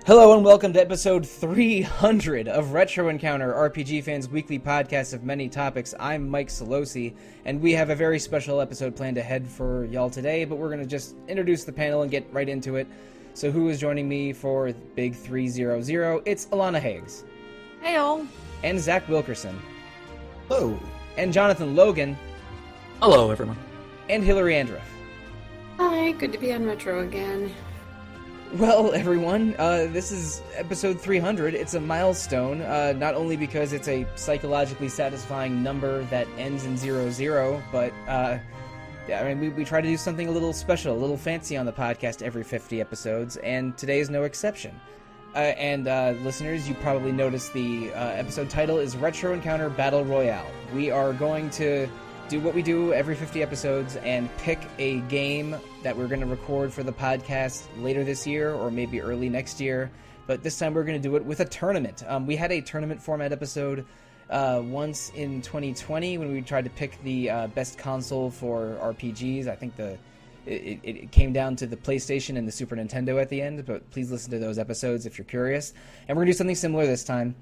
Hello and welcome to episode 300 of Retro Encounter, RPG Fans' weekly podcast of many topics. I'm Mike Sollosi, and we have a very special episode planned ahead for y'all today, but we're going to just introduce the panel and get right into it. So who is joining me for Big 300? It's Alana Hagues. Hey all. And Zach Wilkerson. Hello. And Jonathan Logan. Hello, everyone. And Hilary Andreff. Hi, good to be on Retro again. Well, everyone, this is episode 300. It's a milestone, not only because it's a psychologically satisfying number that ends in 00, but we try to do something a little special, a little fancy on the podcast every 50 episodes, and today is no exception. Listeners, you probably noticed the episode title is Retro Encounter Battle Royale. We are going to do what we do every 50 episodes and pick a game that we're going to record for the podcast later this year or maybe early next year. But this time we're going to do it with a tournament. We had a tournament format episode once in 2020 when we tried to pick the best console for RPGs. I think it came down to the PlayStation and the Super Nintendo at the end, but please listen to those episodes if you're curious. And we're going to do something similar this time.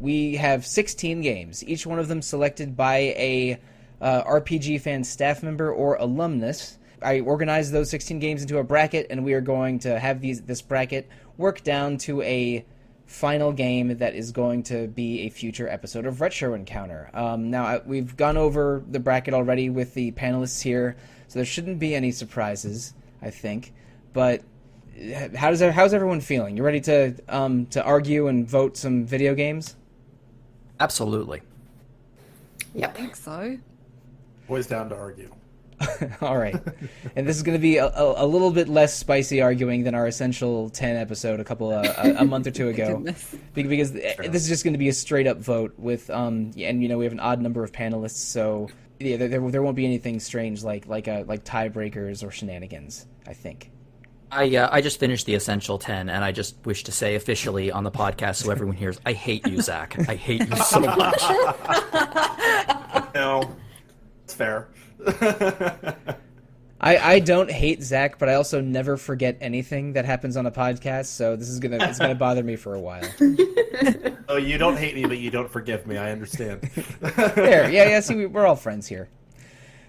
We have 16 games, each one of them selected by a RPG fan staff member or alumnus. I organized those 16 games into a bracket, and we are going to have this bracket work down to a final game that is going to be a future episode of Retro Encounter. Now, we've gone over the bracket already with the panelists here, so there shouldn't be any surprises, I think. But how's everyone feeling? You ready to argue and vote some video games? Absolutely. Yep. I think so. Boys down to argue. All right. And this is going to be a little bit less spicy arguing than our Essential 10 episode a month or two ago. Because this is just going to be a straight up vote with and we have an odd number of panelists, so yeah, there won't be anything strange like tiebreakers or shenanigans, I think. I just finished the Essential 10, and I just wish to say officially on the podcast so everyone hears, I hate you, Zach. I hate you so much. No, it's fair. I don't hate Zach, but I also never forget anything that happens on a podcast, so this is it's gonna bother me for a while. Oh, you don't hate me, but you don't forgive me. I understand. There, yeah. See, we're all friends here.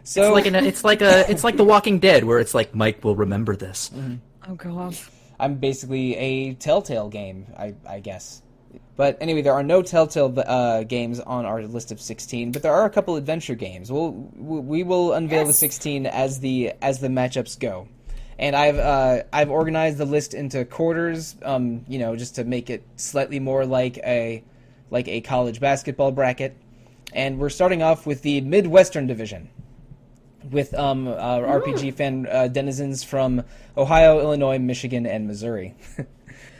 So it's like The Walking Dead, where it's like Mike will remember this. Mm-hmm. Oh god. I'm basically a Telltale game, I guess. But anyway, there are no Telltale games on our list of 16, but there are a couple adventure games. We will unveil the 16 as the matchups go, and I've organized the list into quarters, just to make it slightly more like a college basketball bracket. And we're starting off with the Midwestern Division, with RPG fan denizens from Ohio, Illinois, Michigan, and Missouri.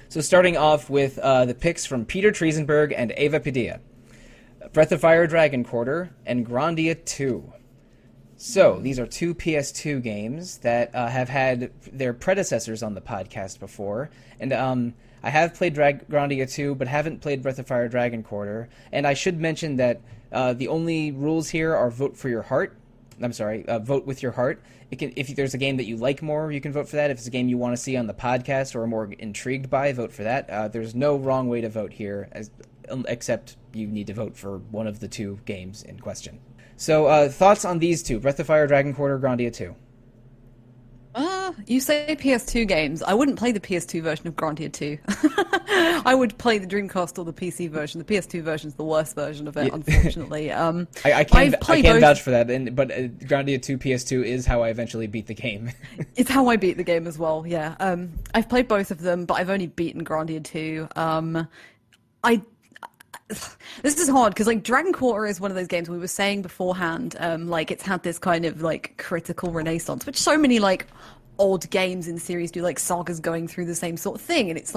So starting off with the picks from Peter Triesenberg and Ava Padilla. Breath of Fire Dragon Quarter and Grandia 2. So these are two PS2 games that have had their predecessors on the podcast before. And I have played Grandia 2, but haven't played Breath of Fire Dragon Quarter. And I should mention that the only rules here are vote for your heart. Vote with your heart. If there's a game that you like more, you can vote for that. If it's a game you want to see on the podcast or are more intrigued by, vote for that. There's no wrong way to vote here, except you need to vote for one of the two games in question. So, thoughts on these two, Breath of Fire, Dragon Quarter, Grandia 2? You say PS2 games. I wouldn't play the PS2 version of Grandia 2. I would play the Dreamcast or the PC version. The PS2 version is the worst version of it, unfortunately. I can't vouch for that, but Grandia 2 PS2 is how I eventually beat the game. It's how I beat the game as well, yeah. I've played both of them, but I've only beaten Grandia 2. This is hard because Dragon Quarter is one of those games we were saying beforehand, it's had this kind of critical renaissance, which so many odd games in series do, Saga's going through the same sort of thing, and it's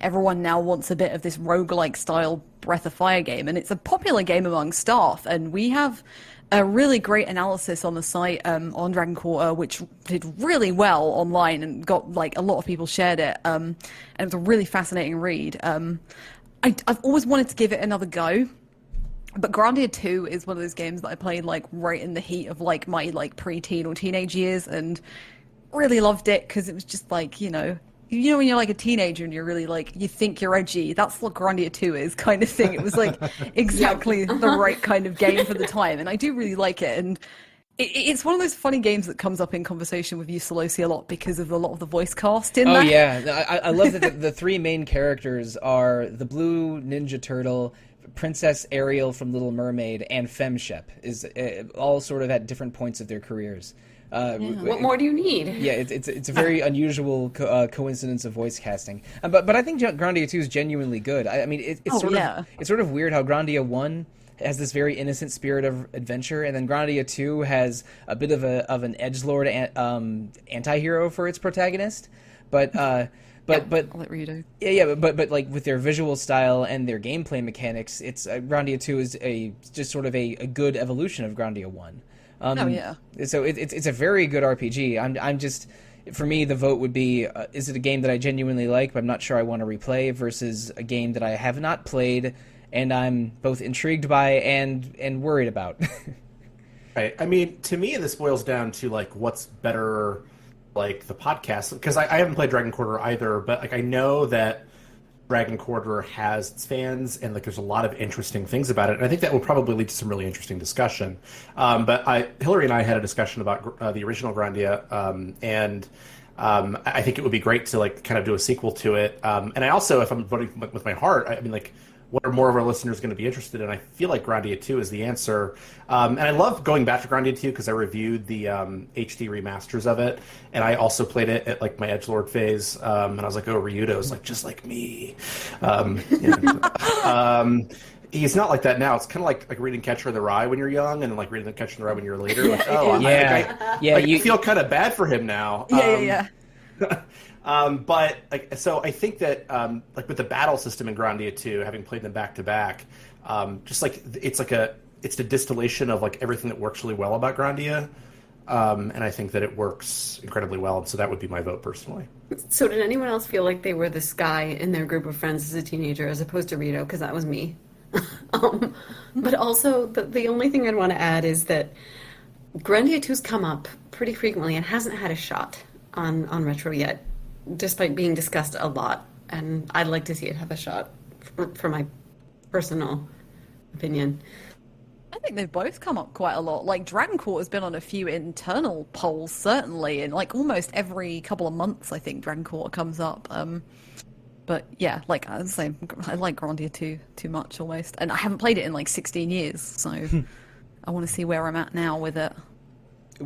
everyone now wants a bit of this roguelike style Breath of Fire game, and it's a popular game among staff, and we have a really great analysis on the site on Dragon Quarter, which did really well online and got a lot of people shared it, and it was a really fascinating read. I've always wanted to give it another go, but Grandia 2 is one of those games that I played right in the heat of my pre-teen or teenage years, and really loved it because it was just you know when you're like a teenager and you're really like you think you're edgy. That's what Grandia 2 is, kind of thing. It was like exactly the right kind of game for the time, and I do really like it. And it's one of those funny games that comes up in conversation with you, Sollosi, a lot because of a lot of the voice cast in there. Oh yeah, I love that the three main characters are the Blue Ninja Turtle, Princess Ariel from Little Mermaid, and FemShep is all sort of at different points of their careers. What more do you need? Yeah, it's a very unusual coincidence of voice casting. But I think Grandia 2 is genuinely good. I mean, it's sort of weird how Grandia 1 has this very innocent spirit of adventure, and then Grandia 2 has a bit of an edgelord anti-hero for its protagonist. But I'll let you do. But like with their visual style and their gameplay mechanics, it's Grandia 2 is just sort of a good evolution of Grandia 1. So it's a very good RPG. I'm just, for me, the vote would be: is it a game that I genuinely like, but I'm not sure I want to replay, versus a game that I have not played and I'm both intrigued by and worried about. Right. I mean, to me, this boils down to like what's better, like the podcast, because I haven't played Dragon Quarter either, but like I know that Dragon Quarter has its fans, and like there's a lot of interesting things about it, and I think that will probably lead to some really interesting discussion. But Hilary and I had a discussion about the original Grandia, and I think it would be great to like kind of do a sequel to it. And I also, if I'm voting with my heart, I mean like, what are more of our listeners going to be interested in? I feel like Grandia 2 is the answer. And I love going back to Grandia 2 because I reviewed the HD remasters of it. And I also played it at like my edgelord phase. And I was like, oh, Ryudo's like just like me. He's not like that now. It's kind of like reading Catcher in the Rye when you're young, and like reading Catcher in the Rye when you're later. Like, oh, I feel kind of bad for him now. But like, so I think that like with the battle system in Grandia 2, having played them back to back, just like it's the distillation of like everything that works really well about Grandia, and I think that it works incredibly well. And so that would be my vote personally. So did anyone else feel like they were this guy in their group of friends as a teenager, as opposed to Rito? Because that was me. But also the only thing I'd want to add is that Grandia 2's come up pretty frequently and hasn't had a shot on Retro yet, despite being discussed a lot, and I'd like to see it have a shot for my personal opinion. I think they've both come up quite a lot. Like Dragon Court has been on a few internal polls, certainly, and like almost every couple of months, I think Dragon Court comes up. But yeah, like I was saying, I like Grandia 2 too much almost, and I haven't played it in like 16 years, so I want to see where I'm at now with it.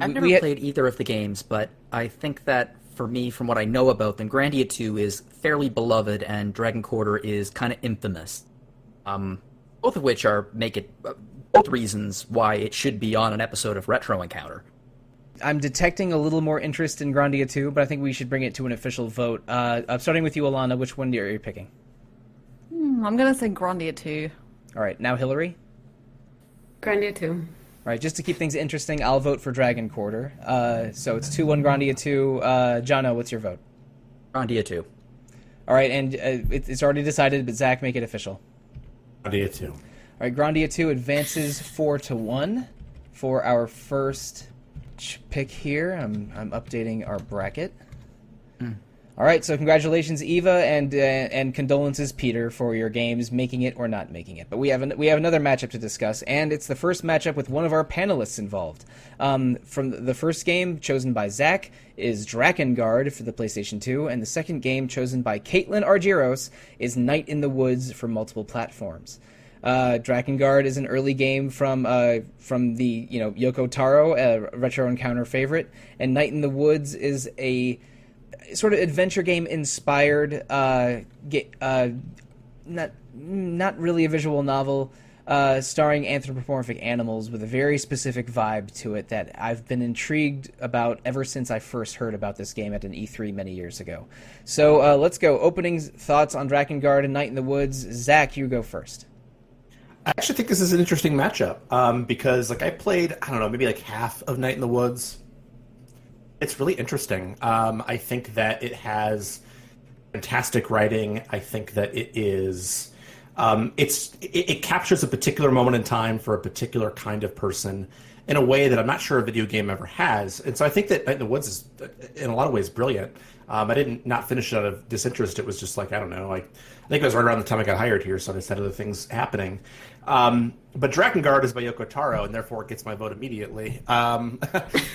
I've never played either of the games, but I think that for me, from what I know about them, Grandia 2 is fairly beloved, and Dragon Quarter is kind of infamous. Both of which make it both reasons why it should be on an episode of Retro Encounter. I'm detecting a little more interest in Grandia 2, but I think we should bring it to an official vote. Starting with you, Alana, which one are you picking? I'm going to say Grandia 2. All right, now Hilary? Grandia 2. All right, just to keep things interesting, I'll vote for Dragon Quarter. So it's 2-1 Grandia 2. Jono, what's your vote? Grandia 2. All right, and it's already decided, but Zach, make it official. Grandia 2. All right, Grandia 2 advances 4-1 for our first pick here. I'm updating our bracket. All right, so congratulations, Eva, and condolences, Peter, for your games making it or not making it. But we have another matchup to discuss, and it's the first matchup with one of our panelists involved. From the first game chosen by Zach is Drakengard for the PlayStation 2, and the second game chosen by Caitlin Argyros is Night in the Woods for multiple platforms. Drakengard is an early game from the Yoko Taro, a Retro Encounter favorite, and Night in the Woods is a sort of adventure game inspired, not really a visual novel, starring anthropomorphic animals with a very specific vibe to it that I've been intrigued about ever since I first heard about this game at an E3 many years ago. So let's go. Opening thoughts on Drakengard and Night in the Woods. Zach, you go first. I actually think this is an interesting matchup because, like, I played, I don't know, maybe like half of Night in the Woods. It's really interesting. I think that it has fantastic writing. I think that it is it captures a particular moment in time for a particular kind of person in a way that I'm not sure a video game ever has. And so I think that Night in the Woods is, in a lot of ways, brilliant. I didn't not finish it out of disinterest. It was just like, I don't know, like I think it was right around the time I got hired here, so I just had other things happening. But Drakengard is by Yoko Taro, and therefore it gets my vote immediately.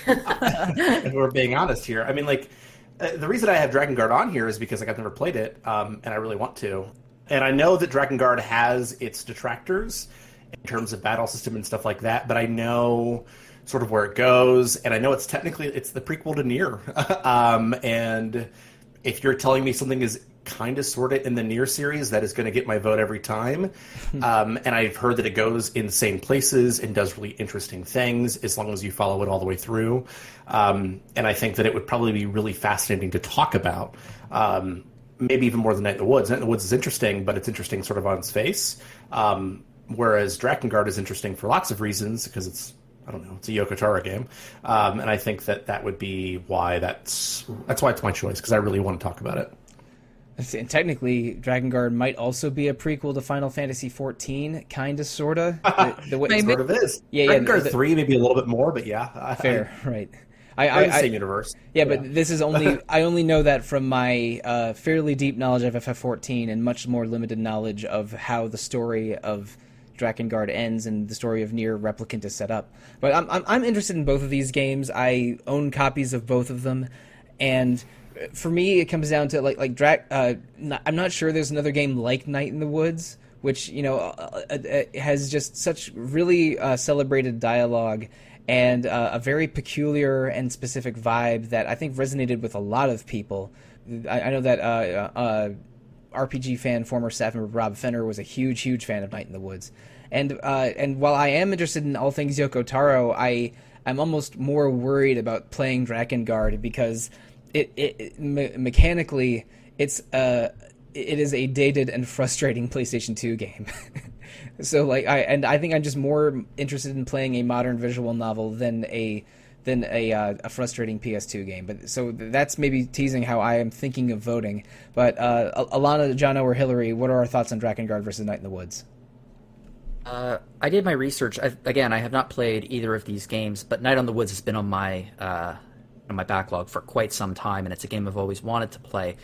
If we're being honest here. I mean, like, the reason I have Drakengard on here is because like, I've never played it, and I really want to. And I know that Drakengard has its detractors in terms of battle system and stuff like that, but I know sort of where it goes, and I know it's the prequel to Nier. And if you're telling me something is kind of sort of in the Nier series, that is going to get my vote every time. And I've heard that it goes insane places and does really interesting things as long as you follow it all the way through. And I think that it would probably be really fascinating to talk about. Maybe even more than Night in the Woods. Night in the Woods is interesting, but it's interesting sort of on its face. Whereas Drakengard is interesting for lots of reasons because it's a Yoko Taro game. And I think that would be why that's why it's my choice, because I really want to talk about it. And technically, Drakengard might also be a prequel to Final Fantasy XIV, kind of, sort of. The way it sort of is. Yeah, Drakengard 3, maybe a little bit more, but yeah. Fair, right. Same universe. Yeah, but this is only... I only know that from my fairly deep knowledge of FF14 and much more limited knowledge of how the story of Drakengard ends and the story of Nier Replicant is set up. But I'm interested in both of these games. I own copies of both of them, and for me, it comes down to I'm not sure there's another game like Night in the Woods, which has just such really celebrated dialogue and a very peculiar and specific vibe that I think resonated with a lot of people. I know that RPG fan, former staff member Rob Fenner, was a huge fan of Night in the Woods. And while I am interested in all things Yoko Taro, I'm almost more worried about playing Drakengard because mechanically it is a dated and frustrating PlayStation 2 game. So I think I'm just more interested in playing a modern visual novel than a frustrating PS2 game. But so that's maybe teasing how I am thinking of voting. But Alana, Jono, or Hilary, what are our thoughts on Drakengard versus Night in the Woods? I did my research. I have not played either of these games, but Night on the Woods has been on my backlog for quite some time, and it's a game I've always wanted to play.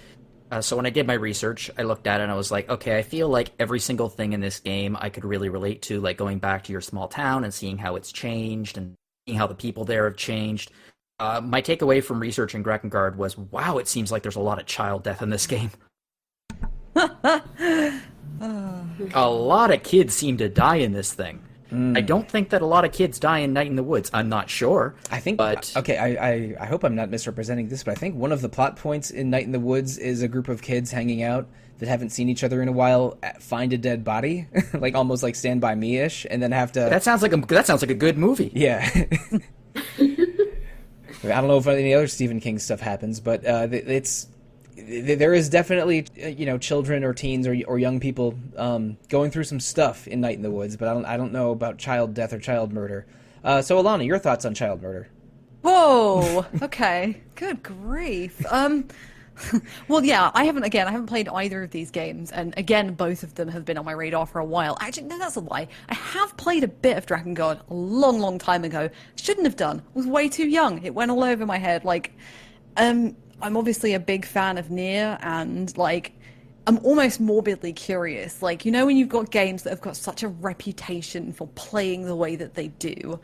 So when I did my research, I looked at it and I was like, okay, I feel like every single thing in this game I could really relate to, like going back to your small town and seeing how it's changed and seeing how the people there have changed. My takeaway from researching Drakengard was, wow, it seems like there's a lot of child death in this game. A lot of kids seem to die in this thing. I don't think that a lot of kids die in Night in the Woods. I'm not sure. I think, but okay, I hope I'm not misrepresenting this, but I think one of the plot points in Night in the Woods is a group of kids hanging out that haven't seen each other in a while find a dead body, like almost like Stand By Me-ish, and then have to... That sounds like a good movie. Yeah. I don't know if any other Stephen King stuff happens, but there is definitely children or teens or young people going through some stuff in Night in the Woods, but I don't know about child death or child murder. So Alana, your thoughts on child murder? Whoa. Okay. Good grief. Well, yeah, I haven't played either of these games, and again, both of them have been on my radar for a while. Actually, no, that's a lie. I have played a bit of Drakengard a long time ago. Shouldn't have done. Was way too young. It went all over my head. I'm obviously a big fan of Nier, and I'm almost morbidly curious. When you've got games that have got such a reputation for playing the way that they do,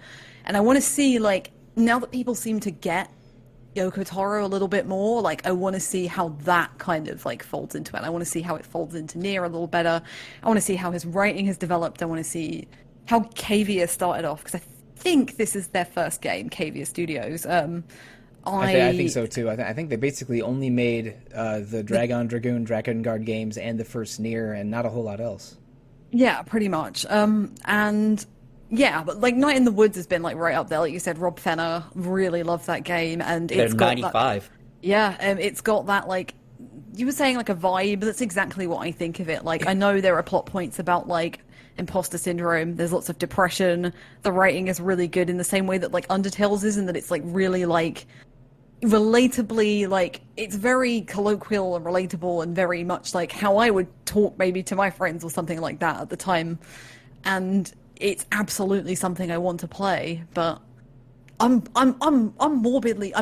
and I want to see, now that people seem to get Yoko Taro a little bit more, I want to see how that kind of folds into it. I want to see how it folds into Nier a little better. I want to see how his writing has developed. I want to see how Cavia started off, because I think this is their first game, Cavia Studios. I think so too. I think they basically only made the Dragon Dragoon Drakengard games and the first Nier, and not a whole lot else. Yeah, pretty much. And yeah, but Night in the Woods has been right up there. Like you said, Rob Fenner really loved that game, and it's got 95. It's got that you were saying a vibe. That's exactly what I think of it. I know there are plot points about imposter syndrome. There's lots of depression. The writing is really good in the same way that Undertale's is, in that it's really relatably, like, it's very colloquial and relatable and very much like how I would talk maybe to my friends or something like that at the time. And it's absolutely something I want to play, but I'm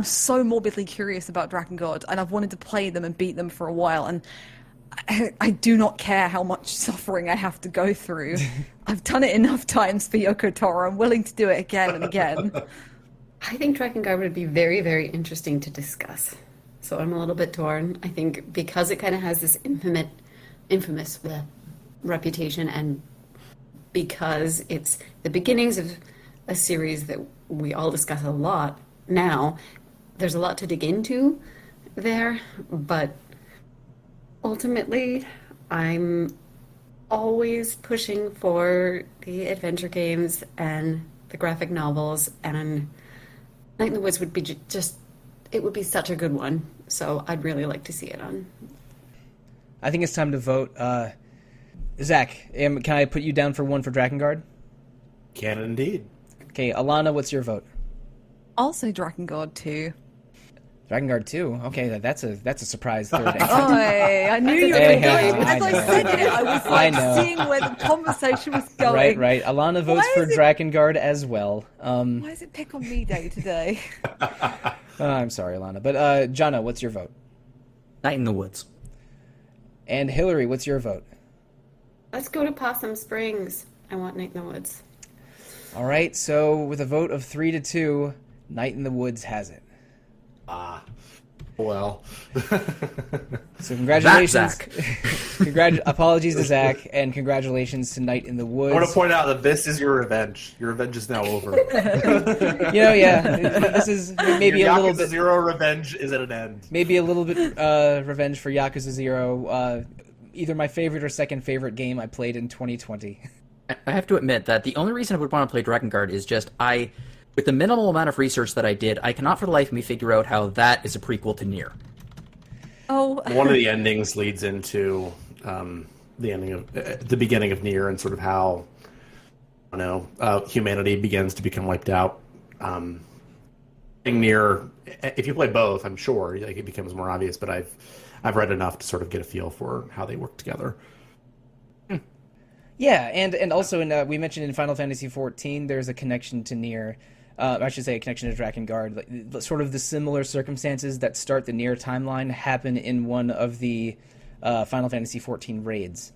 so morbidly curious about Dragon God, and I've wanted to play them and beat them for a while, and I do not care how much suffering I have to go through. I've done it enough times for Yoko Taro. I'm willing to do it again and again. I think Dragon Guard would be very, very interesting to discuss. So I'm a little bit torn. I think because it kind of has this infamous reputation, and because it's the beginnings of a series that we all discuss a lot now, there's a lot to dig into there, but ultimately, I'm always pushing for the adventure games and the graphic novels, and Night in the Woods would be it would be such a good one. So I'd really like to see it on. I think it's time to vote. Zach, can I put you down for one for Drakengard? Can indeed. Okay, Alana, what's your vote? I'll say Drakengard 2. Drakengard 2? Okay, that's a surprise third entry. I knew you were Hey, going. hey, As I said it, I was I know. seeing where the conversation was going. Right. Alana votes for Drakengard as well. Why is it pick on me day today? I'm sorry, Alana. But, Jonna, what's your vote? Night in the Woods. And Hilary, what's your vote? Let's go to Possum Springs. I want Night in the Woods. All right, so with a vote of 3-2, Night in the Woods has it. Well. So congratulations. Zach. Apologies to Zach, and congratulations to Night in the Woods. I want to point out that this is your revenge. Your revenge is now over. This is maybe Your a little Yakuza bit... Zero revenge is at an end. Maybe a little bit revenge for Yakuza 0. Either my favorite or second favorite game I played in 2020. I have to admit that the only reason I would want to play Drakengard is just with the minimal amount of research that I did, I cannot for the life of me figure out how that is a prequel to Nier. Oh, One of the endings leads into the ending of the beginning of Nier, and sort of how humanity begins to become wiped out. Nier, if you play both, I'm sure it becomes more obvious. But I've read enough to sort of get a feel for how they work together. Yeah, and also we mentioned in Final Fantasy XIV, there's a connection to Nier. I should say a connection to Drakengard. Sort of the similar circumstances that start the Nier timeline happen in one of the Final Fantasy XIV raids,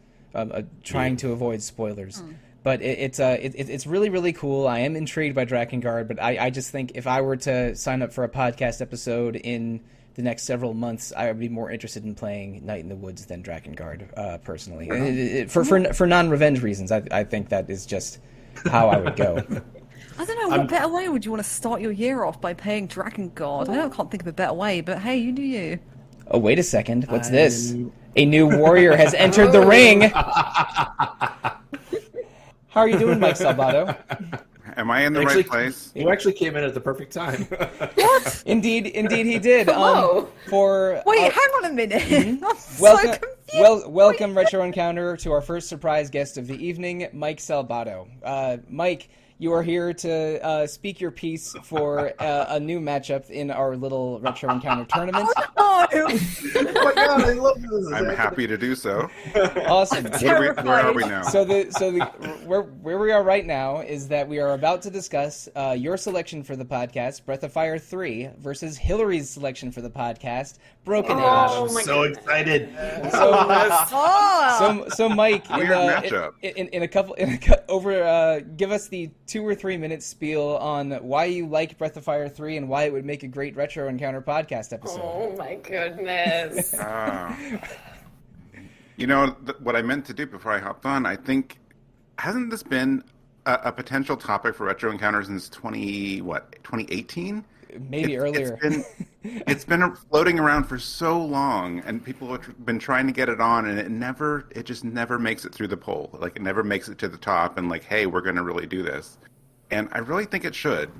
trying to avoid spoilers. But it's really, really cool. I am intrigued by Drakengard, but I just think if I were to sign up for a podcast episode in the next several months, I would be more interested in playing Night in the Woods than Drakengard, personally. For non-revenge reasons, I think that is just how I would go. I don't know, what better way would you want to start your year off by playing Drakengard? I can't think of a better way, but hey, you do you. Oh, wait a second. What's this? A new warrior has entered the ring! How are you doing, Mike Salvato? Am I in the right place? You actually came in at the perfect time. What? Indeed he did. Hello. Wait, hang on a minute. I'm Welcome, so confused. welcome, Retro Encounter, to our first surprise guest of the evening, Mike Salvato. Mike, you are here to speak your piece for a new matchup in our little Retro Encounter tournament. Oh, Oh my god, I love this. I'm happy to do so. Awesome. Where are we now? So where we are right now is that we are about to discuss your selection for the podcast, Breath of Fire 3, versus Hilary's selection for the podcast, Broken Age. Oh my So excited. So Mike, Weird matchup. give us the 2 or 3 minute spiel on why you like Breath of Fire 3 and why it would make a great Retro Encounter podcast episode. Oh my goodness. What I meant to do before I hopped on, I think, hasn't this been a potential topic for Retro Encounters since 2018? Maybe earlier. It's been floating around for so long, and people have been trying to get it on, and it just never makes it through the poll. Like, it never makes it to the top, and like, hey, we're going to really do this. And I really think it should.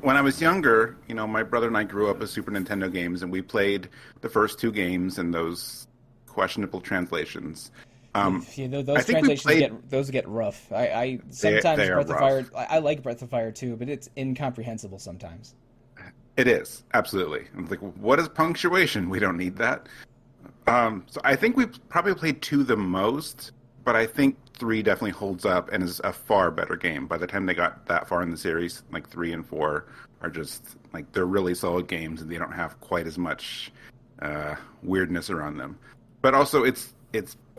When I was younger, my brother and I grew up with Super Nintendo games, and we played the first 2 games in those questionable translations. Those translations get rough. I sometimes they Breath of rough. Fire. I like Breath of Fire too, but it's incomprehensible sometimes. It is, absolutely. I'm like, what is punctuation? We don't need that. So I think we've probably played 2 the most, but I think 3 definitely holds up and is a far better game. By the time they got that far in the series, like 3 and 4 are just like they're really solid games, and they don't have quite as much weirdness around them. But also, it's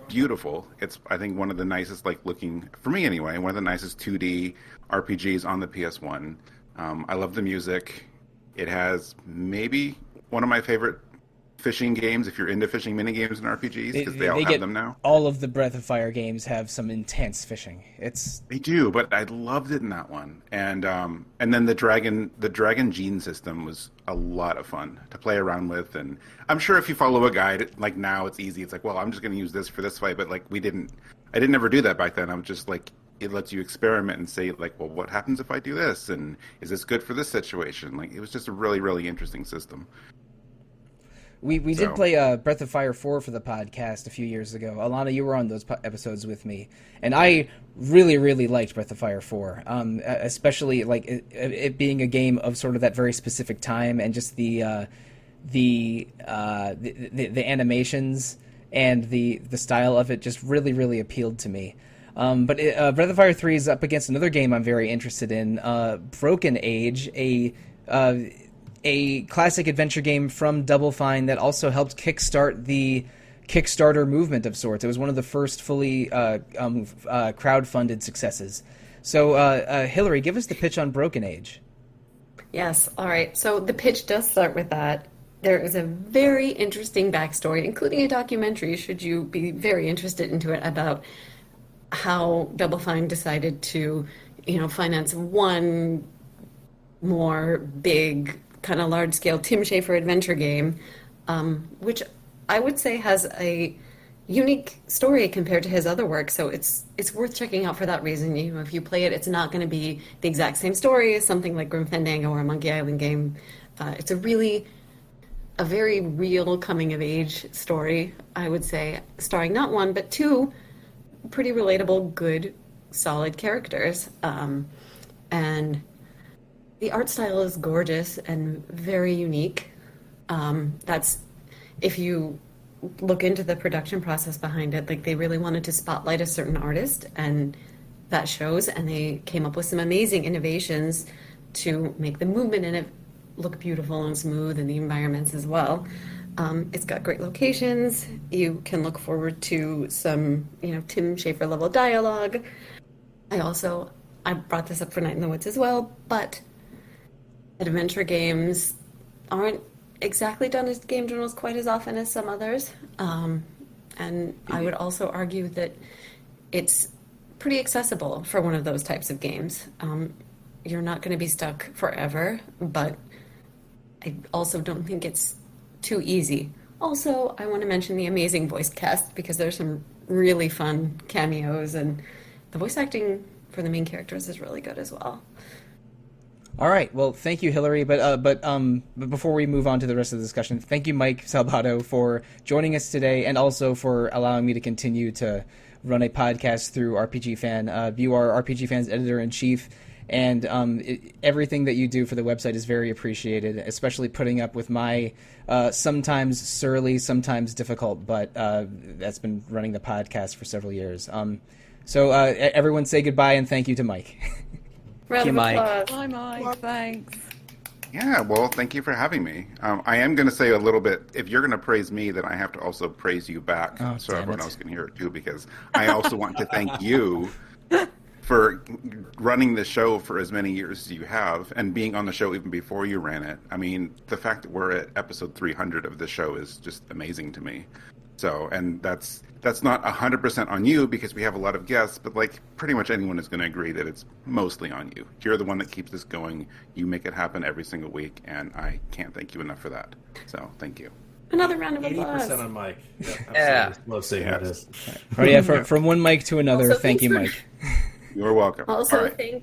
beautiful. It's, I think, one of the nicest, like, looking, for me anyway, one of the nicest 2D RPGs on the PS1. I love the music. It has maybe one of my favorite fishing games, if you're into fishing minigames and RPGs, because they all have them now. All of the Breath of Fire games have some intense fishing. They do, but I loved it in that one. And then the dragon gene system was a lot of fun to play around with. And I'm sure if you follow a guide, like now it's easy. It's like, well, I'm just going to use this for this fight. But like I didn't ever do that back then. I was just like, it lets you experiment and say like, well, what happens if I do this? And is this good for this situation? Like, it was just a really, really interesting system. We did play Breath of Fire 4 for the podcast a few years ago. Alana, you were on those episodes with me, and I really, really liked Breath of Fire 4, especially like it being a game of sort of that very specific time, and just the animations and the style of it just really, really appealed to me. But Breath of Fire 3 is up against another game I'm very interested in, Broken Age, a classic adventure game from Double Fine that also helped kickstart the Kickstarter movement of sorts. It was one of the first fully crowdfunded successes. So, Hilary, give us the pitch on Broken Age. Yes, all right. So the pitch does start with that. There is a very interesting backstory, including a documentary, should you be very interested into it, about how Double Fine decided to, finance one more big, kind of large-scale Tim Schafer adventure game, which I would say has a unique story compared to his other work. So it's worth checking out for that reason. If you play it, it's not going to be the exact same story as something like Grim Fandango or a Monkey Island game. It's a very real coming-of-age story, I would say, starring not one, but 2 pretty relatable, good, solid characters. And the art style is gorgeous and very unique. That's, if you look into the production process behind it, like they really wanted to spotlight a certain artist, and that shows, and they came up with some amazing innovations to make the movement in it look beautiful and smooth, and the environments as well. It's got great locations. You can look forward to some, Tim Schafer level dialogue. I brought this up for Night in the Woods as well, but adventure games aren't exactly done as game journals quite as often as some others. And I would also argue that it's pretty accessible for one of those types of games. You're not going to be stuck forever, but I also don't think it's too easy. Also, I want to mention the amazing voice cast, because there's some really fun cameos, and the voice acting for the main characters is really good as well. All right. Well, thank you, Hilary. But before we move on to the rest of the discussion, thank you, Mike Salvato, for joining us today, and also for allowing me to continue to run a podcast through RPG Fan. You are RPG Fan's editor-in-chief, and everything that you do for the website is very appreciated, especially putting up with my sometimes surly, sometimes difficult, but that's been running the podcast for several years. So everyone say goodbye and thank you to Mike. Thank you, Mike. Bye, Mike. Thanks. Yeah, well, thank you for having me. I am going to say a little bit, if you're going to praise me, then I have to also praise you back, so everyone else can hear it too, because I also want to thank you for running the show for as many years as you have, and being on the show even before you ran it. I mean, the fact that we're at episode 300 of the show is just amazing to me. So, and that's not 100% on you, because we have a lot of guests, but like pretty much anyone is going to agree that it's mostly on you. You're the one that keeps this going. You make it happen every single week, and I can't thank you enough for that. So, thank you. Another round of applause. 80% on Mike. Yeah. Love seeing how it is. All right, yeah, from one Mike to another, Also, thank you, thanks Mike. You're welcome. Also, All right.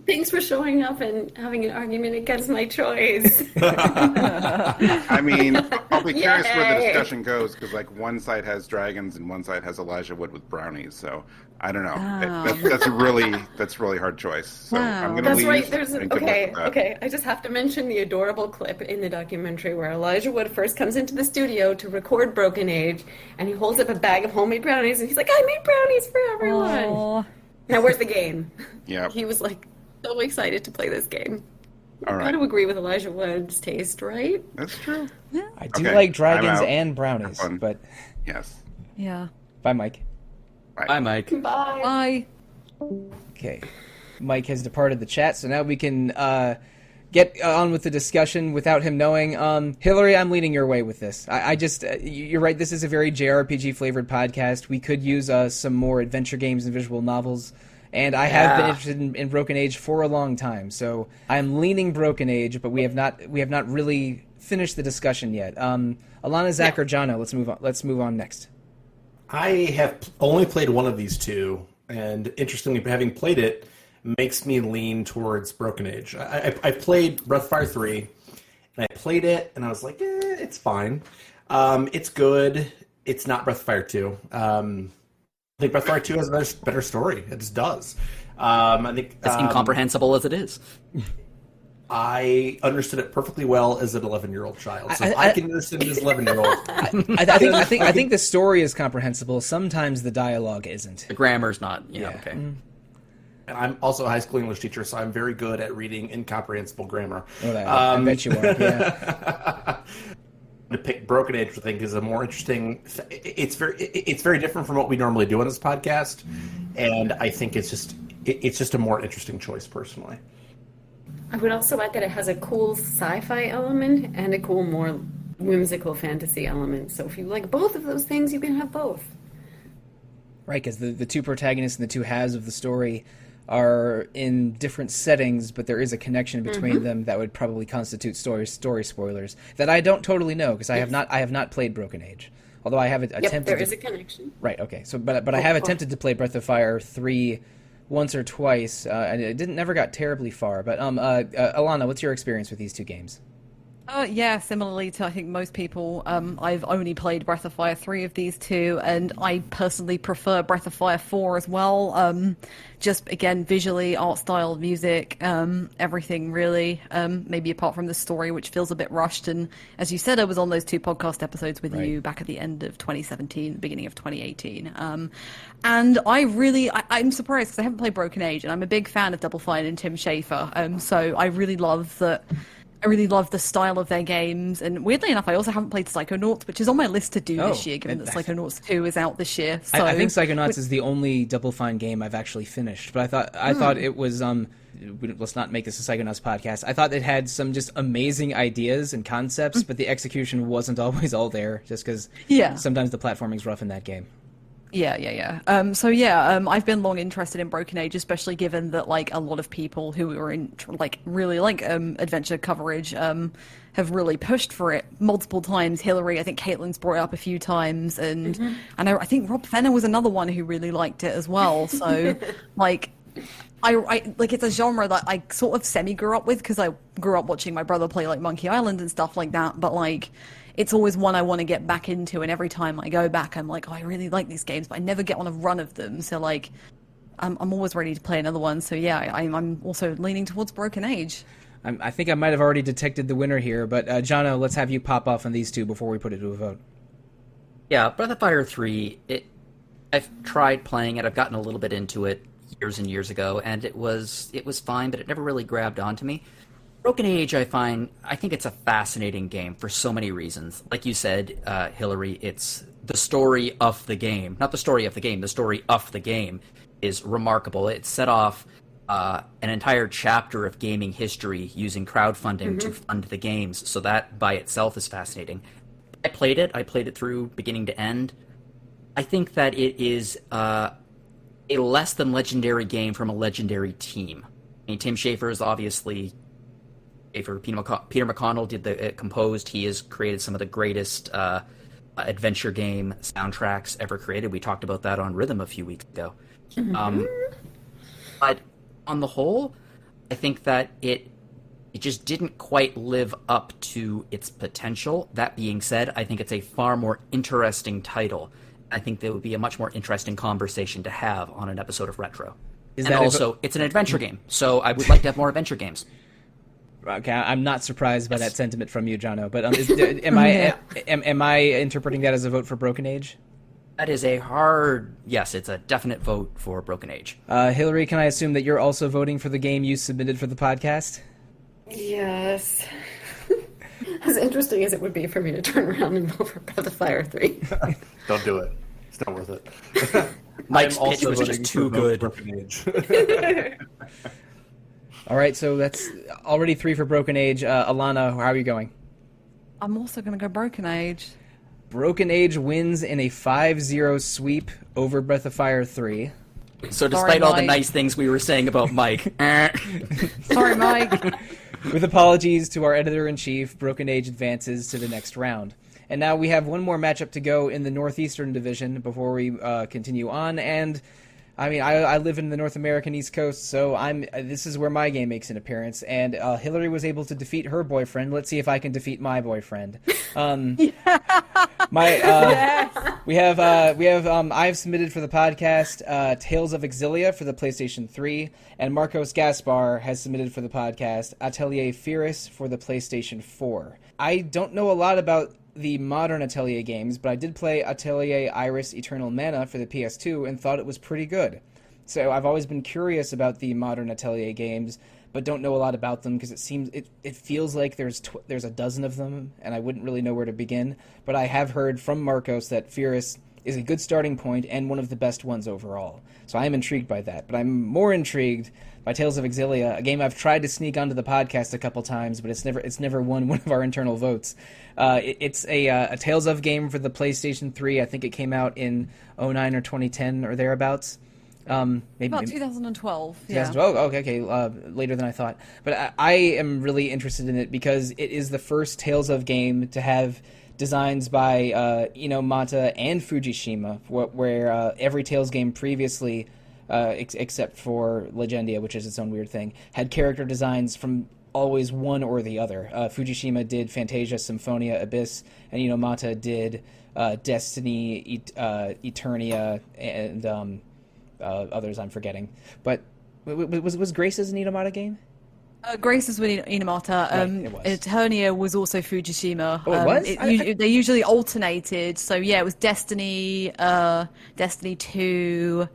thanks for showing up and having an argument against my choice. I mean, I'll be curious where the Yay. discussion goes because, like, one side has dragons and one side has Elijah Wood with brownies. So I don't know. That's a really hard choice. So I'm gonna That's leave. right. and good luck with that. Okay. I just have to mention the adorable clip in the documentary where Elijah Wood first comes into the studio to record Broken Age, and he holds up a bag of homemade brownies, and he's like, "I made brownies for everyone." Aw. Now, where's the game? Yeah. He was like so excited to play this game. All Got right. to agree with Elijah Wood's taste, right? That's true. I do Okay, like I'm dragons out. and brownies, Have fun. but Yes. Yeah. bye, Mike. Hi, Mike. Bye. Bye. Okay, Mike has departed the chat, so now we can get on with the discussion without him knowing. Hilary, I'm leaning your way with this. I just, you're right, this is a very JRPG-flavored podcast. We could use some more adventure games and visual novels, and I have been interested in Broken Age for a long time, so I'm leaning Broken Age, but we have not really finished the discussion yet. Alana, Zach, or Jono, let's move on next. I have only played one of these two, and interestingly, having played it makes me lean towards Broken Age. I played Breath of Fire 3, and I played it, and I was like, it's fine. It's good. It's not Breath of Fire 2. I think Breath of Fire 2 has a better story. It just does. I think As incomprehensible as it is. I understood it perfectly well as an 11-year-old child. So I can understand it as an 11-year-old. I think the story is comprehensible. Sometimes the dialogue isn't. The grammar's not, Yeah. okay. And I'm also a high school English teacher, so I'm very good at reading incomprehensible grammar. Oh, I bet you are. Yeah. To pick Broken Age, I think, is a more interesting. It's very different from what we normally do on this podcast, and I think it's just a more interesting choice, personally. I would also add that it has a cool sci-fi element and a cool, more whimsical fantasy element. So if you like both of those things, you can have both. Right, because the two protagonists and the two halves of the story are in different settings, but there is a connection between them that would probably constitute story spoilers that I don't totally know because I have not played Broken Age, although I have attempted. Yep, there is a connection. Right. Okay. So, but I have attempted to play Breath of Fire 3 once or twice, and it never got terribly far. But Alana, what's your experience with these two games? Yeah, similarly to I think most people, I've only played Breath of Fire 3 of these two, and I personally prefer Breath of Fire 4 as well. Just, again, visually, art style, music, everything really, maybe apart from the story, which feels a bit rushed. And as you said, I was on those two podcast episodes with you back at the end of 2017, beginning of 2018. And I'm surprised because I haven't played Broken Age, and I'm a big fan of Double Fine and Tim Schafer. So I really love that. I really love the style of their games, and weirdly enough, I also haven't played Psychonauts, which is on my list to do this year, given that Psychonauts 2 is out this year. So, I think Psychonauts is the only Double Fine game I've actually finished, but I thought it was let's not make this a Psychonauts podcast. I thought it had some just amazing ideas and concepts, but the execution wasn't always all there, just because sometimes the platforming's rough in that game. Yeah. I've been long interested in Broken Age, especially given that like a lot of people who are in like really like adventure coverage have really pushed for it multiple times. Hilary, I think Caitlin's brought it up a few times, and I think Rob Fenner was another one who really liked it as well. So like. I like it's a genre that I sort of semi grew up with because I grew up watching my brother play like Monkey Island and stuff like that, but like it's always one I want to get back into, and every time I go back I'm like, oh, I really like these games, but I never get on a run of them, so like I'm always ready to play another one. So yeah, I'm also leaning towards Broken Age. I think I might have already detected the winner here, but Jono, let's have you pop off on these two before we put it to a vote. Yeah, Breath of Fire 3, I've tried playing it, I've gotten a little bit into it years and years ago, and it was fine, but it never really grabbed onto me. Broken Age, I think it's a fascinating game for so many reasons. Like you said, Hilary, it's the story of the game. Not the story of the game, the story of the game is remarkable. It set off an entire chapter of gaming history using crowdfunding to fund the games, so that by itself is fascinating. I played it through beginning to end. I think that it is a less than legendary game from a legendary team. I mean, Tim Schafer is obviously... Peter McConnell composed. He has created some of the greatest adventure game soundtracks ever created. We talked about that on Rhythm a few weeks ago. But on the whole, I think that it just didn't quite live up to its potential. That being said, I think it's a far more interesting title. I think there would be a much more interesting conversation to have on an episode of Retro. It's an adventure game, so I would like to have more adventure games. Okay, I'm not surprised by that sentiment from you, Jono. But am I interpreting that as a vote for Broken Age? That is yes, it's a definite vote for Broken Age. Hilary, can I assume that you're also voting for the game you submitted for the podcast? Yes. As interesting as it would be for me to turn around and vote for Breath of Fire 3. Don't do it. It's not worth it. Mike's pitch was just too good. All right, so that's already 3 for Broken Age. Alana, how are you going? I'm also going to go Broken Age. Broken Age wins in a 5-0 sweep over Breath of Fire 3. So despite all the nice things we were saying about Mike... Sorry, Mike. With apologies to our editor-in-chief, Broken Age advances to the next round. And now we have one more matchup to go in the Northeastern Division before we continue on. And I mean, I live in the North American East Coast, so this is where my game makes an appearance. And Hilary was able to defeat her boyfriend. Let's see if I can defeat my boyfriend. I've submitted for the podcast Tales of Exilia for the PlayStation 3, and Marcos Gaspar has submitted for the podcast Atelier Firis for the PlayStation 4. I don't know a lot about the modern Atelier games, but I did play Atelier Iris Eternal Mana for the PS2 and thought it was pretty good. So I've always been curious about the modern Atelier games, but don't know a lot about them because it feels like there's a dozen of them, and I wouldn't really know where to begin. But I have heard from Marcos that Firis is a good starting point and one of the best ones overall. So I am intrigued by that. But I'm more intrigued by Tales of Exilia, a game I've tried to sneak onto the podcast a couple times, but it's never won one of our internal votes. It's a Tales of game for the PlayStation 3. I think it came out in 2009 or 2010 or thereabouts. Maybe About 2012. 2012. Yeah. Okay. Later than I thought. But I am really interested in it because it is the first Tales of game to have designs by Inomata and Fujishima, where every Tales game previously, except for Legendia, which is its own weird thing, had character designs from always one or the other. Fujishima did Fantasia, Symphonia, Abyss, and Inomata did Destiny, Eternia, and others I'm forgetting. But was Graces an Inomata game? Graces with Inomata. Right, it was. Eternia was also Fujishima. Oh, it was? They usually alternated. So yeah, it was Destiny, Destiny 2.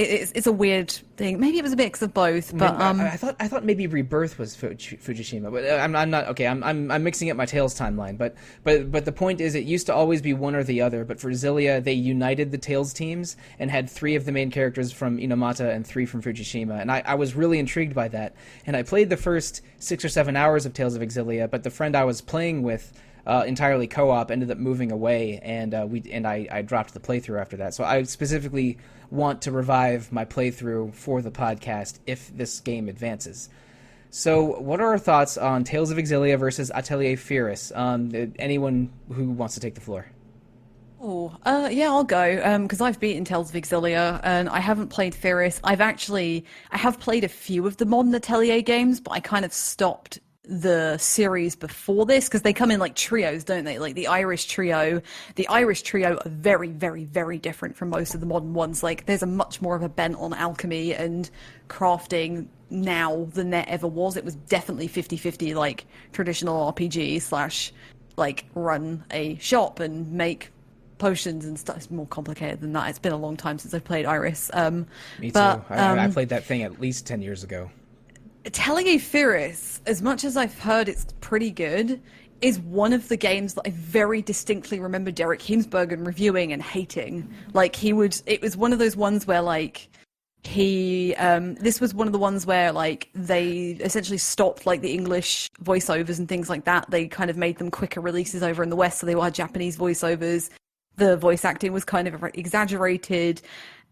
It's a weird thing. Maybe it was a mix of both, but I thought maybe Rebirth was Fujishima, but I'm not okay. I'm mixing up my Tales timeline, but the point is, it used to always be one or the other. But for Exilia, they united the Tales teams and had 3 of the main characters from Inomata and 3 from Fujishima, and I was really intrigued by that. And I played the first 6 or 7 hours of Tales of Exilia, but the friend I was playing with, entirely co-op, ended up moving away, and I dropped the playthrough after that. So I specifically want to revive my playthrough for the podcast if this game advances. So what are our thoughts on Tales of Exilia versus Atelier Firis? Anyone who wants to take the floor? Yeah, I'll go, because I've beaten Tales of Exilia, and I haven't played Firis. I have played a few of the modern Atelier games, but I kind of stopped the series before this because they come in like trios, don't they? Like the Irish trio are very, very, very different from most of the modern ones. Like there's a much more of a bent on alchemy and crafting now than there ever was. It was definitely 50-50 like traditional RPG / like run a shop and make potions and stuff. It's more complicated than that. It's been a long time since I've played Iris. Me too. I played that thing at least 10 years ago. Atelier Firis, as much as I've heard it's pretty good, is one of the games that I very distinctly remember Derek Heemsbergen reviewing and hating. Like it was one of those ones where like this was one of the ones where like they essentially stopped like the English voiceovers and things like that. They kind of made them quicker releases over in the West, so they all had Japanese voiceovers. The voice acting was kind of exaggerated.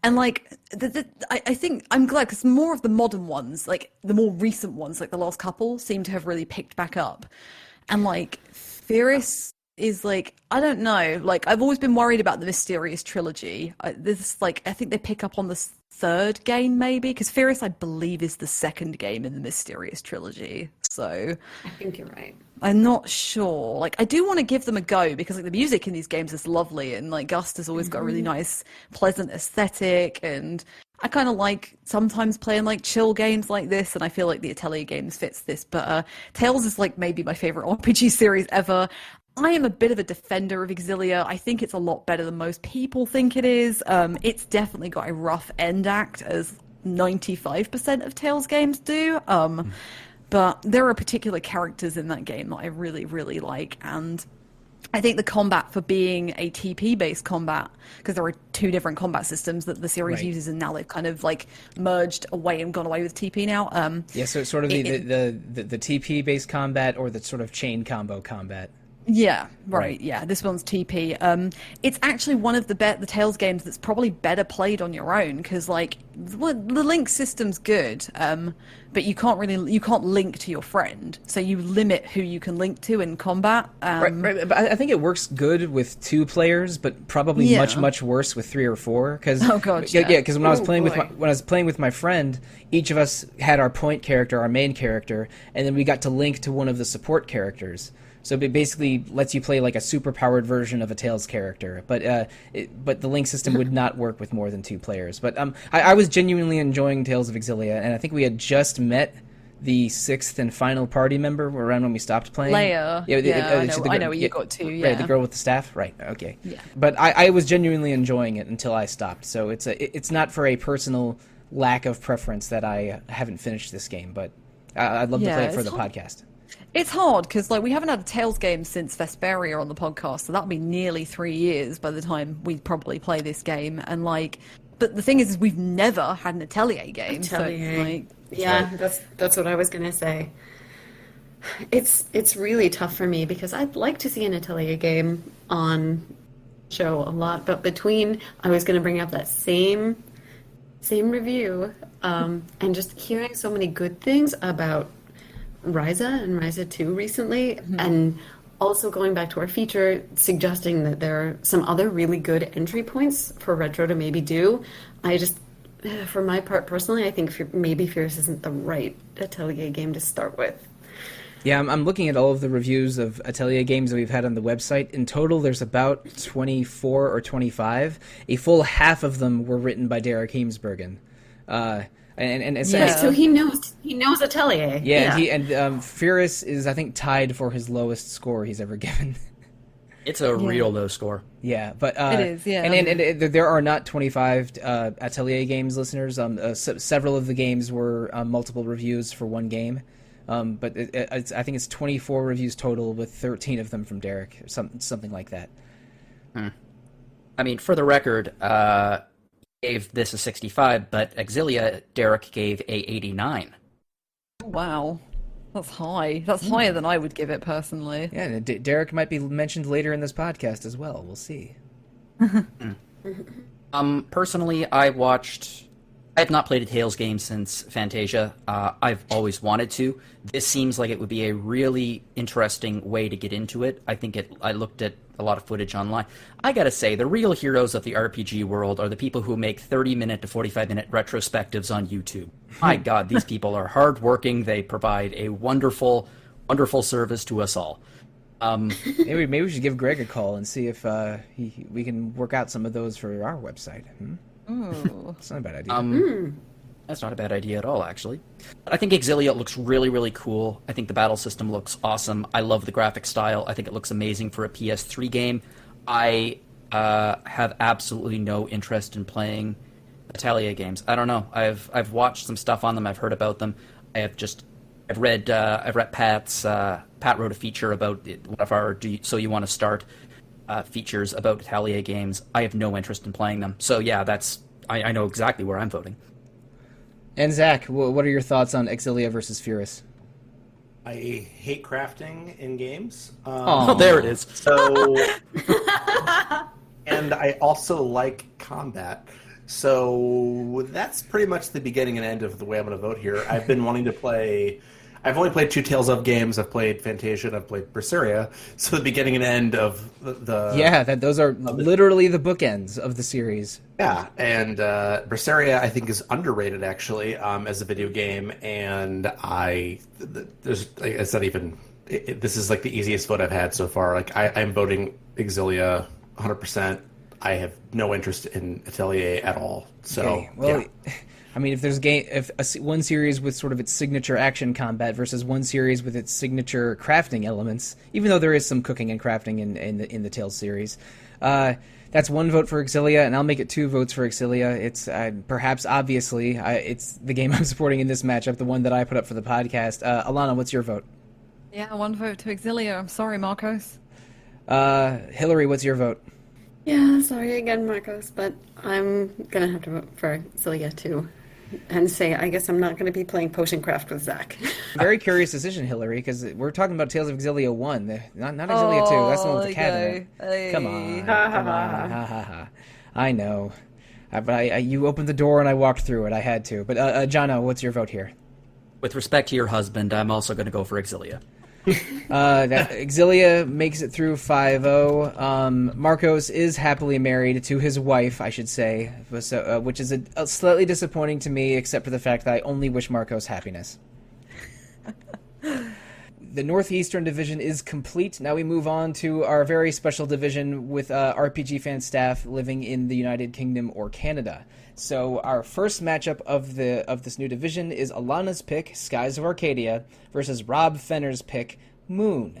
And like, I think I'm glad because more of the modern ones, like the more recent ones, like the last couple, seem to have really picked back up. And like, Firis is like, I don't know. Like, I've always been worried about the Mysterious trilogy. I think they pick up on the third game, maybe, because Furious, I believe, is the second game in the Mysterious trilogy. So I think you're right. I'm not sure. Like, I do want to give them a go because like the music in these games is lovely, and like Gust has always got a really nice, pleasant aesthetic, and I kind of like sometimes playing like chill games like this, and I feel like the Atelier games fits this. But Tales is like maybe my favorite RPG series ever. I am a bit of a defender of Exilia. I think it's a lot better than most people think it is. It's definitely got a rough end act, as 95% of Tales games do. But there are particular characters in that game that I really, really like. And I think the combat, for being a TP-based combat, because there are two different combat systems that the series uses, and now they've kind of like merged away and gone away with TP now. So it's sort of the TP-based combat, or the sort of chain combo combat. Yeah, right. Yeah, this one's TP. It's actually one of the Tales games that's probably better played on your own, because like the link system's good, but you can't link to your friend, so you limit who you can link to in combat. Right. But I think it works good with 2 players, but probably much worse with 3 or 4. Because because when I was playing with my friend, each of us had our point character, our main character, and then we got to link to one of the support characters. So it basically lets you play like a super-powered version of a Tales character, but the link system would not work with more than 2 players. But I was genuinely enjoying Tales of Exilia, and I think we had just met the 6th and final party member around when we stopped playing. Leia. I know what you got to. Yeah, right, the girl with the staff. Right. Okay. Yeah. But I was genuinely enjoying it until I stopped. So it's not for a personal lack of preference that I haven't finished this game, but I'd love to play it for the podcast. It's hard because like we haven't had a Tales game since Vesperia on the podcast, so that'll be nearly 3 years by the time we probably play this game. And like, but the thing is we've never had an Atelier game. Atelier. That's what I was gonna say. It's really tough for me because I'd like to see an Atelier game on show a lot, but I was gonna bring up that same review, and just hearing so many good things about Ryza and Ryza 2 recently, and also going back to our feature, suggesting that there are some other really good entry points for Retro to maybe do. I just, for my part personally, I think maybe Fierce isn't the right Atelier game to start with. Yeah, I'm looking at all of the reviews of Atelier games that we've had on the website. In total, there's about 24 or 25. A full half of them were written by Derek Heemsbergen. So he knows Atelier. Yeah. Furious is, I think, tied for his lowest score he's ever given. It's a real low score. Yeah, but it is. Yeah, and there are not 25 Atelier games listeners. Several of the games were multiple reviews for one game. But I think it's 24 reviews total, with 13 of them from Derek, or something like that. I mean, for the record, gave this a 65, but Exilia, Derek gave a 89. Wow. That's high. That's higher than I would give it, personally. Yeah, and Derek might be mentioned later in this podcast as well. We'll see. Personally, I have not played a Tales game since Fantasia. I've always wanted to. This seems like it would be a really interesting way to get into it. I looked at a lot of footage online. I gotta say, the real heroes of the RPG world are the people who make 30-minute to 45-minute retrospectives on YouTube. My God, these people are hardworking. They provide a wonderful, wonderful service to us all. Maybe we should give Greg a call and see if we can work out some of those for our website. Ooh. That's not a bad idea. That's not a bad idea at all, actually. I think Exilia looks really, really cool. I think the battle system looks awesome. I love the graphic style. I think it looks amazing for a PS3 game. I have absolutely no interest in playing Atelier games. I don't know. I've watched some stuff on them. I've heard about them. I've read Pat's. Pat wrote a feature about one of our So You Want to Start features about Atelier games. I have no interest in playing them. So yeah, I know exactly where I'm voting. And Zach, what are your thoughts on Exilia versus Furious? I hate crafting in games. Oh, there it is. So, and I also like combat. So that's pretty much the beginning and end of the way I'm going to vote here. I've been wanting to play I've only played 2 Tales of games. I've played Fantasia and I've played Berseria. So the beginning and end of those are literally the bookends of the series. Yeah, and Berseria I think is underrated actually as a video game, and it's not even. This is like the easiest vote I've had so far. Like I'm voting Exilia 100%. I have no interest in Atelier at all. So okay. Well, yeah. I mean, one series with sort of its signature action combat versus one series with its signature crafting elements, even though there is some cooking and crafting in the Tales series, that's 1 vote for Exilia, and I'll make it 2 votes for Exilia. It's perhaps obviously it's the game I'm supporting in this matchup, the one that I put up for the podcast. Alana, what's your vote? Yeah, 1 vote to Exilia. I'm sorry, Marcos. Hilary, what's your vote? Yeah, sorry again, Marcos, but I'm gonna have to vote for Exilia too. And say, I guess I'm not going to be playing Potion Craft with Zach. Very curious decision, Hilary, because we're talking about Tales of Exilia 1, not Exilia 2. That's the one with the cat in it. Hey. Come on. Ha, ha, ha. I know. But you opened the door and I walked through it. I had to. But, Jono, what's your vote here? With respect to your husband, I'm also going to go for Exilia. Exilia makes it through 5-0. Marcos is happily married to his wife, I should say, which is a slightly disappointing to me, except for the fact that I only wish Marcos happiness. The Northeastern Division is complete. Now we move on to our very special division with RPG fan staff living in the United Kingdom or Canada. So our first matchup of this new division is Alana's pick, Skies of Arcadia, versus Rob Fenner's pick, Moon.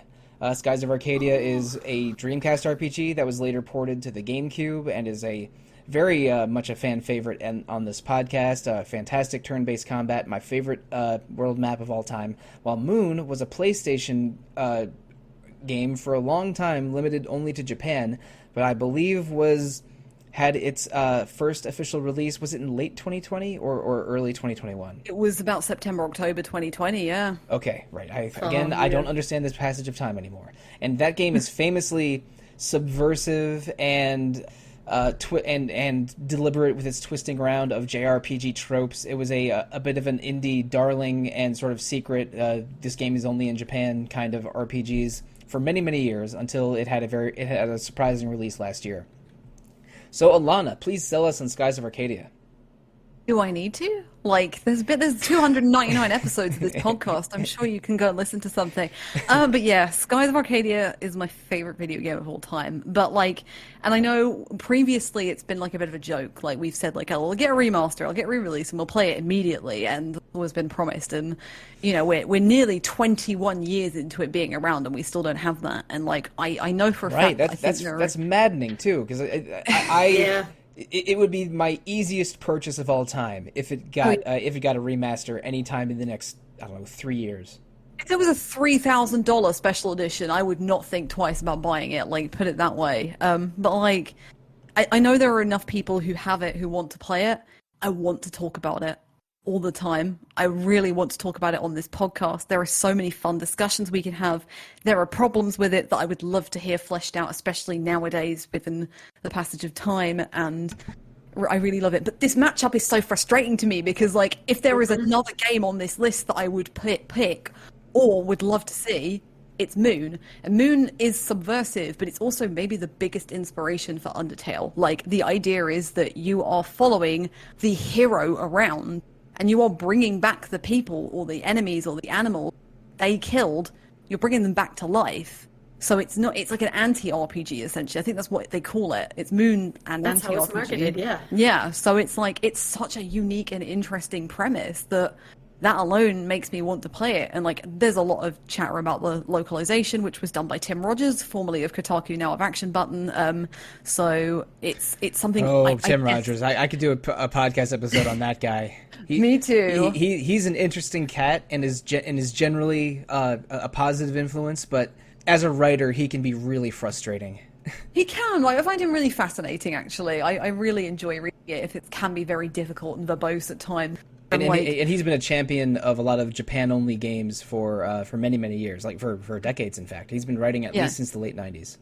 Skies of Arcadia is a Dreamcast RPG that was later ported to the GameCube and is a very much a fan favorite on this podcast. Fantastic turn-based combat, my favorite world map of all time. While Moon was a PlayStation game for a long time, limited only to Japan, but I believe had its first official release. Was it in late 2020 or early 2021? It was about September, October 2020, yeah. Okay, right. I don't understand this passage of time anymore. And that game is famously subversive and deliberate with its twisting around of JRPG tropes. It was a bit of an indie darling and sort of secret, this game is only in Japan kind of RPGs for many, many years until it had a surprising release last year. So, Alana, please sell us on Skies of Arcadia. Do I need to? Like, there's 299 episodes of this podcast. I'm sure you can go and listen to something. But yeah, Skies of Arcadia is my favorite video game of all time. But like, and I know previously it's been like a bit of a joke. Like we've said, like, oh, we'll get a remaster, I'll get re-release, and we'll play it immediately. And it's always been promised. And you know, we're nearly 21 years into it being around, and we still don't have that. And like, I know for a fact, that's maddening too, because Yeah. It would be my easiest purchase of all time if it got a remaster anytime in the next, I don't know, 3 years. If it was a $3,000 special edition, I would not think twice about buying it. Like, put it that way. But like, I know there are enough people who have it who want to play it. I want to talk about it all the time. I really want to talk about it on this podcast. There are so many fun discussions we can have. There are problems with it that I would love to hear fleshed out, especially nowadays within the passage of time, and I really love it. But this matchup is so frustrating to me because, like, if there is another game on this list that I would pick or would love to see, it's Moon. And Moon is subversive, but it's also maybe the biggest inspiration for Undertale. Like, the idea is that you are following the hero around, and you are bringing back the people or the enemies or the animals they killed. You're bringing them back to life. So it's like an anti-RPG, essentially. I think that's what they call it. It's Moon and that's anti-RPG. How it's marketed, yeah. Yeah, so it's like, it's such a unique and interesting premise that alone makes me want to play it. And like, there's a lot of chatter about the localization, which was done by Tim Rogers, formerly of Kotaku, now of Action Button. So it's something. Tim Rogers! I could do a podcast episode on that guy. Me too. He's an interesting cat and is generally a positive influence, but as a writer, he can be really frustrating. He can. Like, I find him really fascinating. Actually, I really enjoy reading it. If it can be very difficult and verbose at times. And he's been a champion of a lot of Japan-only games for many, many years, like for decades, in fact. He's been writing at least since the late 90s.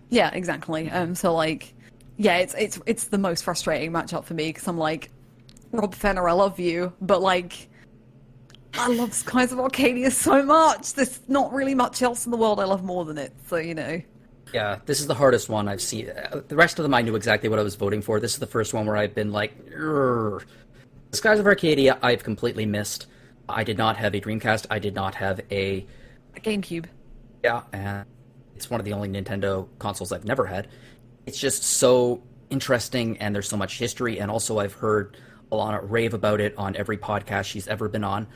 Yeah, exactly. So, like, yeah, it's the most frustrating matchup for me, because I'm like, Rob Fenner, I love you, but, like, I love Skies of Arcadia so much. There's not really much else in the world I love more than it, so, you know. Yeah, this is the hardest one I've seen. The rest of them I knew exactly what I was voting for. This is the first one where I've been like, Urgh. Skies of Arcadia, I've completely missed. I did not have a Dreamcast. I did not have a GameCube. Yeah, and it's one of the only Nintendo consoles I've never had. It's just so interesting, and there's so much history, and also I've heard Alana rave about it on every podcast she's ever been on,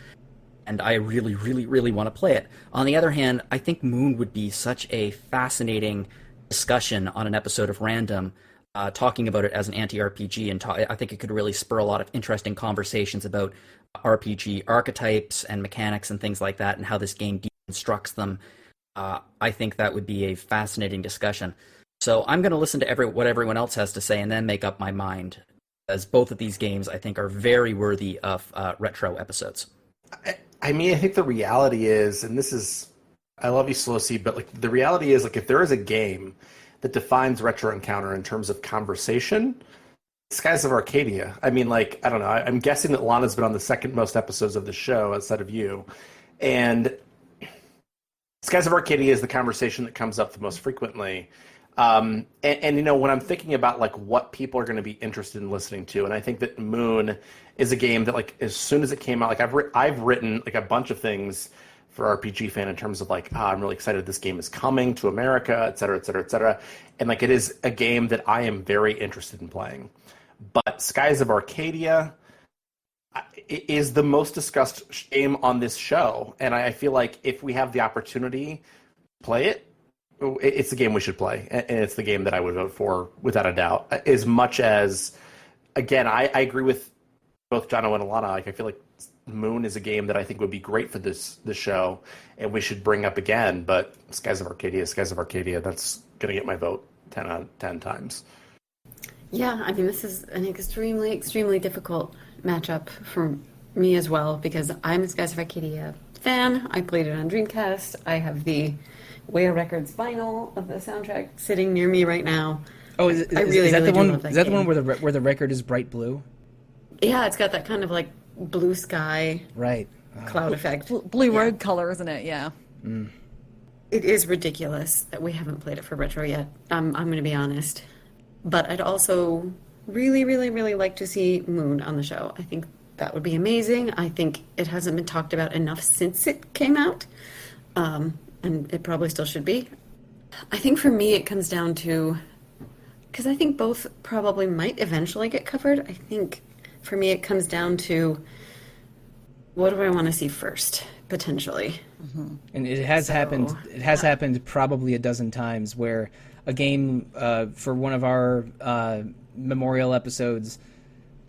and I really, really, really want to play it. On the other hand, I think Moon would be such a fascinating discussion on an episode of Random, talking about it as an anti-RPG, and I think it could really spur a lot of interesting conversations about RPG archetypes and mechanics and things like that, and how this game deconstructs them. I think that would be a fascinating discussion. So I'm going to listen to what everyone else has to say and then make up my mind, as both of these games, I think, are very worthy of retro episodes. I mean, I think the reality is, and this is, I love you, Sollosi, but like the reality is, like, if there is a game that defines Retro Encounter in terms of conversation, Skies of Arcadia. I mean, like, I don't know. I'm guessing that Lana's been on the second most episodes of the show outside of you, and Skies of Arcadia is the conversation that comes up the most frequently. And you know, when I'm thinking about like what people are going to be interested in listening to, and I think that Moon is a game that, like, as soon as it came out, like I've written like a bunch of things for RPG Fan in terms of like, I'm really excited this game is coming to America, et cetera, et cetera, et cetera. And like, it is a game that I am very interested in playing. But Skies of Arcadia is the most discussed game on this show, and I feel like if we have the opportunity to play it, it's the game we should play, and it's the game that I would vote for without a doubt. As much as, again, I agree with both Jono and Alana. Like, I feel like Moon is a game that I think would be great for this show, and we should bring up again. But Skies of Arcadia, that's going to get my vote 10 out of 10 times. Yeah, I mean, this is an extremely, extremely difficult matchup for me as well, because I'm a Skies of Arcadia fan. I played it on Dreamcast. I have the Whale Records vinyl of the soundtrack sitting near me right now. Oh, is that the one? Is that the one where the record is bright blue? Yeah, it's got that kind of like blue sky, right? Cloud effect, blue road color, isn't it? Yeah. Mm. It is ridiculous that we haven't played it for retro yet. I'm going to be honest, but I'd also really, really, really like to see Moon on the show. I think that would be amazing. I think it hasn't been talked about enough since it came out. And it probably still should be. I think for me it comes down to, because I think both probably might eventually get covered, I think for me it comes down to, what do I want to see first, potentially. Mm-hmm. And it has happened. It has happened probably a dozen times where a game for one of our memorial episodes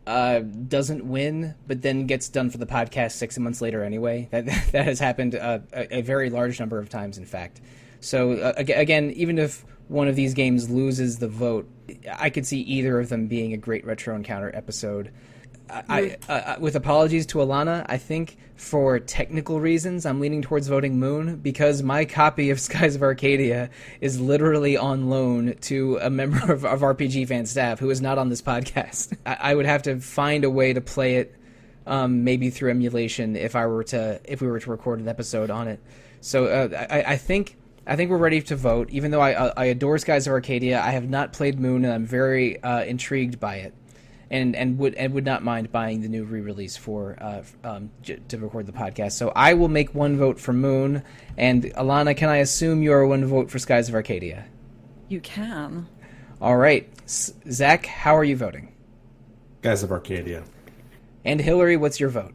doesn't win, but then gets done for the podcast 6 months later anyway. That has happened a very large number of times, in fact. So again, even if one of these games loses the vote, I could see either of them being a great Retro Encounter episode. I with apologies to Alana, I think for technical reasons I'm leaning towards voting Moon, because my copy of Skies of Arcadia is literally on loan to a member of RPG Fan staff who is not on this podcast. I would have to find a way to play it, maybe through emulation if we were to record an episode on it. So I think we're ready to vote. Even though I adore Skies of Arcadia, I have not played Moon, and I'm very intrigued by it. And would not mind buying the new re-release to record the podcast. So I will make one vote for Moon. And Alana, can I assume you are one vote for Skies of Arcadia? You can. All right, Zach, how are you voting? Skies of Arcadia. And Hilary, what's your vote?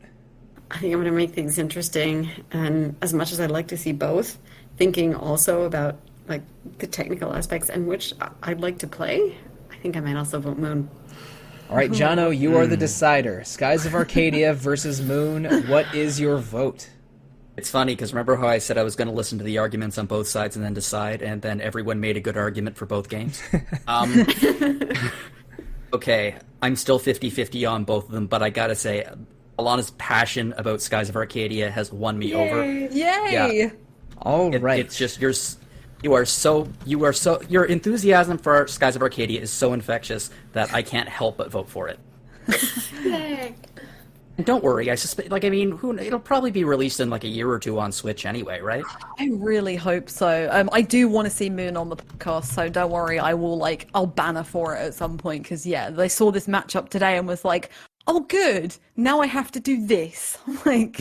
I think I'm going to make things interesting, and as much as I'd like to see both, thinking also about like the technical aspects and which I'd like to play, I think I might also vote Moon. All right, Jono, you are the decider. Skies of Arcadia versus Moon. What is your vote? It's funny, because remember how I said I was going to listen to the arguments on both sides and then decide, and then everyone made a good argument for both games? Okay, I'm still 50-50 on both of them, but I gotta say, Alana's passion about Skies of Arcadia has won me over. Yay! Yeah. All right. It's just your enthusiasm for Skies of Arcadia is so infectious that I can't help but vote for it. Yay! Don't worry, I suspect. Like, I mean, it'll probably be released in like a year or two on Switch anyway, right? I really hope so. I do want to see Moon on the podcast, so don't worry. I'll banner for it at some point because yeah, they saw this matchup today and was like, oh, good. Now I have to do this. Like,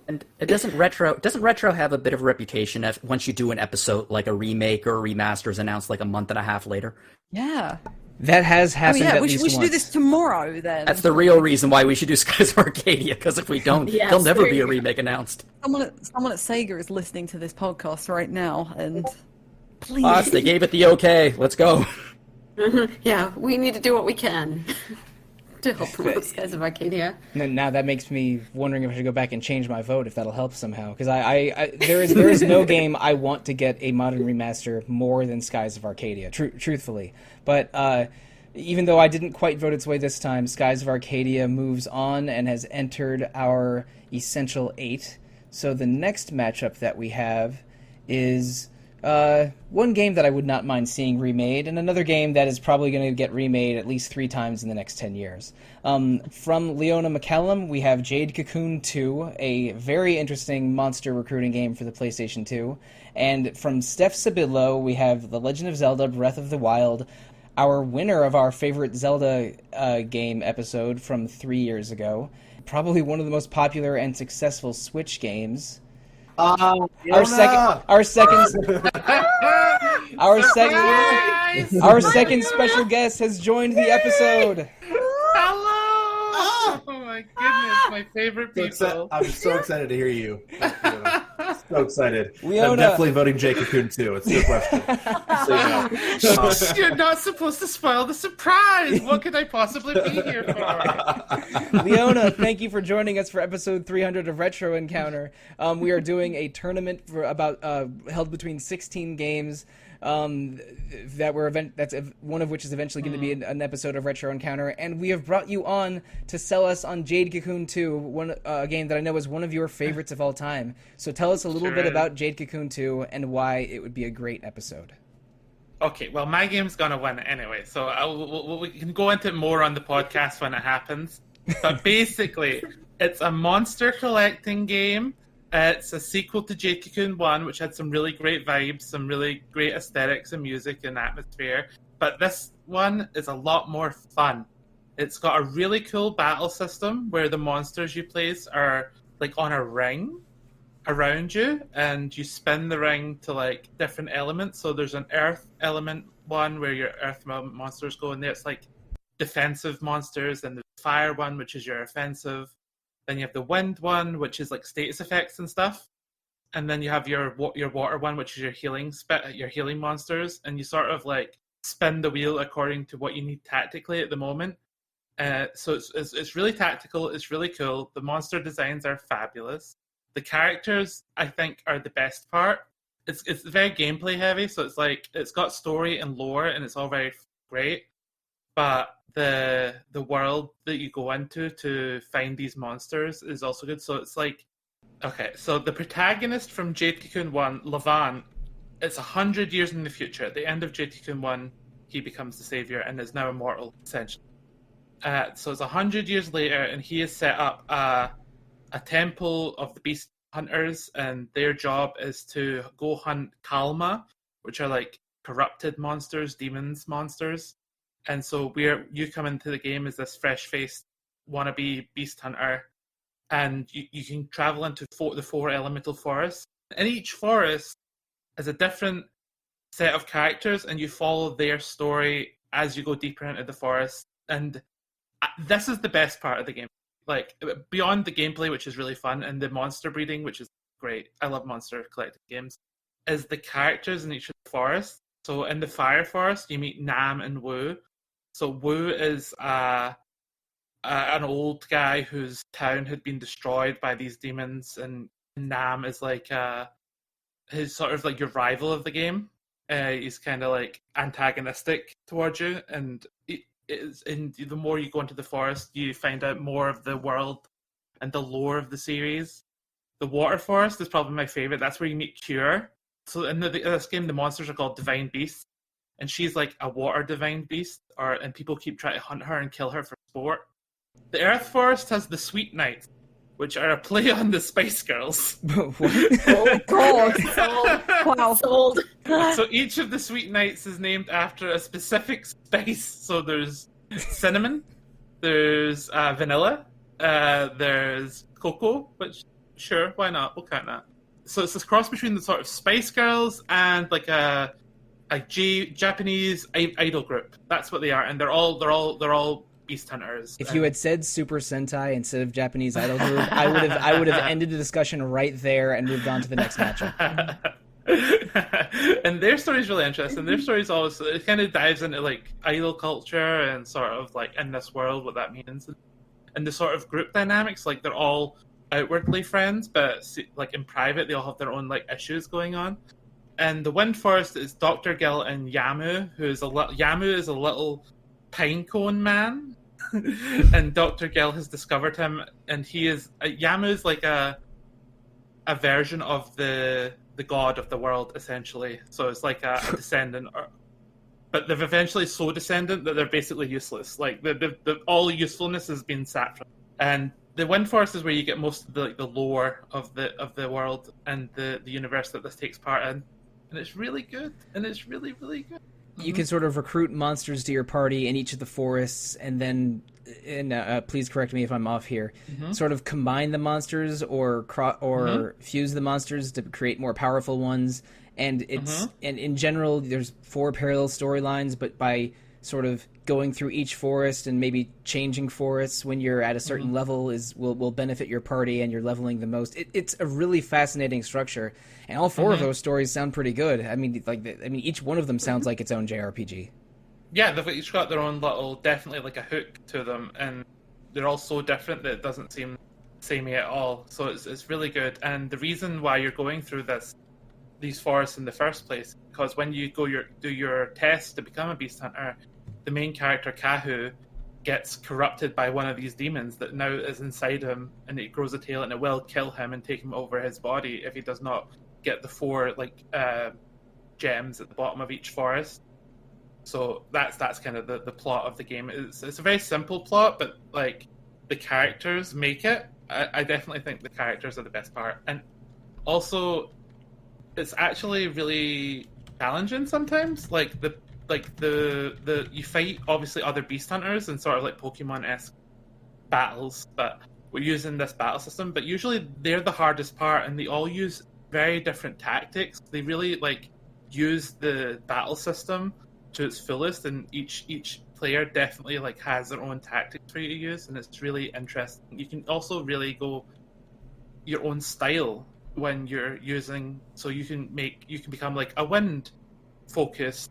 And doesn't Retro have a bit of a reputation if once you do an episode like a remake or a remaster is announced like a month and a half later? yeah. That has happened at we least should do once. this tomorrow then. That's the real reason why we should do Skies of Arcadia, because if we don't, Yes, there'll never there be you a go. remake announced. Someone at Sega is listening to this podcast right now, and please. Boss, they gave it the okay. Let's go. Yeah, we need to do what we can to help promote Skies of Arcadia. Now that makes me wondering if I should go back and change my vote, if that'll help somehow. Because there is no game I want to get a modern remaster more than Skies of Arcadia, truthfully. But even though I didn't quite vote its way this time, Skies of Arcadia moves on and has entered our Essential 8. So the next matchup that we have is one game that I would not mind seeing remade, and another game that is probably going to get remade at least 3 times in the next 10 years. From Leona McCallum, we have Jade Cocoon 2, a very interesting monster recruiting game for the PlayStation 2. And from Steph Sabidlo, we have The Legend of Zelda Breath of the Wild, our winner of our favorite Zelda game episode from 3 years ago. Probably one of the most popular and successful Switch games. Our second special guest has joined the episode. Hello! Oh my goodness, my favorite people. I'm so excited to hear you. So excited. Leona. I'm definitely voting Jake Cocoon too. It's no question. You're not supposed to spoil the surprise. What could I possibly be here for? Leona, thank you for joining us for episode 300 of Retro Encounter. We are doing a tournament for held between 16 games. That's one of which is eventually going to be an episode of Retro Encounter, and we have brought you on to sell us on Jade Cocoon 2, a game that I know is one of your favorites of all time. So tell us a little bit about Jade Cocoon 2 and why it would be a great episode. Okay, well, my game's gonna win anyway, so we can go into it more on the podcast when it happens. But basically, it's a monster collecting game. It's a sequel to Jade Cocoon 1, which had some really great vibes, some really great aesthetics and music and atmosphere. But this one is a lot more fun. It's got a really cool battle system where the monsters you place are like on a ring around you, and you spin the ring to like different elements. So there's an earth element one where your earth monsters go in there. It's like defensive monsters, and the fire one, which is your offensive. Then you have the wind one, which is like status effects and stuff. And then you have your water one, which is your healing monsters. And you sort of like spin the wheel according to what you need tactically at the moment. So it's really tactical. It's really cool. The monster designs are fabulous. The characters, I think, are the best part. It's very gameplay heavy, so it's like it's got story and lore, and it's all very great. But the world that you go into to find these monsters is also good. So it's like, okay, so the protagonist from Jade Cocoon 1, Levan, it's 100 years in the future. At the end of Jade Cocoon 1, he becomes the savior and is now immortal, essentially. So it's 100 years later, and he has set up a temple of the beast hunters, and their job is to go hunt Kalma, which are like corrupted monsters, demons monsters. And so you come into the game as this fresh-faced wannabe beast hunter, and you can travel into the 4 elemental forests. And each forest has a different set of characters, and you follow their story as you go deeper into the forest. And this is the best part of the game. Like, beyond the gameplay, which is really fun, and the monster breeding, which is great. I love monster collecting games. Is the characters in each of the forests. So in the fire forest, you meet Nam and Wu. So Wu is an old guy whose town had been destroyed by these demons, and Nam is like his sort of like your rival of the game. He's kind of like antagonistic towards you, and the more you go into the forest, you find out more of the world and the lore of the series. The water forest is probably my favorite. That's where you meet Cure. So in this game, the monsters are called divine beasts, and she's like a water divine beast, and people keep trying to hunt her and kill her for sport. The Earth Forest has the Sweet Knights, which are a play on the Spice Girls. Oh God! Wow. Sold. So each of the Sweet Knights is named after a specific spice. So there's cinnamon, there's vanilla, there's cocoa, which, sure, why not? We'll count that. So it's this cross between the sort of Spice Girls and like a Japanese idol group. That's what they are, and they're all beast hunters. If you had said Super Sentai instead of Japanese idol group, I would have ended the discussion right there and moved on to the next matchup. And their story is really interesting. Their story is always, it kind of dives into like idol culture and sort of like in this world what that means, and the sort of group dynamics. Like they're all outwardly friends, but like in private they all have their own like issues going on. And the Wind Forest is Dr. Gil and Yamu, Yamu is a little pinecone man, and Dr. Gil has discovered him, and he is Yamu is like a version of the god of the world, essentially. So it's like a descendant, but they've eventually so descendant that they're basically useless. Like the all usefulness has been sapped from. And the Wind Forest is where you get most of the lore of the world and the universe that this takes part in, and it's really good, and it's really, really good. You can sort of recruit monsters to your party in each of the forests, and then, please correct me if I'm off here, sort of combine the monsters or fuse the monsters to create more powerful ones. And it's and in general, there's 4 parallel storylines, but by sort of going through each forest and maybe changing forests when you're at a certain level will benefit your party, and you're leveling the most. It's a really fascinating structure, and all 4 of those stories sound pretty good. I mean, each one of them sounds like its own JRPG. Yeah, they've each got their own little, definitely like a hook to them, and they're all so different that it doesn't seem samey at all. So it's really good, and the reason why you're going through these forests in the first place, because when you do your test to become a beast hunter, the main character, Kahu, gets corrupted by one of these demons that now is inside him, and it grows a tail, and it will kill him and take him over his body if he does not get the 4 gems at the bottom of each forest. So that's kind of the plot of the game. It's a very simple plot, but like the characters make it. I definitely think the characters are the best part, and also it's actually really challenging sometimes. Like the you fight obviously other beast hunters and sort of like Pokemon-esque battles, but we're using this battle system. But usually they're the hardest part, and they all use very different tactics. They really like use the battle system to its fullest, and each player definitely like has their own tactics for you to use, and it's really interesting. You can also really go your own style when you're using, so you can become like a wind focused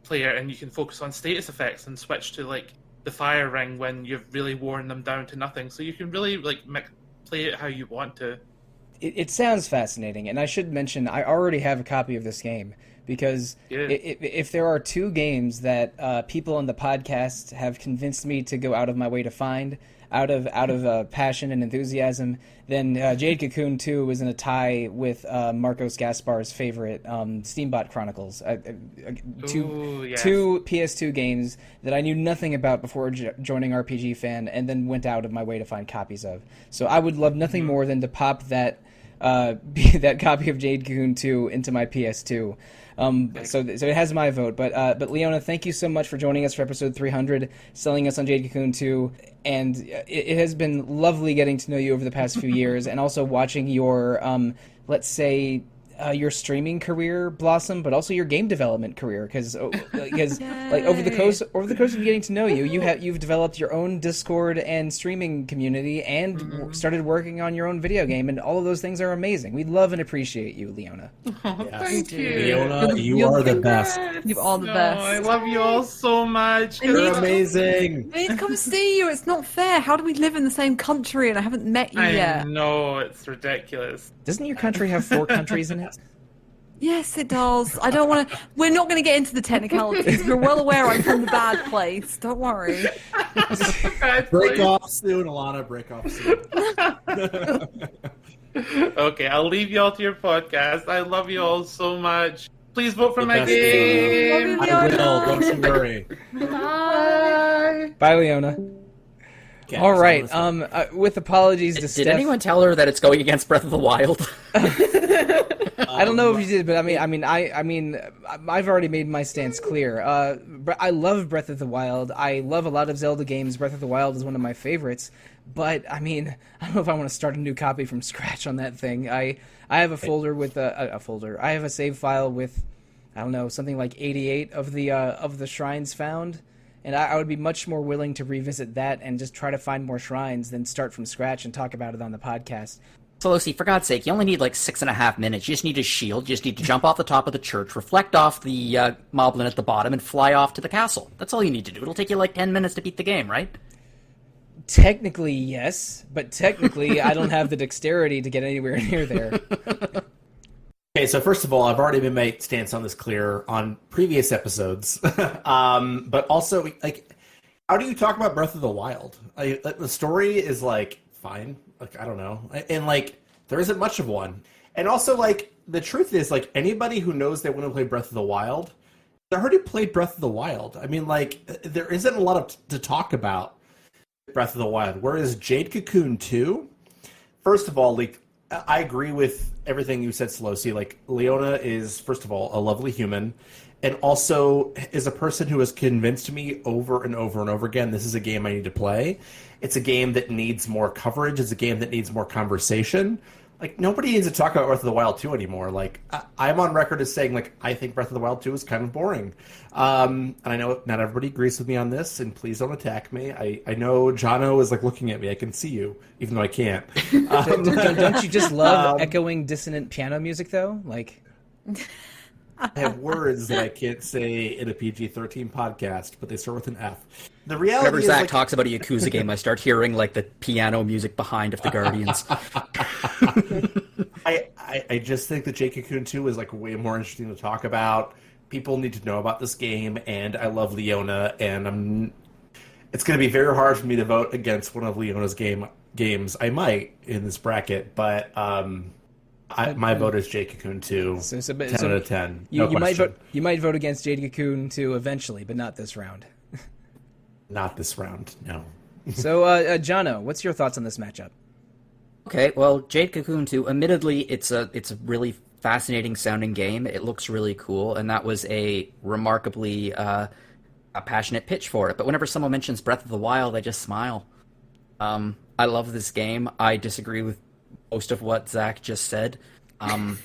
player, and you can focus on status effects and switch to like the fire ring when you've really worn them down to nothing. So you can really like play it how you want to. It sounds fascinating, and I should mention I already have a copy of this game, because if there are 2 games that people on the podcast have convinced me to go out of my way to find, out of passion and enthusiasm, then Jade Cocoon 2 is in a tie with Marcos Gaspar's favorite, Steambot Chronicles. Two PS2 games that I knew nothing about before joining RPG Fan, and then went out of my way to find copies of. So I would love nothing more than to pop that copy of Jade Cocoon 2 into my PS2. So it has my vote, but Leona, thank you so much for joining us for episode 300, selling us on Jade Cocoon 2, and it has been lovely getting to know you over the past few years, and also watching your, let's say, your streaming career blossom, but also your game development career, because like over the course of getting to know you, you've developed your own Discord and streaming community, and started working on your own video game, and all of those things are amazing. We love and appreciate you, Leona. Thank you, Leona. You are the best. You are the best. I love you all so much. You're amazing. I need to come see you. It's not fair. How do we live in the same country and I haven't met you yet? I know, it's ridiculous. Doesn't your country have 4 countries in it? Yes, it does. I don't want to. We're not going to get into the technicalities. We're well aware I'm from the bad place. Don't worry. Break off soon, Alana. Break off soon. Okay, I'll leave you all to your podcast. I love you all so much. Please vote for my game. I will. Don't you worry. Bye. Bye, Leona. All right. With apologies to Did Steph. anyone tell her that it's going against Breath of the Wild? I don't know if you did, but I've already made my stance clear. I love Breath of the Wild. I love a lot of Zelda games. Breath of the Wild is one of my favorites. But I don't know if I want to start a new copy from scratch on that thing. I have a folder with a folder. I have a save file with, I don't know, something like 88 of the shrines found. And I would be much more willing to revisit that and just try to find more shrines than start from scratch and talk about it on the podcast. Sollosi, for God's sake, you only need like 6.5 minutes. You just need a shield. You just need to jump off the top of the church, reflect off the moblin at the bottom, and fly off to the castle. That's all you need to do. It'll take you like 10 minutes to beat the game, right? Technically, yes. But technically, I don't have the dexterity to get anywhere near there. Okay, so first of all, I've already made my stance on this clear on previous episodes. But also, like, how do you talk about Breath of the Wild? The story is, like, fine. Like, I don't know. And, like, there isn't much of one. And also, like, the truth is, like, anybody who knows they want to play Breath of the Wild, they already played Breath of the Wild. I mean, like, there isn't a lot to talk about Breath of the Wild. Whereas Jade Cocoon 2, first of all, like, I agree with everything you said, Sollosi. Like, Leona is, first of all, a lovely human, and also is a person who has convinced me over and over and over again, this is a game I need to play. It's a game that needs more coverage. It's a game that needs more conversation. Like, nobody needs to talk about Breath of the Wild 2 anymore. Like, I'm on record as saying, like, I think Breath of the Wild 2 is kind of boring. And I know not everybody agrees with me on this, and please don't attack me. I know Jono is, like, looking at me. I can see you, even though I can't. Don't you just love echoing dissonant piano music, though? Like, I have words that I can't say in a PG-13 podcast, but they start with an F. The reality Whenever is, Zach like, talks about a Yakuza game, I start hearing, like, the piano music behind of the Guardians. I just think that Jade Cocoon 2 is, like, way more interesting to talk about. People need to know about this game, and I love Leona, and it's going to be very hard for me to vote against one of Leona's games. I might in this bracket, but my vote is Jade Cocoon 2. 10 out of 10. You might vote against Jade Cocoon 2 eventually, but not this round. Not this round, no. So, Jono, what's your thoughts on this matchup? Okay, well, Jade Cocoon 2, admittedly, it's a really fascinating sounding game. It looks really cool, and that was a remarkably a passionate pitch for it. But whenever someone mentions Breath of the Wild, I just smile. I love this game. I disagree with most of what Zach just said. I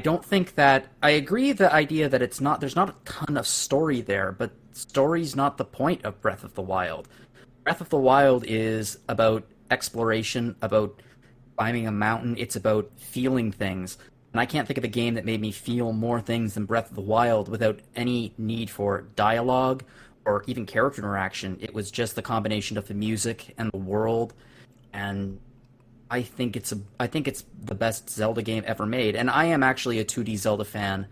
don't think that... I agree the idea that there's not a ton of story there, but story's not the point of Breath of the Wild. Breath of the Wild is about exploration, about climbing a mountain. It's about feeling things. And I can't think of a game that made me feel more things than Breath of the Wild without any need for dialogue or even character interaction. It was just the combination of the music and the world, and I think it's the best Zelda game ever made. And I am actually a 2D Zelda fan,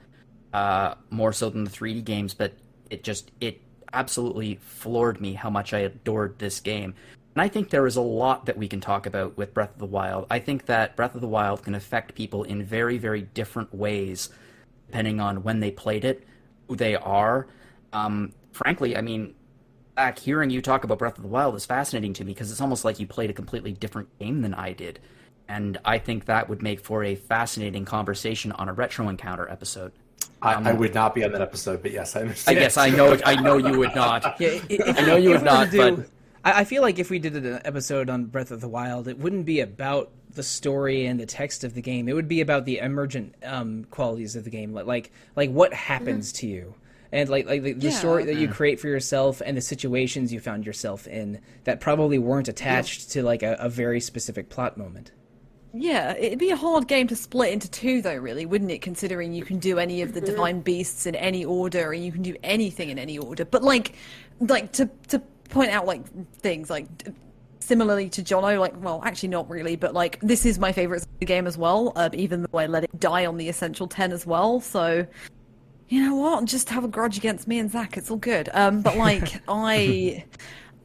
more so than the 3D games, but it absolutely floored me how much I adored this game. And I think there is a lot that we can talk about with Breath of the Wild. I think that Breath of the Wild can affect people in very, very different ways, depending on when they played it, who they are. Frankly, I mean, back hearing you talk about Breath of the Wild is fascinating to me because it's almost like you played a completely different game than I did. And I think that would make for a fascinating conversation on a Retro Encounter episode. I would not be on that episode, but yes, I understand. I guess I know you would not. Yeah, I know you would not, but... I feel like if we did an episode on Breath of the Wild, it wouldn't be about the story and the text of the game. It would be about the emergent qualities of the game, like what happens to you, and like the story that you create for yourself and the situations you found yourself in that probably weren't attached to like a very specific plot moment. Yeah, it'd be a hard game to split into two, though, really, wouldn't it? Considering you can do any of the divine beasts in any order, and you can do anything in any order. But like to point out like things like similarly to Jono, like, well, actually not really, but like this is my favorite game as well, even though I let it die on the Essential 10 as well. So you know what, just have a grudge against me and Zach, it's all good. But like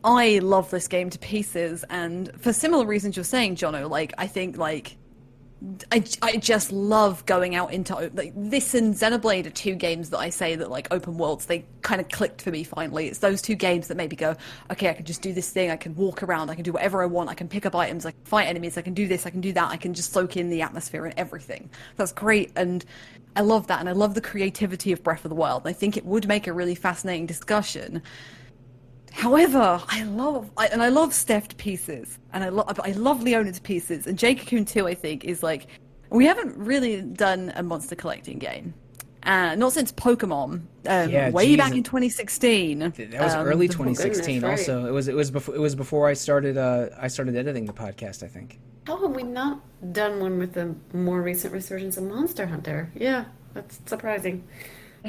I love this game to pieces, and for similar reasons you're saying, Jono, like I think like I just love going out into like this and Xenoblade are two games that I say that like open worlds, they kind of clicked for me finally. It's those two games that made me go, okay, I can just do this thing, I can walk around, I can do whatever I want, I can pick up items, I can fight enemies, I can do this, I can do that, I can just soak in the atmosphere and everything. That's great, and I love that, and I love the creativity of Breath of the Wild. I think it would make a really fascinating discussion. However, I love Steph pieces, and I love Leona's pieces, and Jade Cocoon 2, I think, is like, we haven't really done a monster collecting game. Not since Pokemon, way back in 2016. That was early 2016. Goodness, also, right. it was before I started editing the podcast, I think. How have we not done one with the more recent resurgence of Monster Hunter? Yeah, that's surprising.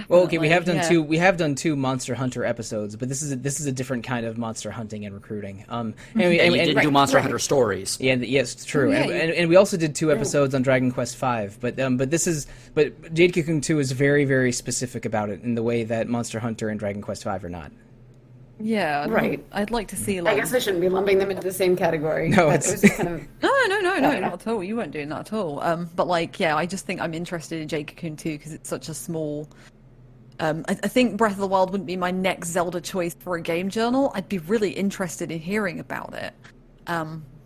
Well, okay, we have done yeah. We have done two Monster Hunter episodes, but this is a different kind of monster hunting and recruiting. And you didn't do Monster Hunter stories. Yeah, yes, true. Oh, yeah, and we also did two episodes on Dragon Quest V. But Jade Cocoon 2 is very, very specific about it in the way that Monster Hunter and Dragon Quest V are not. Yeah, Right. I'd like to see I like. guess I shouldn't be lumping them into the same category. No, but it's- it was just kind of. No, not at all. You weren't doing that at all. But like, yeah, I just think I'm interested in Jade Cocoon 2 because it's such a small. I think Breath of the Wild wouldn't be my next Zelda choice for a game journal. I'd be really interested in hearing about it.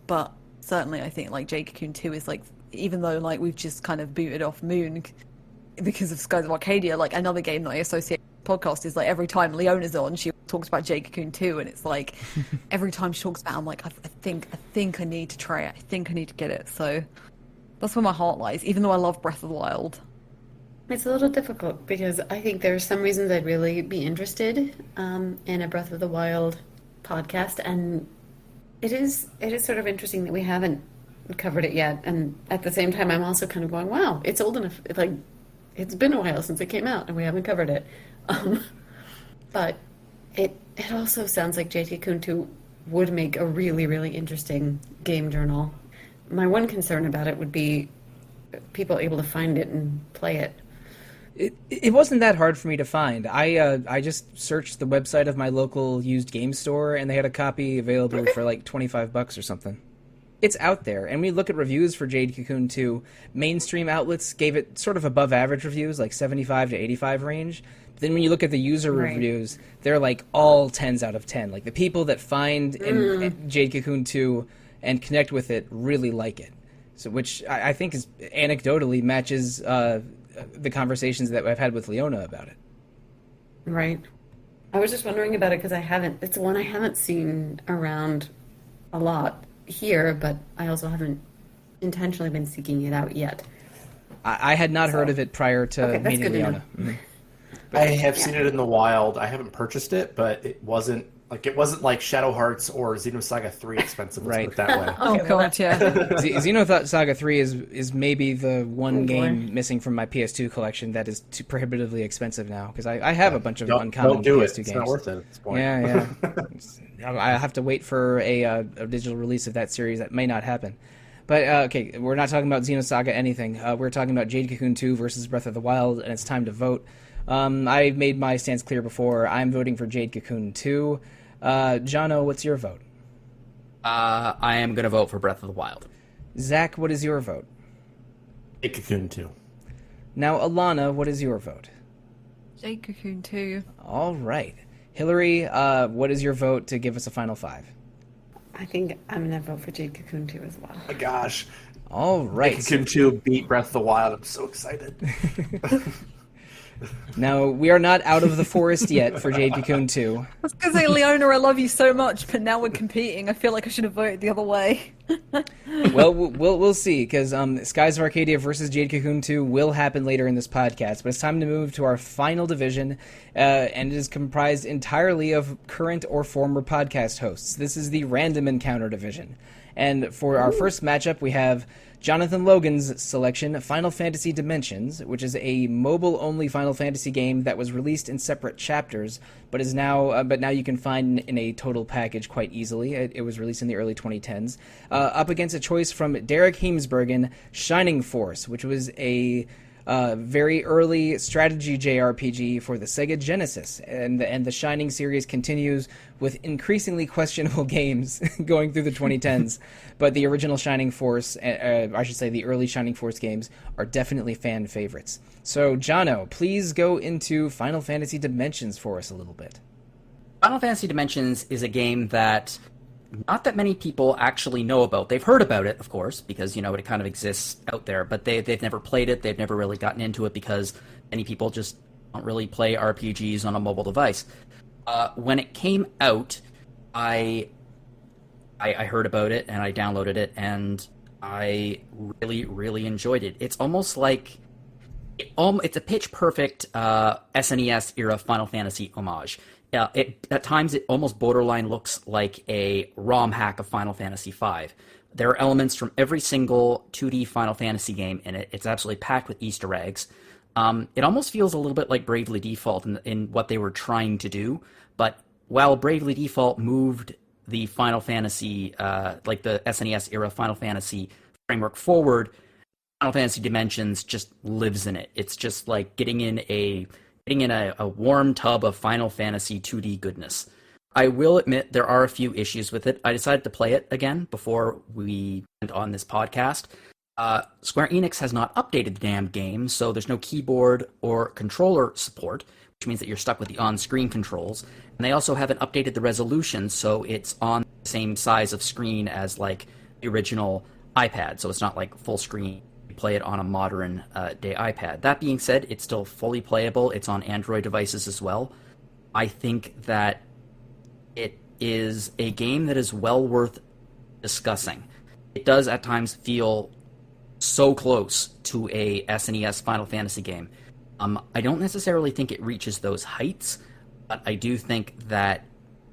But certainly I think like Jade Cocoon 2 is like, even though like we've just kind of booted off Moon because of Skies of Arcadia, like another game that I associate with the podcast is like every time Leona's on, she talks about Jade Cocoon 2, and it's like every time she talks about it, I'm like, I think I need to try it. I think I need to get it. So that's where my heart lies, even though I love Breath of the Wild. It's a little difficult because I think there are some reasons I'd really be interested in a Breath of the Wild podcast, and it is sort of interesting that we haven't covered it yet. And at the same time, I'm also kind of going, wow, it's old enough. It's been a while since it came out, and we haven't covered it. But it also sounds like Jade Cocoon 2 would make a really, really interesting game journal. My one concern about it would be people able to find it and play it. It wasn't that hard for me to find. I just searched the website of my local used game store, and they had a copy available for like $25 or something. It's out there, and we look at reviews for Jade Cocoon 2. Mainstream outlets gave it sort of above average reviews, like 75 to 85 range. But then when you look at the user reviews, they're like all 10s out of 10. Like the people that find Jade Cocoon 2 and connect with it really like it. So, which I think is anecdotally matches the conversations that I've had with Leona about it. Right. I was just wondering about it because it's one I haven't seen around a lot here, but I also haven't intentionally been seeking it out yet. I had not heard of it prior to that's meeting good to know. Leona. Mhm. I have seen it in the wild. I haven't purchased it, but it wasn't like Shadow Hearts or Xenosaga 3 expensive. Let's Right. put it that way. Oh god, yeah. Xenosaga 3 is maybe the one game missing from my PS2 collection that is too prohibitively expensive now, because I have a bunch of uncommon Don't do PS2 it. games. It's not worth it at this point. Yeah. I have to wait for a digital release of that series. That may not happen. But, okay, we're not talking about Xenosaga anything. We're talking about Jade Cocoon 2 versus Breath of the Wild, and it's time to vote. I made my stance clear before. I'm voting for Jade Cocoon 2. Jono, what's your vote? I am going to vote for Breath of the Wild. Zach, what is your vote? Jade Cocoon 2. Now, Alana, what is your vote? Jade Cocoon 2. All right. Hilary, what is your vote to give us a final five? I think I'm going to vote for Jade Cocoon 2 as well. Oh my gosh. All right. Jade Cocoon 2 beat Breath of the Wild. I'm so excited. Now, we are not out of the forest yet for Jade Cocoon 2. I was going to say, Leona, I love you so much, but now we're competing. I feel like I should have voted the other way. Well, we'll see, because Skies of Arcadia versus Jade Cocoon 2 will happen later in this podcast, but it's time to move to our final division, and it is comprised entirely of current or former podcast hosts. This is the Random Encounter division. And for our first matchup, we have Jonathan Logan's selection, Final Fantasy Dimensions, which is a mobile-only Final Fantasy game that was released in separate chapters, but now you can find in a total package quite easily. It was released in the early 2010s. Up against a choice from Derek Heemsbergen, Shining Force, which was a very early strategy JRPG for the Sega Genesis, and the Shining series continues with increasingly questionable games going through the 2010s. But the original Shining Force, I should say the early Shining Force games, are definitely fan favorites. So, Jono, please go into Final Fantasy Dimensions for us a little bit. Final Fantasy Dimensions is a game that not that many people actually know about. They've heard about it, of course, because, it kind of exists out there, but they've never played it. They've never really gotten into it because many people just don't really play RPGs on a mobile device. When it came out, I heard about it, and I downloaded it, and I really, really enjoyed it. It's almost like... it's a pitch-perfect SNES era Final Fantasy homage. At times, it almost borderline looks like a ROM hack of Final Fantasy V. There are elements from every single 2D Final Fantasy game in it. It's absolutely packed with Easter eggs. It almost feels a little bit like Bravely Default in what they were trying to do. But while Bravely Default moved the Final Fantasy, like the SNES era Final Fantasy framework forward, Final Fantasy Dimensions just lives in it. It's just like getting in a warm tub of Final Fantasy 2D goodness. I will admit there are a few issues with it. I decided to play it again before we went on this podcast. Square Enix has not updated the damn game, so there's no keyboard or controller support, which means that you're stuck with the on-screen controls. And they also haven't updated the resolution, so it's on the same size of screen as like the original iPad, so it's not like full screen. Play it on a modern day iPad. That being said, it's still fully playable. It's on Android devices as well. I think that it is a game that is well worth discussing. It does at times feel so close to a SNES Final Fantasy game. I don't necessarily think it reaches those heights, but I do think that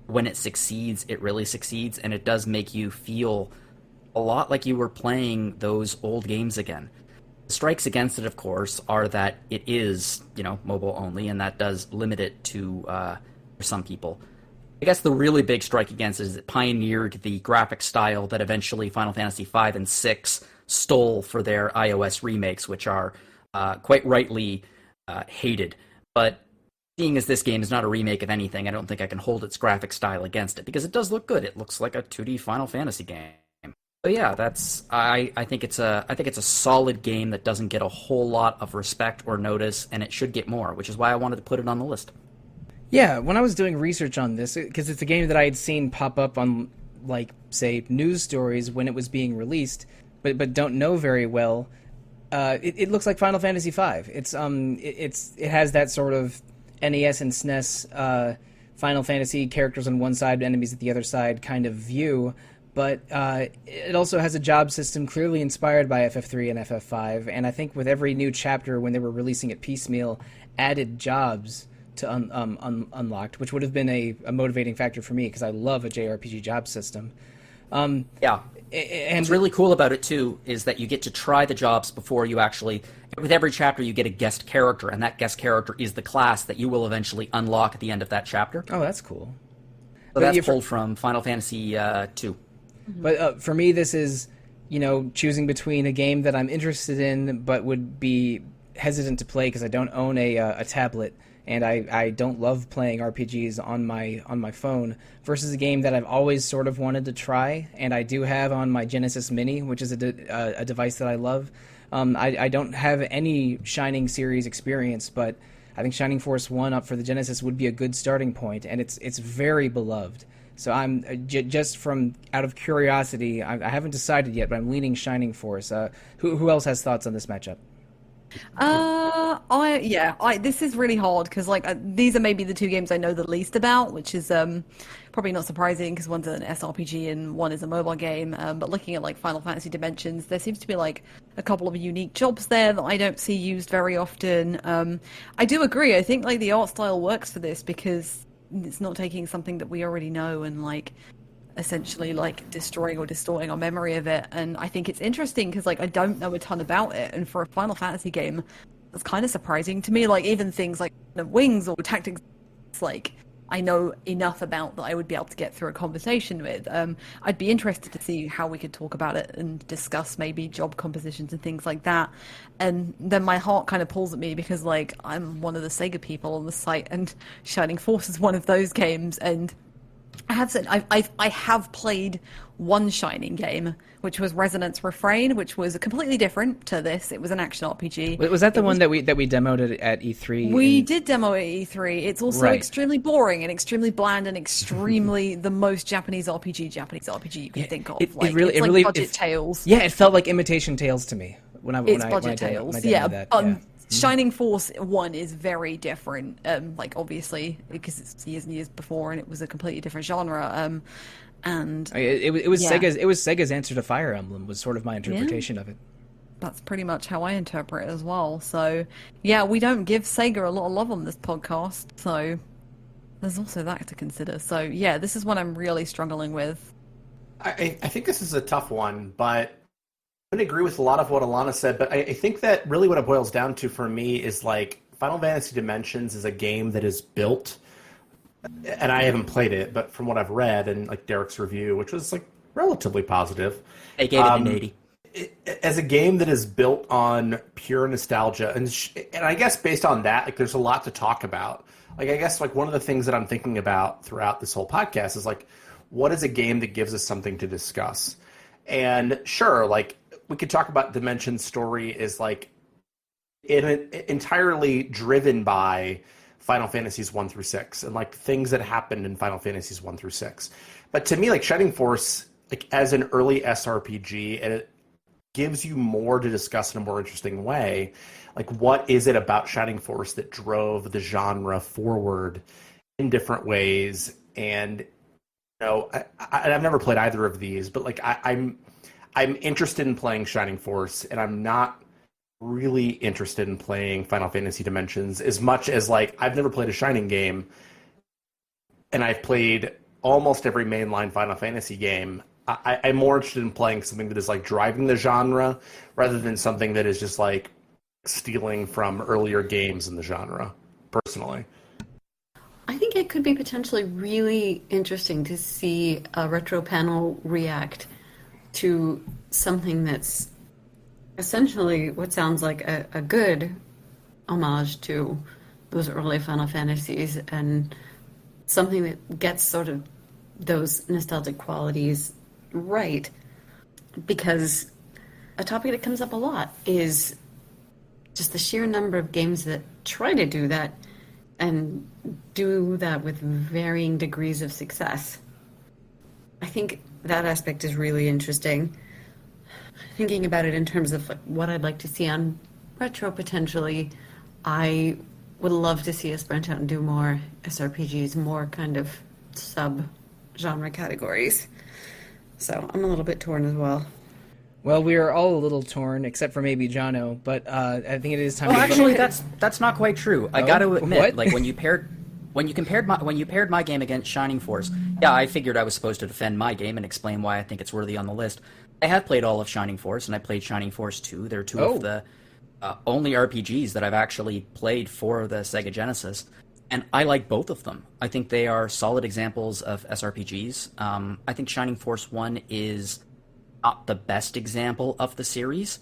when it succeeds, it really succeeds, and it does make you feel a lot like you were playing those old games again. The strikes against it, of course, are that it is, mobile only, and that does limit it to for some people. I guess the really big strike against it is it pioneered the graphic style that eventually Final Fantasy V and VI stole for their iOS remakes, which are quite rightly hated. But seeing as this game is not a remake of anything, I don't think I can hold its graphic style against it, because it does look good. It looks like a 2D Final Fantasy game. So yeah, I think it's a solid game that doesn't get a whole lot of respect or notice, and it should get more, which is why I wanted to put it on the list. Yeah, when I was doing research on this, because it's a game that I had seen pop up on, like, say, news stories when it was being released, but don't know very well. It looks like Final Fantasy V. It has that sort of NES and SNES Final Fantasy characters on one side, enemies at the other side kind of view. But it also has a job system clearly inspired by FF3 and FF5, and I think with every new chapter, when they were releasing it piecemeal, added jobs to unlocked, which would have been a motivating factor for me, because I love a JRPG job system. Yeah. And what's really cool about it, too, is that you get to try the jobs before you actually... With every chapter, you get a guest character, and that guest character is the class that you will eventually unlock at the end of that chapter. Oh, that's cool. So that's pulled from Final Fantasy 2. But for me, this is, choosing between a game that I'm interested in but would be hesitant to play because I don't own a tablet, and I don't love playing RPGs on my phone, versus a game that I've always sort of wanted to try, and I do have on my Genesis Mini, which is a device that I love. I don't have any Shining series experience, but I think Shining Force 1 up for the Genesis would be a good starting point, and it's very beloved. So I'm just from out of curiosity, I haven't decided yet, but I'm leaning Shining Force. Who else has thoughts on this matchup? This is really hard because these are maybe the two games I know the least about, which is probably not surprising because one's an SRPG and one is a mobile game. But looking at Final Fantasy Dimensions, there seems to be a couple of unique jobs there that I don't see used very often. I do agree. I think the art style works for this because it's not taking something that we already know and essentially destroying or distorting our memory of it. And I think it's interesting because I don't know a ton about it, and for a Final Fantasy game, it's kind of surprising to me. Even things like Wings or Tactics, I know enough about that I would be able to get through a conversation with. I'd be interested to see how we could talk about it and discuss maybe job compositions and things like that. And then my heart kind of pulls at me because, like, I'm one of the Sega people on the site, and Shining Force is one of those games. And I have said I have played one Shining game, which was Resonance Refrain, which was completely different to this. It was an action RPG. Was that the one that we demoed at E3? We did demo it at E3. It's also extremely boring and extremely bland and extremely the most Japanese RPG you can think of. It like really Budget Tales. Yeah, it felt like Imitation Tales to me when I Budget Tales. Yeah. Shining Force 1 is very different, like, obviously, because it's years and years before, and it was a completely different genre. And it was Sega's answer to Fire Emblem was sort of my interpretation of it. That's pretty much how I interpret it as well. So, yeah, we don't give Sega a lot of love on this podcast, so there's also that to consider. So, yeah, this is one I'm really struggling with. I think this is a tough one, but I would agree with a lot of what Alana said, but I think that really what it boils down to for me is, like, Final Fantasy Dimensions is a game that is built, and I haven't played it, but from what I've read and, like, Derek's review, which was, like, relatively positive. They gave it an 80. As a game that is built on pure nostalgia, and I guess based on that, like, there's a lot to talk about. Like, I guess, like, one of the things that I'm thinking about throughout this whole podcast is, like, what is a game that gives us something to discuss? And sure, like, we could talk about Dimension's story is, like, entirely driven by Final Fantasies 1 through 6 and, like, things that happened in Final Fantasies 1 through 6. But to me, like, Shining Force, like, as an early SRPG, and it gives you more to discuss in a more interesting way. Like, what is it about Shining Force that drove the genre forward in different ways? And, you know, I've never played either of these, but, like, I'm interested in playing Shining Force, and I'm not really interested in playing Final Fantasy Dimensions as much as, like, I've never played a Shining game, and I've played almost every mainline Final Fantasy game. I'm more interested in playing something that is, like, driving the genre rather than something that is just, like, stealing from earlier games in the genre, personally. I think it could be potentially really interesting to see a retro panel react to something that's essentially what sounds like a good homage to those early Final Fantasies, and something that gets sort of those nostalgic qualities right. Because a topic that comes up a lot is just the sheer number of games that try to do that and do that with varying degrees of success. I think that aspect is really interesting. Thinking about it in terms of, like, what I'd like to see on retro potentially, I would love to see us branch out and do more SRPGs, more kind of sub-genre categories. So I'm a little bit torn as well. Well, we are all a little torn, except for maybe Jono, but I think it is time. Well, to actually, that's not quite true. I got to admit, what? like, when you paired my game against Shining Force, yeah, I figured I was supposed to defend my game and explain why I think it's worthy on the list. I have played all of Shining Force, and I played Shining Force 2. They're two of the only RPGs that I've actually played for the Sega Genesis, and I like both of them. I think they are solid examples of SRPGs. I think Shining Force 1 is not the best example of the series.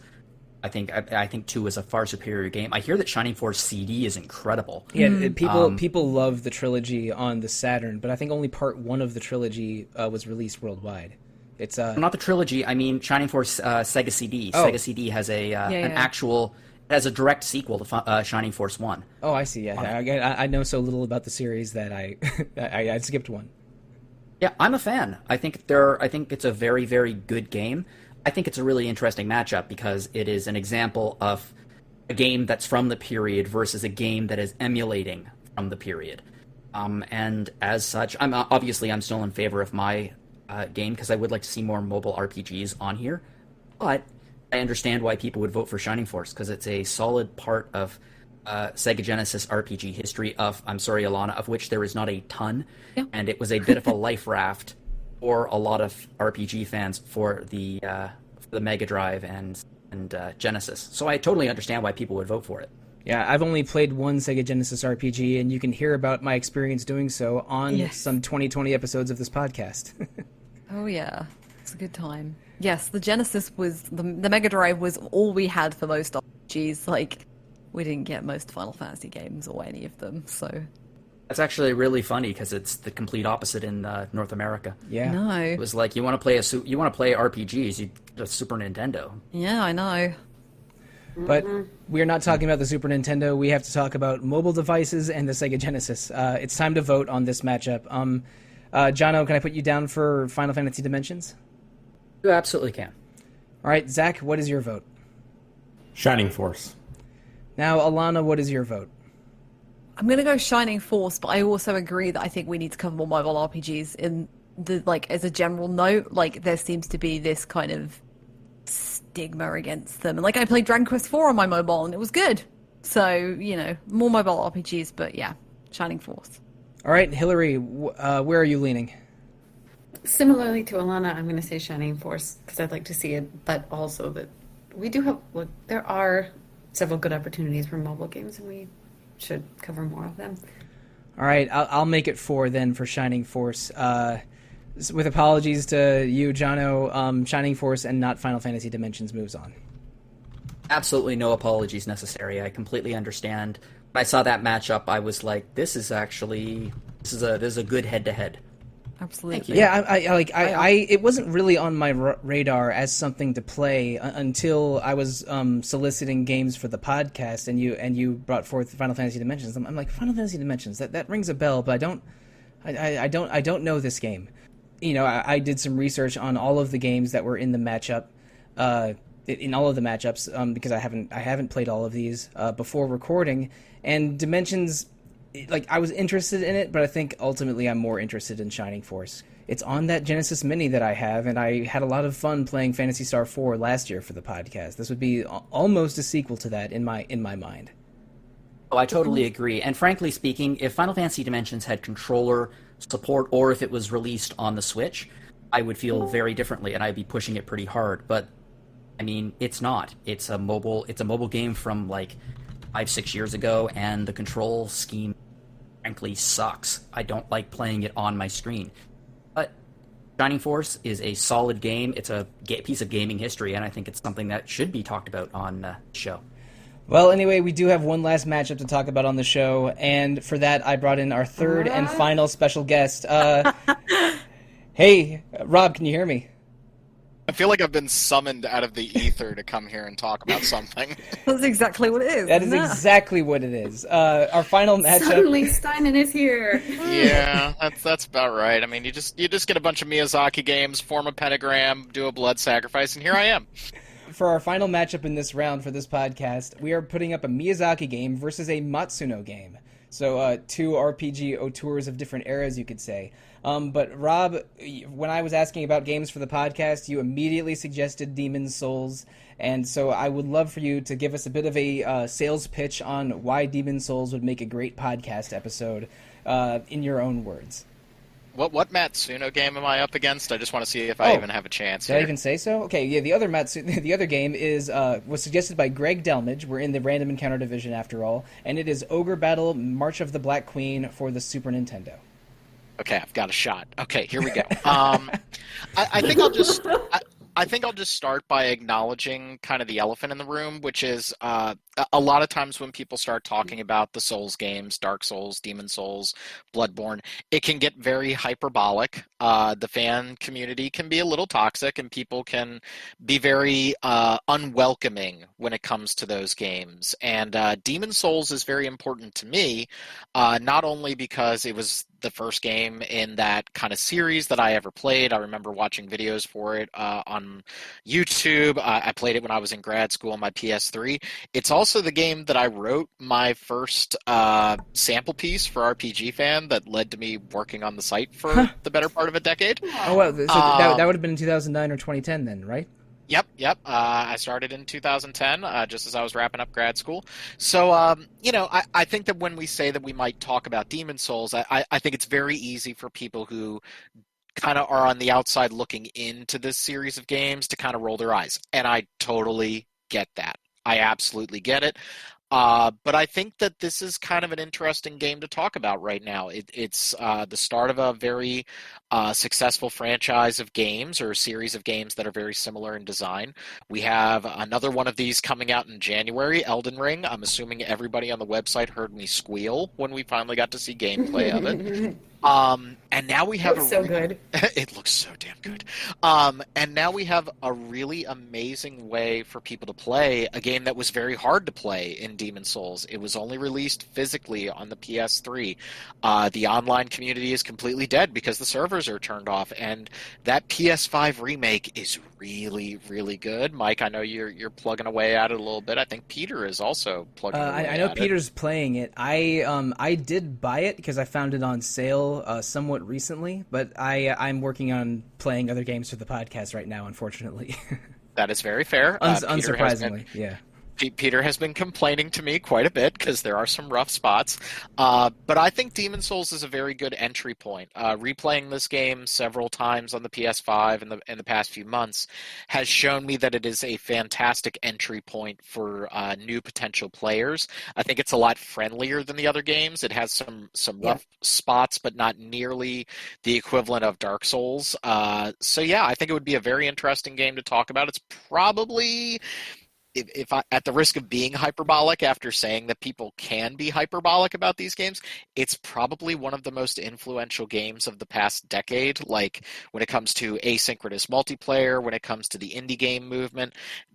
I think 2 is a far superior game. I hear that Shining Force CD is incredible. Yeah, people love the trilogy on the Saturn, but I think only part 1 of the trilogy was released worldwide. It's not the trilogy. I mean Shining Force Sega CD. Oh. Sega CD has an actual. It has a direct sequel to Shining Force 1. Oh, I see. Yeah, I know so little about the series that I skipped one. Yeah, I'm a fan. I think it's a very, very good game. I think it's a really interesting matchup because it is an example of a game that's from the period versus a game that is emulating from the period. And as such, I'm still in favor of my game because I would like to see more mobile RPGs on here. But I understand why people would vote for Shining Force because it's a solid part of Sega Genesis RPG history I'm sorry, Alana, of which there is not a ton. Yeah. And it was a bit of a life raft for a lot of RPG fans for the Mega Drive and Genesis. So I totally understand why people would vote for it. Yeah, I've only played one Sega Genesis RPG, and you can hear about my experience doing so on some 2020 episodes of this podcast. Oh yeah, it's a good time. Yes, the Genesis was the Mega Drive was all we had for most RPGs. Like, we didn't get most Final Fantasy games or any of them. So That's actually really funny because it's the complete opposite in North America. Yeah, no, It was like you want to play RPGs, you get a Super Nintendo. yeah, I know. but we're not talking about the Super Nintendo. We have to talk about mobile devices and the Sega Genesis. It's time to vote on this matchup. Jono, can I put you down for Final Fantasy Dimensions? You absolutely can. All right, Zach, what is your vote? Shining Force. Now, Alana, what is your vote? I'm gonna go Shining Force, but I also agree that I think we need to cover more mobile RPGs. In the as a general note, there seems to be this kind of stigma against them. And I played Dragon Quest IV on my mobile, and it was good. So more mobile RPGs, but yeah, Shining Force. All right, Hilary, where are you leaning? Similarly to Alana, I'm going to say Shining Force because I'd like to see it, but also that we do have, there are several good opportunities for mobile games, and we should cover more of them. All right, I'll make it 4 then for Shining Force. With apologies to you, Jono, Shining Force and not Final Fantasy Dimensions moves on. Absolutely no apologies necessary. I completely understand. When I saw that matchup, I was like, this is a good head-to-head. Absolutely. Yeah, I it wasn't really on my radar as something to play until I was soliciting games for the podcast, and you brought forth Final Fantasy Dimensions. I'm like, Final Fantasy Dimensions, that rings a bell, but I don't know this game. I did some research on all of the games that were in the matchup, in all of the matchups, because I haven't played all of these before recording, and Dimensions. I was interested in it, but I think ultimately I'm more interested in Shining Force. It's on that Genesis Mini that I have, and I had a lot of fun playing Phantasy Star 4 last year for the podcast. This would be almost a sequel to that in my mind. Oh, I totally agree. And frankly speaking, if Final Fantasy Dimensions had controller support, or if it was released on the Switch, I would feel very differently, and I'd be pushing it pretty hard. But I mean, it's not. It's a mobile game from 5-6 years ago, and the control scheme frankly sucks. I don't like playing it on my screen. But Shining Force is a solid game. It's a piece of gaming history, and I think it's something that should be talked about on the show. Well, anyway, we do have one last matchup to talk about on the show, and for that I brought in our third and final special guest. Hey, Rob, can you hear me? I feel like I've been summoned out of the ether to come here and talk about something. That's exactly what it is. That is exactly what it is. Our final matchup. Suddenly Steinen is here. Yeah, that's about right. I mean, you just get a bunch of Miyazaki games, form a pentagram, do a blood sacrifice, and here I am. For our final matchup in this round for this podcast, we are putting up a Miyazaki game versus a Matsuno game. So two RPG auteurs of different eras, you could say. But Rob, when I was asking about games for the podcast, you immediately suggested Demon's Souls, and so I would love for you to give us a bit of a sales pitch on why Demon's Souls would make a great podcast episode in your own words. What Matsuno game am I up against? I just want to see if I even have a chance. Did I even say so? Okay, yeah. The other game was suggested by Greg Delmage. We're in the Random Encounter division after all, and it is Ogre Battle: March of the Black Queen for the Super Nintendo. Okay, I've got a shot. Okay, here we go. I think I'll just start by acknowledging kind of the elephant in the room, which is a lot of times when people start talking about the Souls games, Dark Souls, Demon Souls, Bloodborne, it can get very hyperbolic. The fan community can be a little toxic, and people can be very unwelcoming when it comes to those games. And Demon Souls is very important to me, not only because it was the first game in that kind of series that I ever played. I remember watching videos for it on YouTube. I played it when I was in grad school on my PS3. It's also the game that I wrote my first sample piece for RPG Fan that led to me working on the site for the better part of a decade. Oh, well, so that would have been in 2009 or 2010 then, right? Yep. I started in 2010, just as I was wrapping up grad school. So, I think that when we say that we might talk about Demon Souls, I think it's very easy for people who kind of are on the outside looking into this series of games to kind of roll their eyes. And I totally get that. I absolutely get it. But I think that this is kind of an interesting game to talk about right now. It's the start of a very successful franchise of games, or a series of games that are very similar in design. We have another one of these coming out in January, Elden Ring. I'm assuming everybody on the website heard me squeal when we finally got to see gameplay of it. And now we have good. It looks so damn good. And now we have a really amazing way for people to play a game that was very hard to play in Demon's Souls. It was only released physically on the PS3. The online community is completely dead because the servers are turned off, and that PS5 remake is really, really good. Mike, I know you're plugging away at it a little bit. I think Peter is also plugging away I know at Peter's playing it. I did buy it because I found it on sale somewhat recently, but I'm working on playing other games for the podcast right now, unfortunately. That is very fair. Unsurprisingly, yeah. Peter has been complaining to me quite a bit because there are some rough spots. But I think Demon's Souls is a very good entry point. Replaying this game several times on the PS5 in the past few months has shown me that it is a fantastic entry point for new potential players. I think it's a lot friendlier than the other games. It has some rough spots, but not nearly the equivalent of Dark Souls. So yeah, I think it would be a very interesting game to talk about. It's probably... If I, at the risk of being hyperbolic after saying that people can be hyperbolic about these games, it's probably one of the most influential games of the past decade. Like when it comes to asynchronous multiplayer, when it comes to the indie game movement,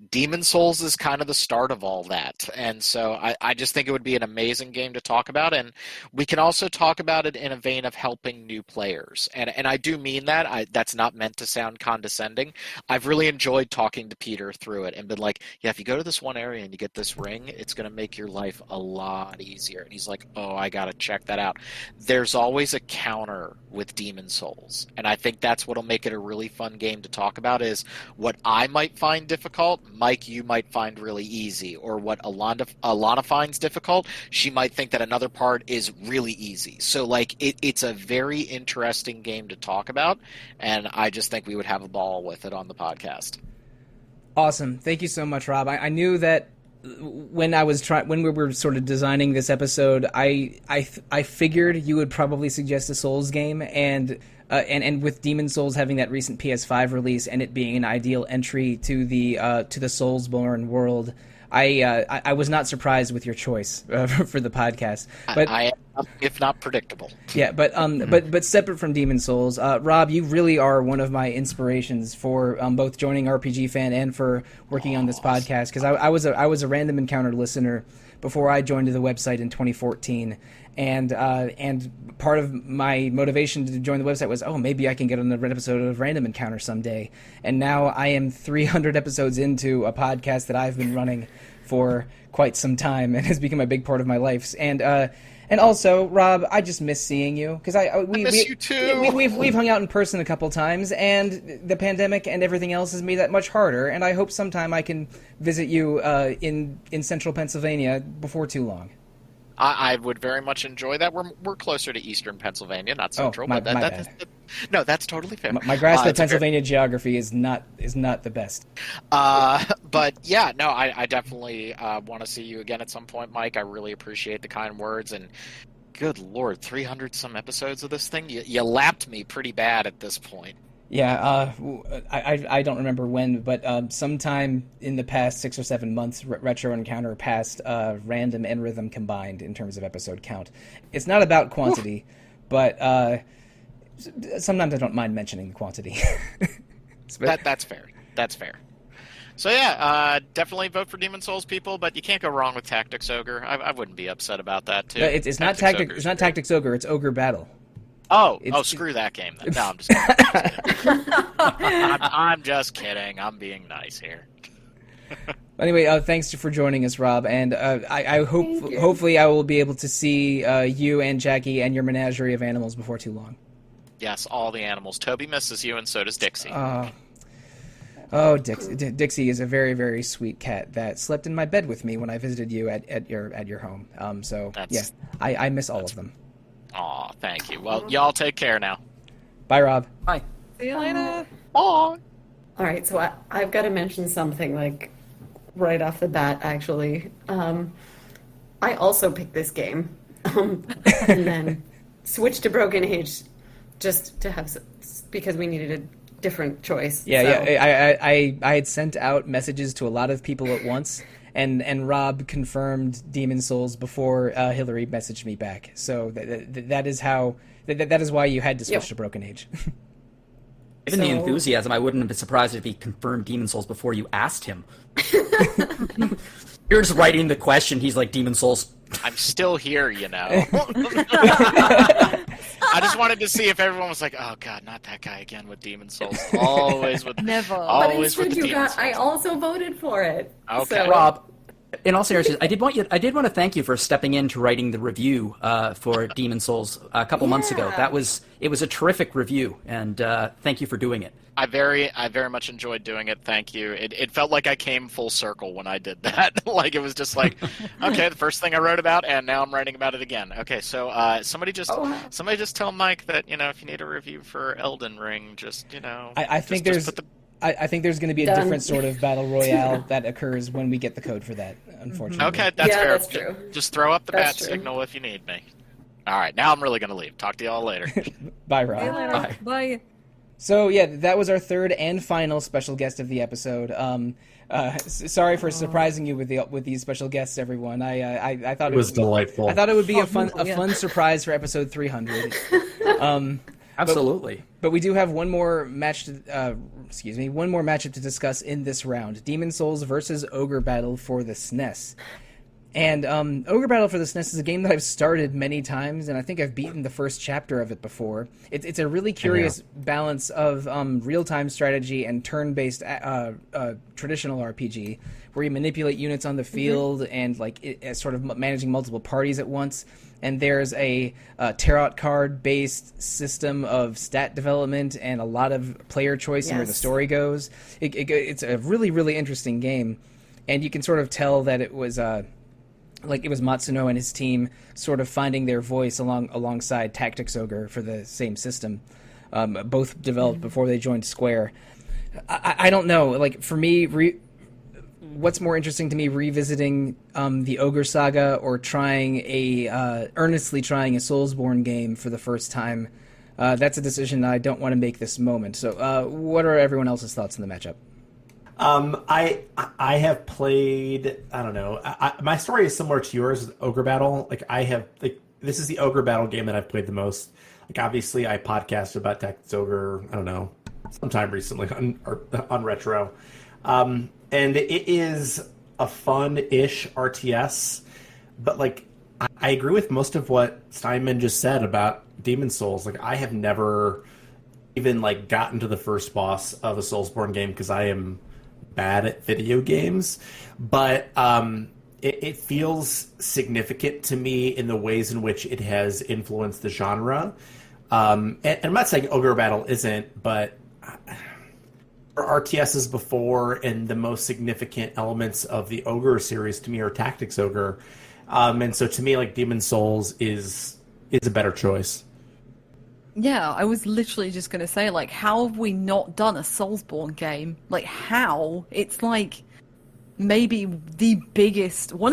Demon's Souls is kind of the start of all that. And so I just think it would be an amazing game to talk about. And we can also talk about it in a vein of helping new players. And I do mean that. That's not meant to sound condescending. I've really enjoyed talking to Peter through it and been like, yeah, if you go to this one area and you get this ring, it's going to make your life a lot easier. And he's like, oh, I got to check that out. There's always a counter with Demon's Souls. And I think that's what'll make it a really fun game to talk about is what I might find difficult, Mike, you might find really easy. Or what Alana finds difficult, she might think that another part is really easy. So like it's a very interesting game to talk about. And I just think we would have a ball with it on the podcast. Awesome. Thank you so much, Rob. I knew that when we were sort of designing this episode, I figured you would probably suggest a Souls game, and with Demon's Souls having that recent PS5 release and it being an ideal entry to the Soulsborne world, I was not surprised with your choice for the podcast. But I am, if not predictable. Yeah, but separate from Demon's Souls, Rob, you really are one of my inspirations for both joining RPG Fan and for working on this podcast. Because I was a Random Encounter listener before I joined the website in 2014, and part of my motivation to join the website was, maybe I can get on an episode of Random Encounter someday. And now I am 300 episodes into a podcast that I've been running for quite some time and has become a big part of my life. And also, Rob, I just miss seeing you because I miss you too. We've hung out in person a couple times, and the pandemic and everything else has made that much harder. And I hope sometime I can visit you in central Pennsylvania before too long. I would very much enjoy that. We're closer to eastern Pennsylvania, not central. My bad. No, that's totally fair. My grasp of Pennsylvania geography is not the best. But yeah, no, I definitely want to see you again at some point, Mike. I really appreciate the kind words, and good Lord, 300 some episodes of this thing. You lapped me pretty bad at this point. Yeah, I don't remember when, but sometime in the past 6 or 7 months, Retro Encounter passed Random and Rhythm combined in terms of episode count. It's not about quantity, but sometimes I don't mind mentioning the quantity. That's fair. That's fair. So yeah, definitely vote for Demon's Souls, people. But you can't go wrong with Tactics Ogre. I wouldn't be upset about that too. It's not Tactics. It's not Tactics Ogre. It's Ogre Battle. Screw that game then. No, I'm just kidding. I'm just kidding. I'm being nice here. Anyway, thanks for joining us, Rob, and I hopefully I will be able to see you and Jackie and your menagerie of animals before too long. Yes, all the animals. Toby misses you, and so does Dixie. Dixie is a very, very sweet cat that slept in my bed with me when I visited you at your home. I miss all of them. Aw, thank you. Well, y'all take care now. Bye, Rob. Bye. See you later. Bye. All right, so I've got to mention something like right off the bat, actually. I also picked this game, and then switched to Broken Age just to have because we needed a different choice. Yeah. I had sent out messages to a lot of people at once, and Rob confirmed Demon Souls before Hilary messaged me back. So that is how that is why you had to switch to Broken Age. Given the enthusiasm, I wouldn't have been surprised if he confirmed Demon Souls before you asked him. You're just writing the question. He's like, Demon Souls. I'm still here, you know. I just wanted to see if everyone was like, "Oh God, not that guy again with Demon Souls." Always with Never. Always but with the Demon Souls. I also voted for it. Okay, So. Rob, in all seriousness, I did want to thank you for stepping in to writing the review for Demon Souls a couple months ago. It was a terrific review, and thank you for doing it. I very much enjoyed doing it. Thank you. It felt like I came full circle when I did that. Like it was just like, okay, the first thing I wrote about, and now I'm writing about it again. Okay, so somebody just tell Mike that if you need a review for Elden Ring, just I think there's going to be a different sort of battle royale that occurs when we get the code for that. Unfortunately. Okay, that's fair. That's true. Just throw up the bat true. signal if you need me. All right, now I'm really going to leave. Talk to y'all later. Bye, Rob. Bye. So yeah, that was our third and final special guest of the episode. Sorry for surprising you with these special guests, everyone. I thought it was delightful. I thought it would be a fun surprise for episode 300. Absolutely. But we do have one more matchup to discuss in this round: Demon Souls versus Ogre Battle for the SNES. And Ogre Battle for the SNES is a game that I've started many times, and I think I've beaten the first chapter of it before. It's a really curious balance of real-time strategy and turn-based traditional RPG, where you manipulate units on the field and sort of managing multiple parties at once. And there's a tarot card-based system of stat development and a lot of player choice in where the story goes. It's a really, really interesting game, and you can sort of tell that it was... it was Matsuno and his team sort of finding their voice alongside Tactics Ogre for the same system. Both developed before they joined Square. I don't know. For me, what's more interesting to me, revisiting the Ogre Saga or earnestly trying a Soulsborne game for the first time? That's a decision I don't want to make this moment. So what are everyone else's thoughts on the matchup? I have played. I don't know. My story is similar to yours with Ogre Battle. This is the Ogre Battle game that I've played the most. Obviously, I podcasted about Tactics Ogre. I don't know, sometime recently on Retro, and it is a fun-ish RTS. But I agree with most of what Steinman just said about Demon Souls. I have never even gotten to the first boss of a Soulsborne game because I am bad at video games, but it feels significant to me in the ways in which it has influenced the genre. And I'm not saying Ogre Battle isn't, but RTSs before, and the most significant elements of the Ogre series to me are Tactics Ogre. And so to me, Demon Souls is a better choice. Yeah, I was literally just going to say, how have we not done a Soulsborne game? How? It's maybe one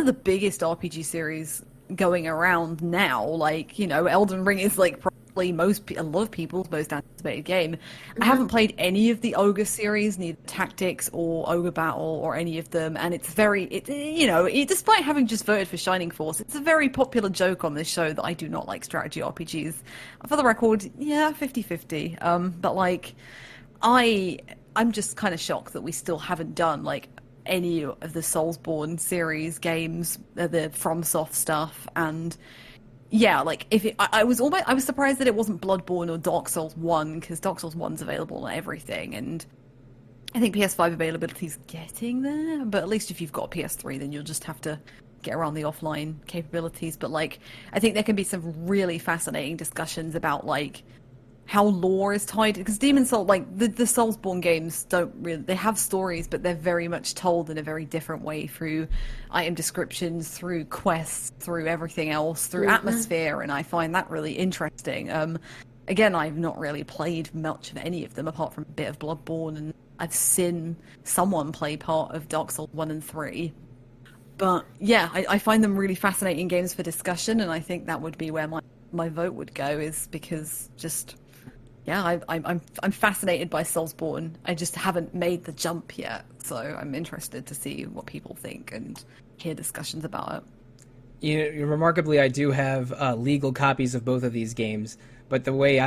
of the biggest RPG series going around now. Elden Ring is probably a lot of people's most anticipated game. I haven't played any of the Ogre series, neither Tactics or Ogre Battle or any of them, and despite having just voted for Shining Force, it's a very popular joke on this show that I do not like strategy RPGs. For the record, 50-50. But I'm just kind of shocked that we still haven't done any of the Soulsborne series games, the FromSoft stuff, and I was surprised that it wasn't Bloodborne or Dark Souls 1, because Dark Souls 1's available on everything, and I think PS5 availability's getting there, but at least if you've got a PS3, then you'll just have to get around the offline capabilities. But I think there can be some really fascinating discussions about how lore is tied, because Demon Souls, the Soulsborne games don't really, they have stories, but they're very much told in a very different way through item descriptions, through quests, through everything else, through atmosphere, and I find that really interesting. Again, I've not really played much of any of them apart from a bit of Bloodborne, and I've seen someone play part of Dark Souls 1 and 3. But yeah, I find them really fascinating games for discussion, and I think that would be where my vote would go, is because just I'm fascinated by Soulsborne. I just haven't made the jump yet, so I'm interested to see what people think and hear discussions about it. Remarkably, I do have legal copies of both of these games, but the way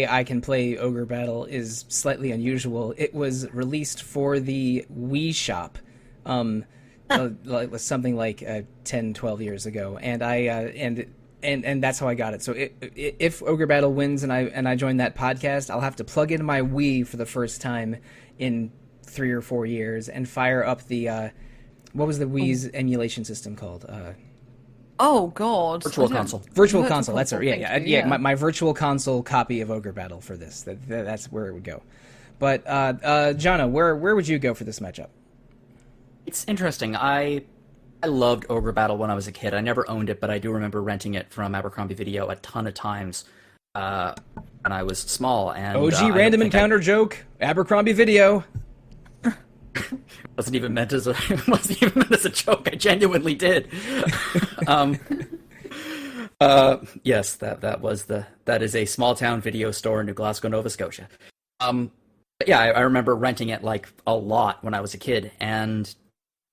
I can play Ogre Battle is slightly unusual. It was released for the Wii Shop, something like 10, 12 years ago, and and that's how I got it. So if Ogre Battle wins and I join that podcast, I'll have to plug in my Wii for the first time in 3 or 4 years and fire up the what was the Wii's emulation system called? Oh God! Virtual console. Virtual console. That's it. Yeah. My virtual console copy of Ogre Battle for this. That's where it would go. But Jono, where would you go for this matchup? It's interesting. I loved Ogre Battle when I was a kid. I never owned it, but I do remember renting it from Abercrombie Video a ton of times when I was small. And OG random encounter joke. Abercrombie Video. wasn't even meant as a joke. I genuinely did. Yes, that is a small town video store in New Glasgow, Nova Scotia. But yeah, I remember renting it like a lot when I was a kid, and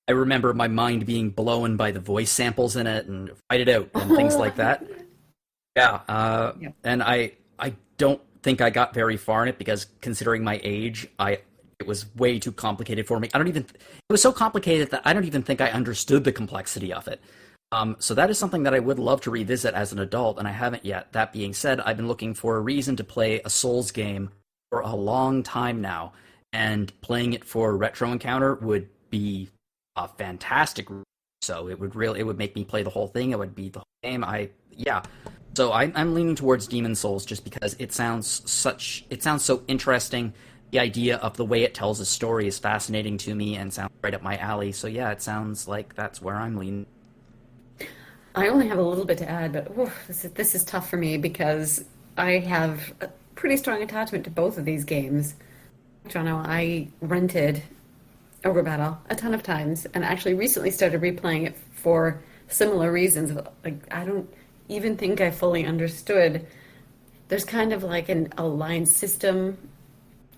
I remember my mind being blown by the voice samples in it and Fight It Out and things like that. Yeah, and I don't think I got very far in it because, considering my age, it was way too complicated for me. It was so complicated that I don't even think I understood the complexity of it. So that is something that I would love to revisit as an adult, and I haven't yet. That being said, I've been looking for a reason to play a Souls game for a long time now, and playing it for Retro Encounter would be a fantastic. So it would make me play the whole thing. It would be the whole game. So I'm leaning towards Demon Souls just because it sounds so interesting. The idea of the way it tells a story is fascinating to me and sounds right up my alley. So yeah, it sounds like that's where I'm leaning. I only have a little bit to add, but this is tough for me because I have a pretty strong attachment to both of these games. Jono, I rented Ogre Battle a ton of times and actually recently started replaying it for similar reasons. Like, I don't even think I fully understood. There's kind of like an aligned system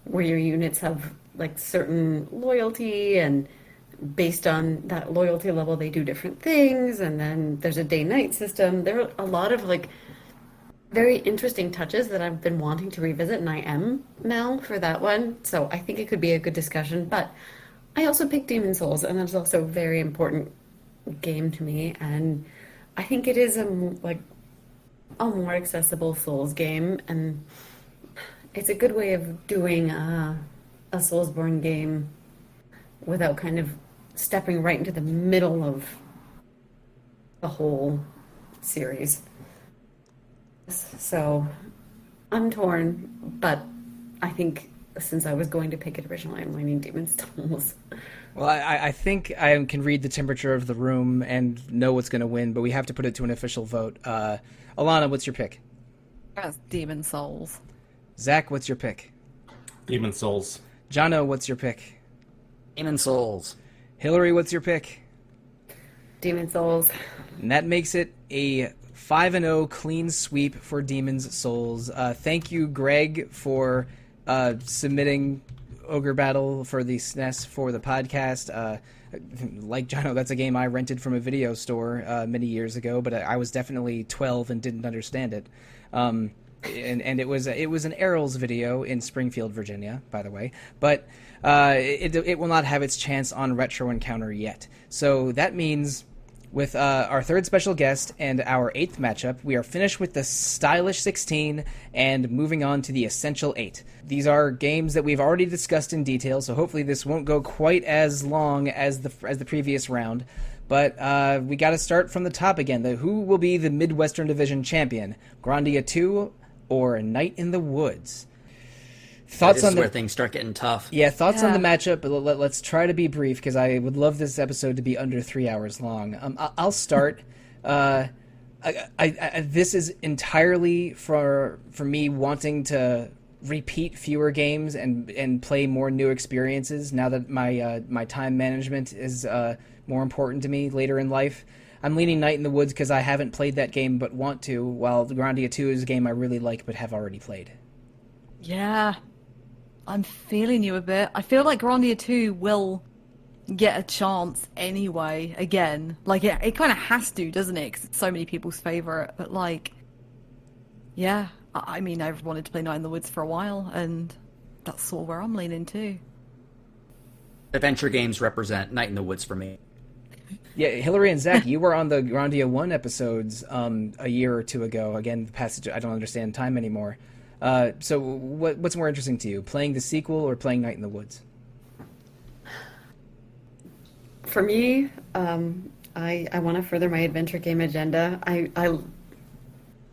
where your units have like certain loyalty, and based on that loyalty level they do different things, and then there's a day-night system. There are a lot of like very interesting touches that I've been wanting to revisit, and I am Mel for that one, so I think it could be a good discussion. But I also picked Demon Souls, and that's also a very important game to me, and I think it is a more accessible Souls game, and it's a good way of doing a Soulsborne game without kind of stepping right into the middle of the whole series. So I'm torn, but I think since I was going to pick it originally, I'm leaning Demon Souls. Well, I think I can read the temperature of the room and know what's going to win, but we have to put it to an official vote. Alana, what's your pick? That's Demon Souls. Zach, what's your pick? Demon Souls. Jono, what's your pick? Demon Souls. Hilary, what's your pick? Demon Souls. And that makes it a 5-0 clean sweep for Demon's Souls. Thank you, Greg, for submitting Ogre Battle for the SNES for the podcast. Like Jono, that's a game I rented from a video store many years ago, but I was definitely 12 and didn't understand it. And it was an Errol's video in Springfield, Virginia, by the way. But it will not have its chance on Retro Encounter yet. So that means, with our third special guest and our eighth matchup, we are finished with the Stylish 16 and moving on to the Essential 8. These are games that we've already discussed in detail, so hopefully this won't go quite as long as the previous round. But we got to start from the top again. Who will be the Midwestern Division champion? Grandia 2 or Night in the Woods? Thoughts on where things start getting tough. Yeah, thoughts on the matchup, but let's try to be brief because I would love this episode to be under 3 hours long. I'll start. This is entirely for me wanting to repeat fewer games and play more new experiences now that my time management is more important to me later in life. I'm leaning Night in the Woods because I haven't played that game but want to, while Grandia 2 is a game I really like but have already played. Yeah, I'm feeling you a bit. I feel like Grandia 2 will get a chance anyway, again. Like, it kind of has to, doesn't it? Because it's so many people's favourite. But, like, yeah, I mean, I've wanted to play Night in the Woods for a while, and that's sort of where I'm leaning too. Adventure games represent Night in the Woods for me. Yeah, Hilary and Zach, you were on the Grandia 1 episodes a year or two ago. Again, the passage, I don't understand time anymore. So what's more interesting to you, playing the sequel or playing Night in the Woods? For me, I want to further my adventure game agenda. I a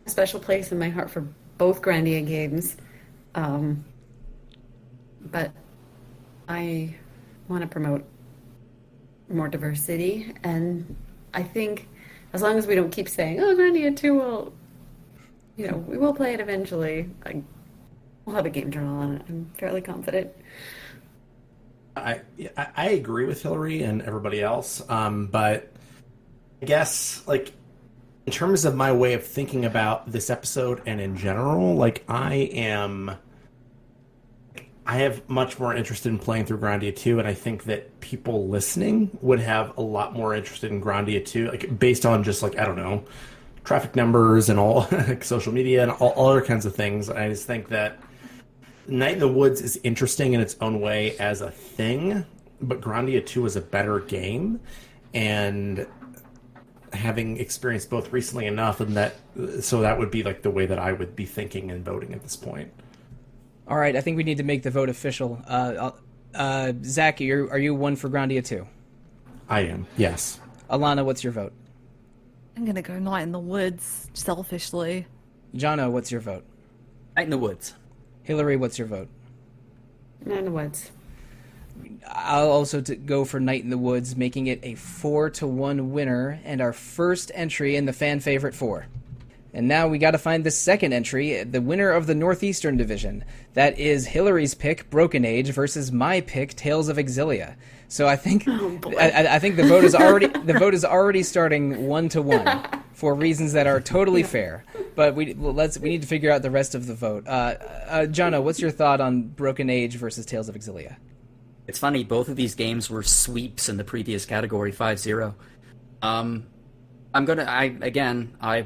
special place in my heart for both Grandia games, but I want to promote more diversity, and I think as long as we don't keep saying, "Oh, Grandia 2 will," we will play it eventually. We'll have a game journal on it. I'm fairly confident. I agree with Hilary and everybody else, but I guess, like, in terms of my way of thinking about this episode and in general, like, I have much more interest in playing through Grandia 2, and I think that people listening would have a lot more interest in Grandia 2, like, based on just, like, I don't know, traffic numbers and all, like, social media and all other kinds of things. I just think that Night in the Woods is interesting in its own way as a thing, but Grandia 2 is a better game, and having experienced both recently enough, and that would be like the way that I would be thinking and voting at this point. All right, I think we need to make the vote official. Zach, are you one for Grandia 2? I am, yes. Alana, what's your vote? I'm gonna go Night in the Woods, selfishly. Jono, what's your vote? Night in the Woods. Hilary, what's your vote? Night in the Woods. I'll also go for Night in the Woods, making it a 4-1 winner, and our first entry in the fan favorite 4. And now we got to find the second entry, the winner of the Northeastern Division. That is Hilary's pick, Broken Age, versus my pick, Tales of Exilia. So I think I think the vote is already starting 1-1 for reasons that are totally fair. But we need to figure out the rest of the vote. Jono, what's your thought on Broken Age versus Tales of Exilia? It's funny, both of these games were sweeps in the previous category, 5-0. I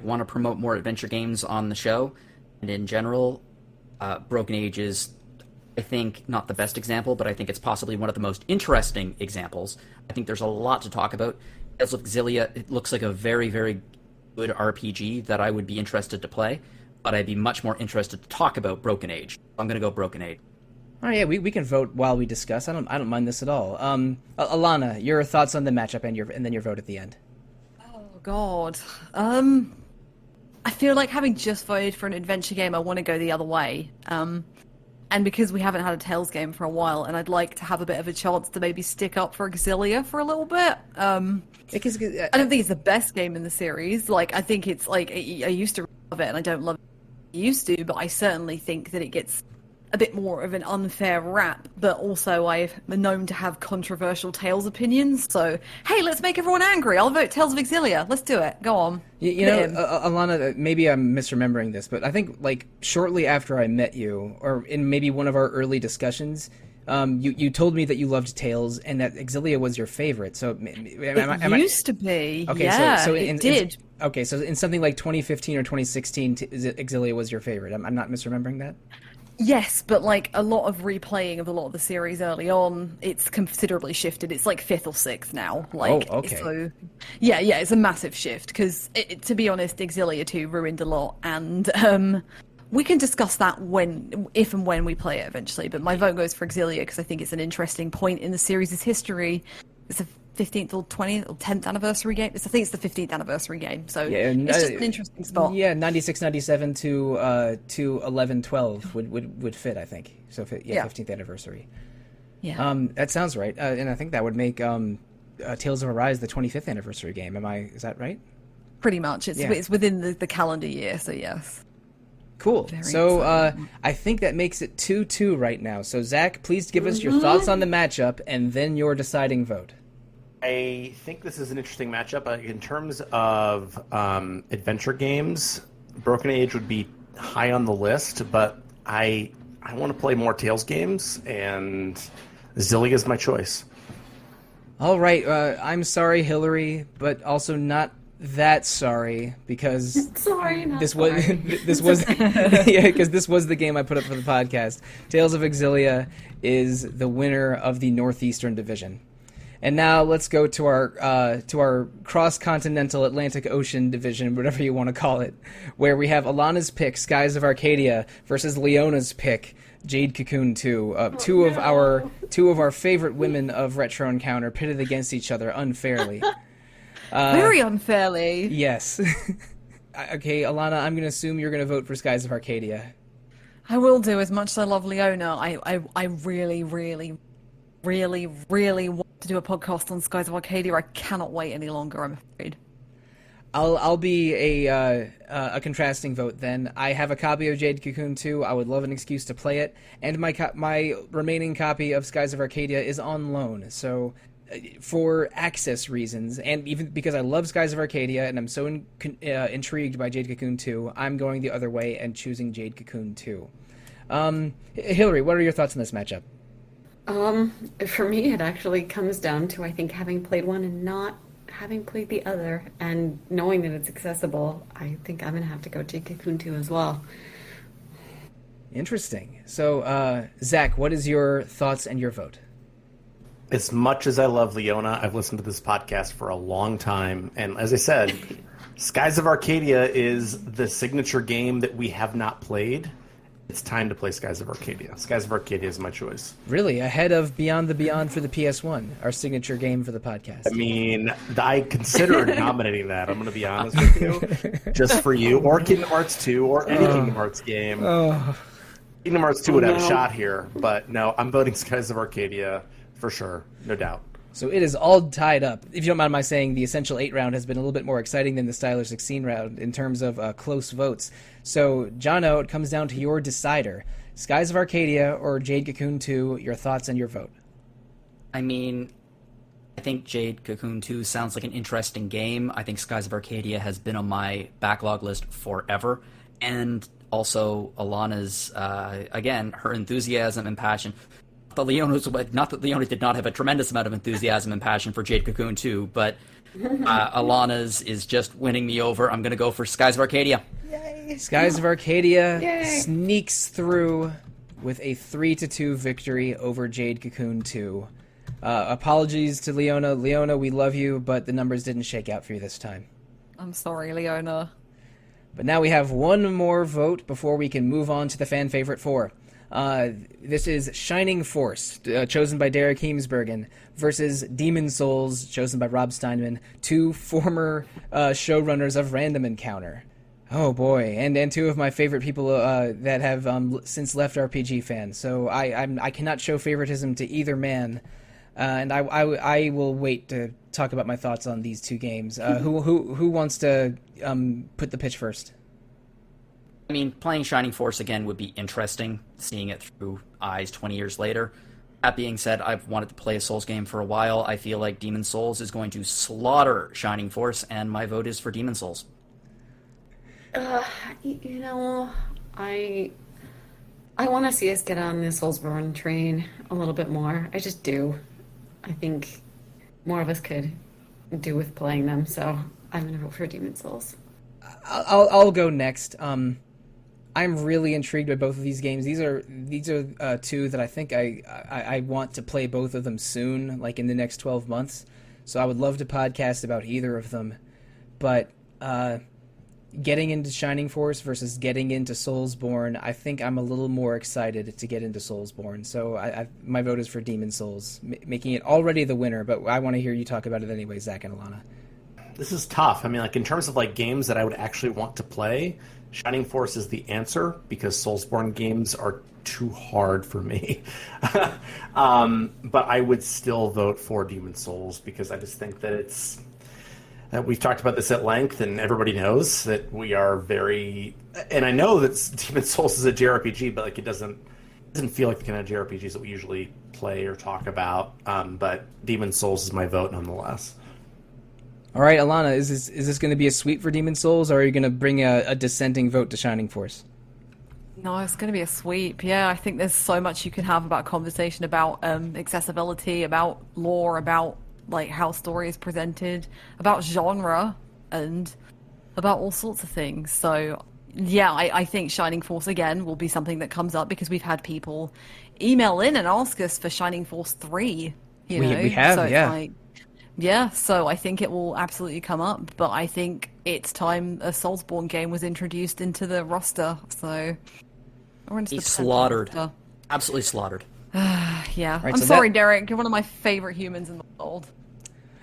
want to promote more adventure games on the show, and in general, Broken Age is, I think, not the best example, but I think it's possibly one of the most interesting examples. I think there's a lot to talk about. Tales of Exilia, it looks like a very, very good RPG that I would be interested to play, but I'd be much more interested to talk about Broken Age. I'm going to go Broken Age. Oh yeah, we can vote while we discuss. I don't mind this at all. Alana, your thoughts on the matchup and then your vote at the end. Oh God, I feel like having just voted for an adventure game, I want to go the other way. And because we haven't had a Tales game for a while, and I'd like to have a bit of a chance to maybe stick up for Exilia for a little bit. I don't think it's the best game in the series. Like, I think it's like I used to love it, and I don't love it used to, but I certainly think that it gets a bit more of an unfair rap, but also I've been known to have controversial Tales opinions, so hey, let's make everyone angry. I'll vote Tales of Exilia. Let's do it. Go on. Alana, maybe I'm misremembering this, but I think, like, shortly after I met you, or in maybe one of our early discussions, you told me that you loved Tales and that Exilia was your favorite. So it used to be. Okay, yeah, so it did. Okay, so in something like 2015 or 2016, Exilia was your favorite. I'm not misremembering that? Yes, but like a lot of replaying of a lot of the series early on, it's considerably shifted. It's like 5th or 6th now. Like, oh, okay. So, yeah, it's a massive shift because, to be honest, Exilia 2 ruined a lot, and we can discuss that if and when we play it eventually. But my vote goes for Exilia because I think it's an interesting point in the series' history. It's a 15th or 20th or 10th anniversary game. I think it's the 15th anniversary game, so yeah, it's just an interesting spot. Yeah, 96, 97 to 11, 12 would fit, I think. So yeah, 15th anniversary. Yeah. That sounds right, and I think that would make Tales of Arise the 25th anniversary game. Is that right? Pretty much. It's within the calendar year, so yes. Cool. Very so exciting. I think that makes it 2-2 right now. So Zach, please give us your thoughts on the matchup and then your deciding vote. I think this is an interesting matchup. In terms of adventure games, Broken Age would be high on the list, but I want to play more Tales games, and Xillia is my choice. All right, I'm sorry, Hilary, but also not that sorry, because Sorry, not this was sorry. this was yeah, because this was the game I put up for the podcast. Tales of Xillia is the winner of the Northeastern Division. And now let's go to our cross-continental Atlantic Ocean division, whatever you want to call it, where we have Alana's pick, Skies of Arcadia, versus Leona's pick, Jade Cocoon 2. Two of our favorite women of Retro Encounter pitted against each other unfairly. Very unfairly. Yes. Okay, Alana, I'm going to assume you're going to vote for Skies of Arcadia. I will do. As much as I love Leona, I really, really, really, really want to do a podcast on Skies of Arcadia. I cannot wait any longer, I'm afraid. I'll be a contrasting vote then. I have a copy of Jade Cocoon 2. I would love an excuse to play it, and my remaining copy of Skies of Arcadia is on loan. So, for access reasons, and even because I love Skies of Arcadia and I'm so intrigued by Jade Cocoon 2, I'm going the other way and choosing Jade Cocoon 2. Hilary, what are your thoughts on this matchup? For me, it actually comes down to, I think, having played one and not having played the other, and knowing that it's accessible. I think I'm gonna have to go Jade Cocoon 2 as well. Interesting. So, Zach, what is your thoughts and your vote? As much as I love Leona, I've listened to this podcast for a long time, and as I said, Skies of Arcadia is the signature game that we have not played. It's time to play Skies of Arcadia. Skies of Arcadia is my choice. Really? Ahead of Beyond the Beyond for the PS1, our signature game for the podcast. I mean, I considered nominating that, I'm going to be honest with you. Just for you. Or Kingdom Hearts 2, or any Kingdom Hearts game. Kingdom Hearts 2 would have a shot here, but no, I'm voting Skies of Arcadia for sure, no doubt. So it is all tied up. If you don't mind my saying, the Essential 8 round has been a little bit more exciting than the Styler 16 round in terms of close votes. So, Jono, it comes down to your decider. Skies of Arcadia or Jade Cocoon 2, your thoughts and your vote. I mean, I think Jade Cocoon 2 sounds like an interesting game. I think Skies of Arcadia has been on my backlog list forever. And also Alana's, again, her enthusiasm and passion. Not that Leona did not have a tremendous amount of enthusiasm and passion for Jade Cocoon 2, but Alana's is just winning me over. I'm going to go for Skies of Arcadia. Yay! Skies of Arcadia sneaks through with a 3-2 victory over Jade Cocoon 2. Apologies to Leona. Leona, we love you, but the numbers didn't shake out for you this time. I'm sorry, Leona. But now we have one more vote before we can move on to the fan favorite 4. This is Shining Force, chosen by Derek Heemsbergen, versus Demon Souls, chosen by Rob Steinman, 2 former showrunners of Random Encounter. Oh boy, and 2 of my favorite people that have since left RPG fans. So I cannot show favoritism to either man, and I will wait to talk about my thoughts on these 2 games. Who wants to put the pitch first? I mean, playing Shining Force again would be interesting, seeing it through eyes 20 years later. That being said, I've wanted to play a Souls game for a while. I feel like Demon Souls is going to slaughter Shining Force, and my vote is for Demon Souls. You know, I want to see us get on the Soulsborne train a little bit more. I just do. I think more of us could do with playing them, so I'm going to vote for Demon Souls. I'll go next. I'm really intrigued by both of these games. These are 2 that I think I want to play both of them soon, like in the next 12 months. So I would love to podcast about either of them. But getting into Shining Force versus getting into Soulsborne, I think I'm a little more excited to get into Soulsborne. So my vote is for Demon Souls, making it already the winner. But I want to hear you talk about it anyway, Zach and Alana. This is tough. I mean, like in terms of like games that I would actually want to play, Shining Force is the answer because Soulsborne games are too hard for me. But I would still vote for Demon Souls because I just think that we've talked about this at length, and everybody knows that we are very. And I know that Demon Souls is a JRPG, but like it doesn't feel like the kind of JRPGs that we usually play or talk about. But Demon's Souls is my vote nonetheless. All right, Alana, is this going to be a sweep for Demon's Souls, or are you going to bring a dissenting vote to Shining Force? No, it's going to be a sweep. Yeah, I think there's so much you can have about conversation about accessibility, about lore, about like how story is presented, about genre, and about all sorts of things. So yeah, I think Shining Force again will be something that comes up because we've had people email in and ask us for Shining Force 3. We have, so it's yeah. like, yeah, so I think it will absolutely come up, but I think it's time a Soulsborne game was introduced into the roster, so... Or into the slaughtered. roster. Absolutely slaughtered. Yeah. Right, I'm so sorry, Derek, you're one of my favorite humans in the world.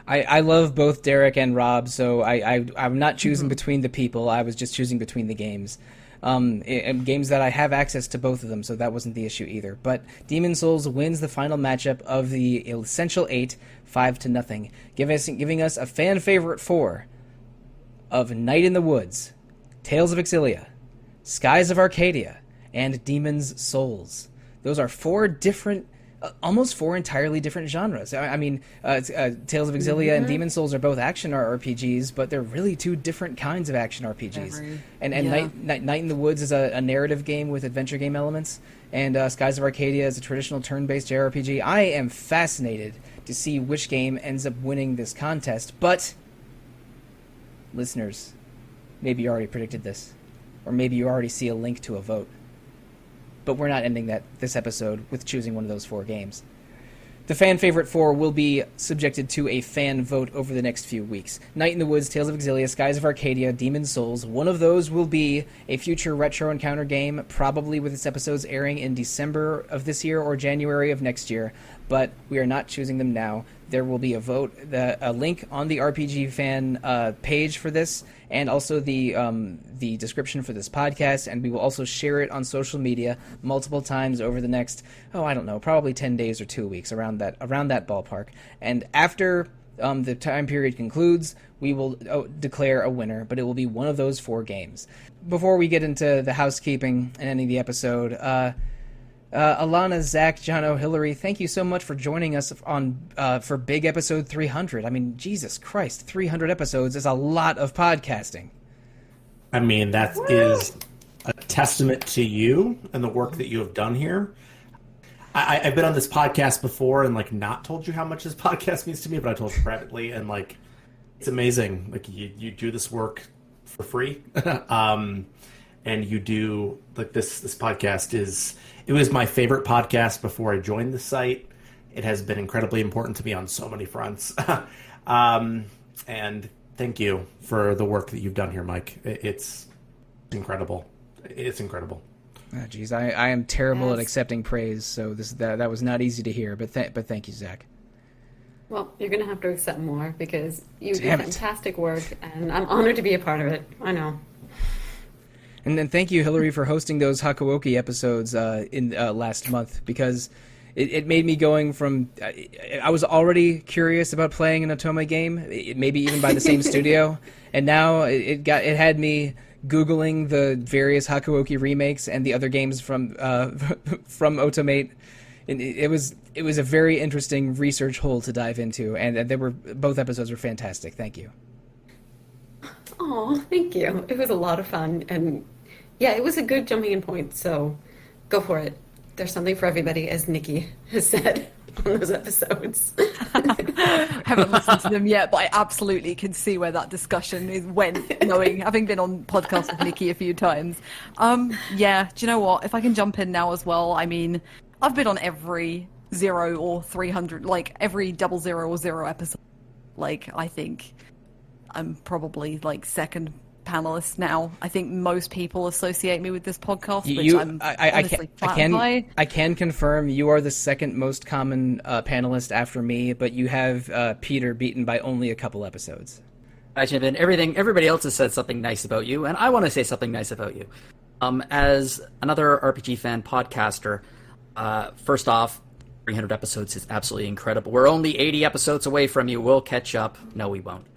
I love both Derek and Rob, so I'm not choosing between the people, I was just choosing between the games. And games that I have access to both of them, so that wasn't the issue either. But Demon's Souls wins the final matchup of the Essential 8, 5-0, giving us a fan favorite 4 of Night in the Woods, Tales of Exilia, Skies of Arcadia, and Demon's Souls. Those are 4 different, almost 4 entirely different genres. I mean, Tales of Exilia and Demon's Souls are both action RPGs, but they're really 2 different kinds of action RPGs. Night in the Woods is a narrative game with adventure game elements, and Skies of Arcadia is a traditional turn-based JRPG. I am fascinated to see which game ends up winning this contest, but listeners, maybe you already predicted this, or maybe you already see a link to a vote. But we're not ending this episode with choosing one of those 4 games. The fan favorite 4 will be subjected to a fan vote over the next few weeks. Night in the Woods, Tales of Exilia, Skies of Arcadia, Demon's Souls. One of those will be a future Retro Encounter game, probably with its episodes airing in December of this year or January of next year. But we are not choosing them now. There will be a vote, a link on the RPG fan page for this, and also the description for this podcast, and we will also share it on social media multiple times over the next, probably 10 days or 2 weeks, around that ballpark. And after the time period concludes, we will declare a winner, but it will be one of those 4 games. Before we get into the housekeeping and ending the episode, Alana, Zach, Jono, Hilary, thank you so much for joining us for big episode 300. I mean, Jesus Christ, 300 episodes is a lot of podcasting. I mean, that is a testament to you and the work that you have done here. I've been on this podcast before and not told you how much this podcast means to me, but I told you privately, and it's amazing. You do this work for free, and you do this podcast it was my favorite podcast before I joined the site. It has been incredibly important to me on so many fronts. And thank you for the work that you've done here, Mike. It's incredible. It's incredible. Oh, geez, I am terrible at accepting praise, so that was not easy to hear. But thank you, Zach. Well, you're going to have to accept more because you do fantastic work, and I'm honored to be a part of it. I know. And then thank you, Hilary, for hosting those Hakuoki episodes in last month, because it made me going from... I was already curious about playing an Otome game, maybe even by the same studio, and now it had me Googling the various Hakuoki remakes and the other games from Otomate. And it was a very interesting research hole to dive into, and both episodes were fantastic. Thank you. Oh, thank you. It was a lot of fun, and yeah, it was a good jumping in point, so go for it. There's something for everybody, as Nikki has said on those episodes. I haven't listened to them yet, but I absolutely can see where that discussion went, having been on podcasts with Nikki a few times. Yeah, do you know what? If I can jump in now as well, I mean, I've been on every 0 or 300, every 00 or 0 episode. I think I'm probably second panelist now. I think most people associate me with this podcast, which I'm honestly flattered by. I can confirm you are the second most common panelist after me, but you have Peter beaten by only a couple episodes. Everybody else has said something nice about you, and I want to say something nice about you. As another RPG fan podcaster, first off, 300 episodes is absolutely incredible. We're only 80 episodes away from you. We'll catch up. No, we won't.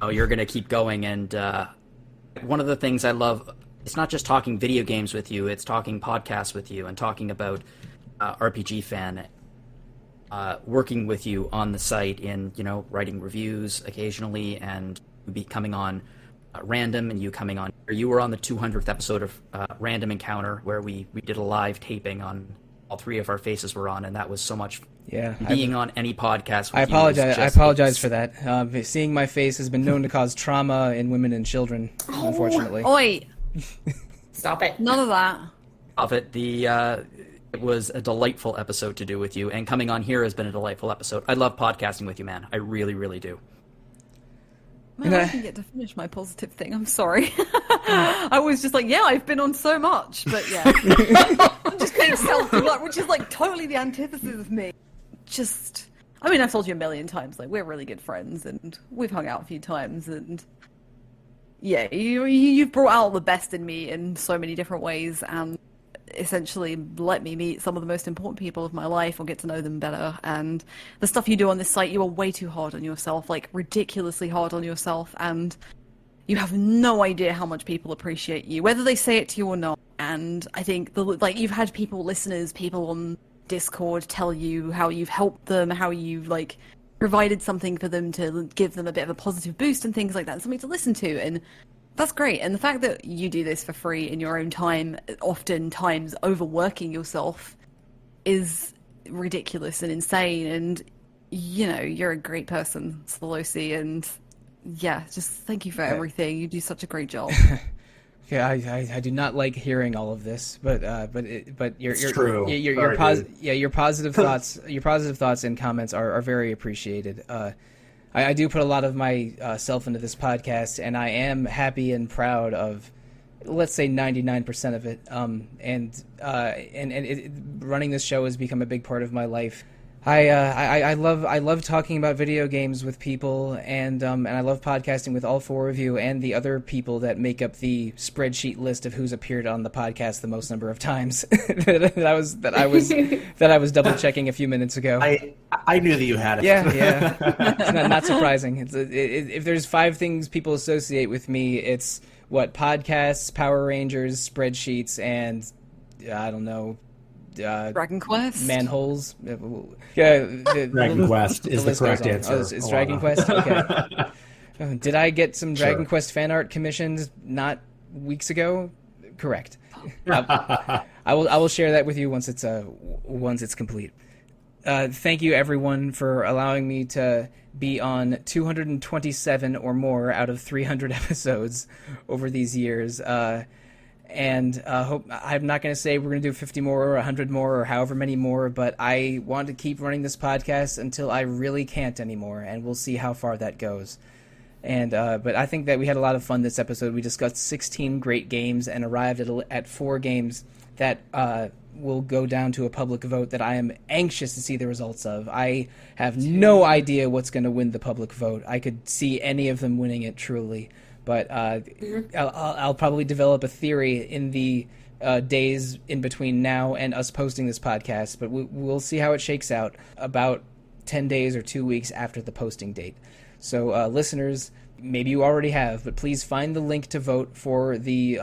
Oh, you're going to keep going, and one of the things I love, it's not just talking video games with you, it's talking podcasts with you and talking about RPG fan. working with you on the site in, writing reviews occasionally, and be coming on Random, and you coming on. You were on the 200th episode of Random Encounter, where we did a live taping on. All three of our faces were on, and that was so much. Yeah, being on any podcast. With I apologize. I apologize for that. Seeing my face has been known to cause trauma in women and children. Unfortunately. Oi! Stop it. None of that. Of it, it was a delightful episode to do with you, and coming on here has been a delightful episode. I love podcasting with you, man. I really, really do. Man, I didn't get to finish my positive thing. I'm sorry. I was just like, yeah, I've been on so much, but yeah. I'm just being self-developed, which is like totally the antithesis of me. I've told you a million times, like, we're really good friends, and we've hung out a few times, and yeah, you've brought out the best in me in so many different ways, and essentially let me meet some of the most important people of my life or get to know them better. And the stuff you do on this site, you are way too hard on yourself, like ridiculously hard on yourself, and you have no idea how much people appreciate you, whether they say it to you or not. And I think you've had people on Discord tell you how you've helped them, how you've provided something for them to give them a bit of a positive boost and things like that, and something to listen to. And that's great. And the fact that you do this for free in your own time, oftentimes overworking yourself, is ridiculous and insane. And, you're a great person, Sollosi. And yeah, just thank you for everything. You do such a great job. Yeah, I do not like hearing all of this, but your positive thoughts and comments are very appreciated. I do put a lot of my self into this podcast, and I am happy and proud of, let's say, 99% of it. Running this show has become a big part of my life. I love talking about video games with people, and I love podcasting with all four of you and the other people that make up the spreadsheet list of who's appeared on the podcast the most number of times that I was double checking a few minutes ago. I knew that you had it. Yeah. It's not surprising. If there's 5 things people associate with me, it's podcasts, Power Rangers, spreadsheets, and I don't know. Dragon Quest? Manholes. Yeah, Dragon Quest is the correct answer. It's Dragon Quest? Okay. Did I get some Dragon Quest fan art commissioned not weeks ago? Correct. I will share that with you once it's complete. Thank you, everyone, for allowing me to be on 227 or more out of 300 episodes over these years. And I'm not going to say we're going to do 50 more or 100 more or however many more, but I want to keep running this podcast until I really can't anymore, and we'll see how far that goes. And but I think that we had a lot of fun this episode. We discussed 16 great games and arrived at 4 games that will go down to a public vote that I am anxious to see the results of. I have no idea what's going to win the public vote. I could see any of them winning it, truly. But I'll probably develop a theory in the days in between now and us posting this podcast. But we'll see how it shakes out about 10 days or 2 weeks after the posting date. So listeners, maybe you already have, but please find the link to vote for the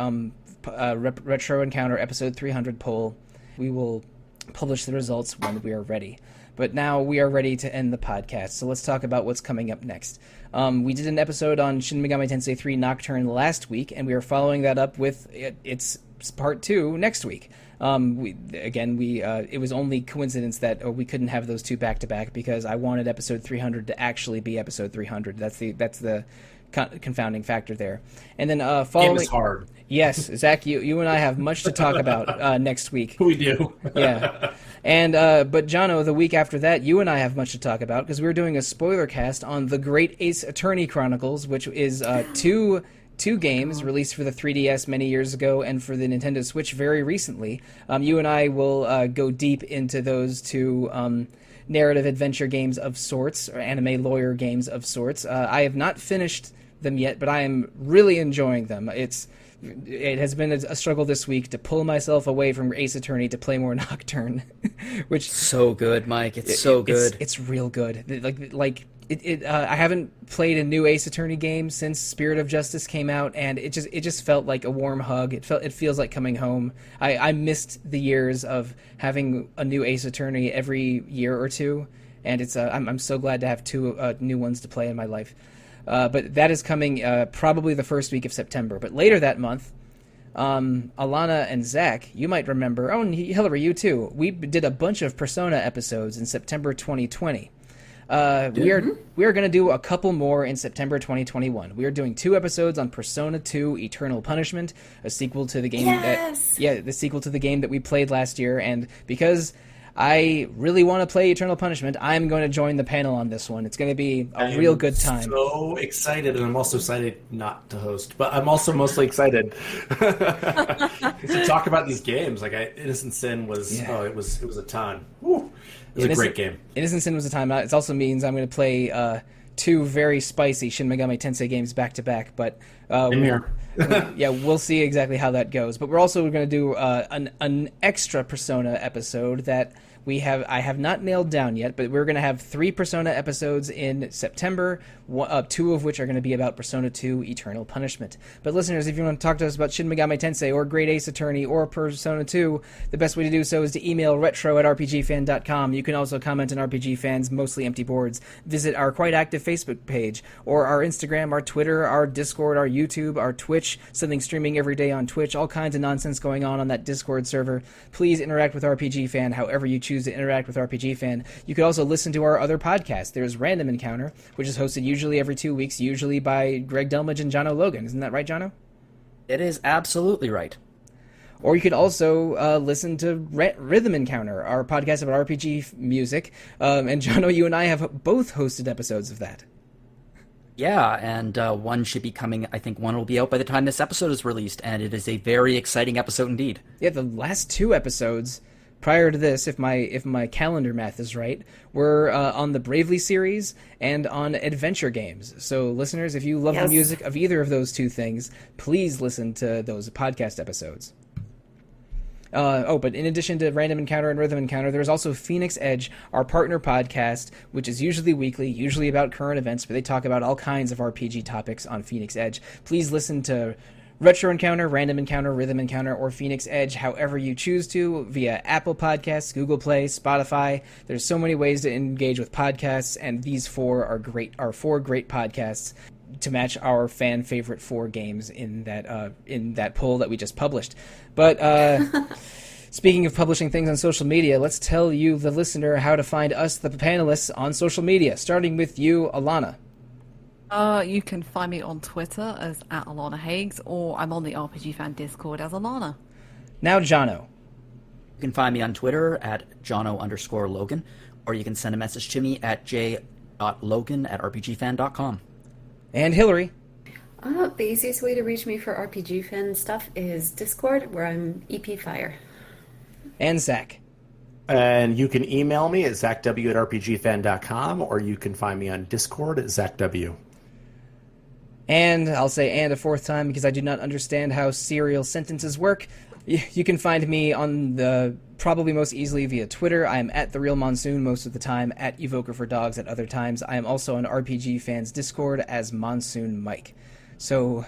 Retro Encounter episode 300 poll. We will publish the results when we are ready. But now we are ready to end the podcast, so let's talk about what's coming up next. We did an episode on Shin Megami Tensei 3 Nocturne last week, and we are following that up with its part 2 next week. It was only coincidence that we couldn't have those two back to back because I wanted episode 300 to actually be episode 300. That's the confounding factor there. And then following, game is hard. Yes, Zach, you and I have much to talk about next week. We do. Yeah. And but Jono, the week after that, you and I have much to talk about because we're doing a spoiler cast on The Great Ace Attorney Chronicles, which is two games released for the 3DS many years ago and for the Nintendo Switch very recently. You and I will go deep into those two narrative adventure games of sorts, or anime lawyer games of sorts. I have not finished them yet, but I am really enjoying them. It has been a struggle this week to pull myself away from Ace Attorney to play more Nocturne, which so good, Mike. It's so good. It's real good. Like I haven't played a new Ace Attorney game since Spirit of Justice came out, and it just felt like a warm hug. It feels like coming home. I missed the years of having a new Ace Attorney every year or two, and I'm so glad to have two new ones to play in my life. But that is coming probably the first week of September. But later that month, Alana and Zach, you might remember, and Hilary, you too, we did a bunch of Persona episodes in September 2020. We are going to do a couple more in September 2021. We are doing 2 episodes on Persona 2 Eternal Punishment, a sequel to the game the sequel to the game that we played last year, and because I really want to play Eternal Punishment, I'm going to join the panel on this one. It's going to be a real good time. I'm so excited, and I'm also excited not to host, but I'm also mostly excited to talk about these games. Like Innocent Sin was, it was a ton. Woo. It was a great game. Innocent Sin was a time. It also means I'm going to play 2 very spicy Shin Megami Tensei games back to back, but we'll see exactly how that goes. But we're also going to do an extra Persona episode that I have not nailed down yet, but we're going to have 3 Persona episodes in September, 2 of which are going to be about Persona 2 Eternal Punishment. But listeners, if you want to talk to us about Shin Megami Tensei or Great Ace Attorney or Persona 2, the best way to do so is to email retro@rpgfan.com. You can also comment on RPG Fan's Mostly Empty Boards, visit our quite active Facebook page, or our Instagram, our Twitter, our Discord, our YouTube, our Twitch, something streaming every day on Twitch, all kinds of nonsense going on that Discord server. Please interact with RPG Fan however you choose to interact with RPG Fan. You could also listen to our other podcasts. There's Random Encounter, which is hosted usually every 2 weeks, usually by Greg Delmage and Jono Logan. Isn't that right, Jono? It is absolutely right. Or you could also listen to Rhythm Encounter, our podcast about RPG music. And Jono, you and I have both hosted episodes of that. Yeah, and one should be coming. I think one will be out by the time this episode is released, and it is a very exciting episode indeed. Yeah, the last 2 episodes prior to this, if my calendar math is right, were on the Bravely series and on adventure games. So listeners, if you love the music of either of those 2 things, please listen to those podcast episodes. But in addition to Random Encounter and Rhythm Encounter, there's also Phoenix Edge, our partner podcast, which is usually weekly, usually about current events, but they talk about all kinds of RPG topics on Phoenix Edge. Please listen to Retro Encounter, Random Encounter, Rhythm Encounter, or Phoenix Edge, however you choose to, via Apple Podcasts, Google Play, Spotify. There's so many ways to engage with podcasts, and these 4 are 4 great podcasts to match our fan favorite 4 games in that poll that we just published. But speaking of publishing things on social media, let's tell you, the listener, how to find us, the panelists, on social media, starting with you, Alana. You can find me on Twitter as @Alana Hagues, or I'm on the RPG Fan Discord as Alana. Now, Jono. You can find me on Twitter at Jono_Logan, or you can send a message to me at j.logan@rpgfan.com. And Hilary. The easiest way to reach me for RPG Fan stuff is Discord, where I'm EP Fire. And Zach. And you can email me at zachw@rpgfan.com, or you can find me on Discord at zachw. And I'll say "and" a 4th time because I do not understand how serial sentences work. You can find me on the probably most easily via Twitter. I am at The Real Monsoon most of the time, at Evoker for Dogs at other times. I am also on RPG Fans Discord as Monsoon Mike. So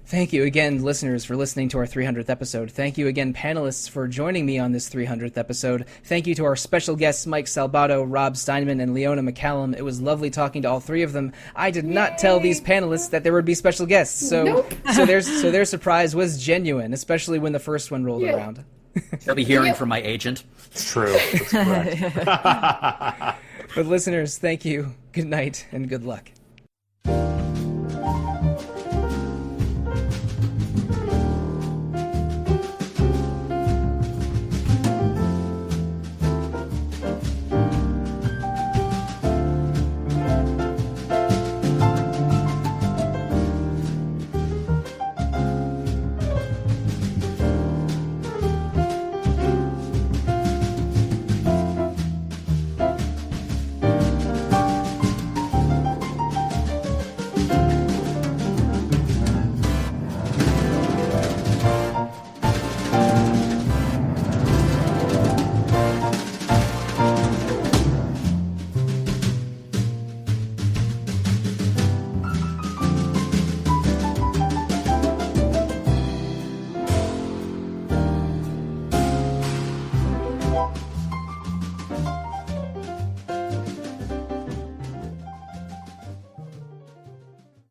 thank you again, listeners, for listening to our 300th episode. Thank you again, panelists, for joining me on this 300th episode. Thank you to our special guests, Mike Salbato, Rob Steinman, and Leona McCallum. It was lovely talking to all 3 of them. I did not tell these panelists that there would be special guests, so their surprise was genuine, especially when the first one rolled around. They'll be hearing from my agent. It's true. That's correct. But listeners, thank you. Good night and good luck. Bye.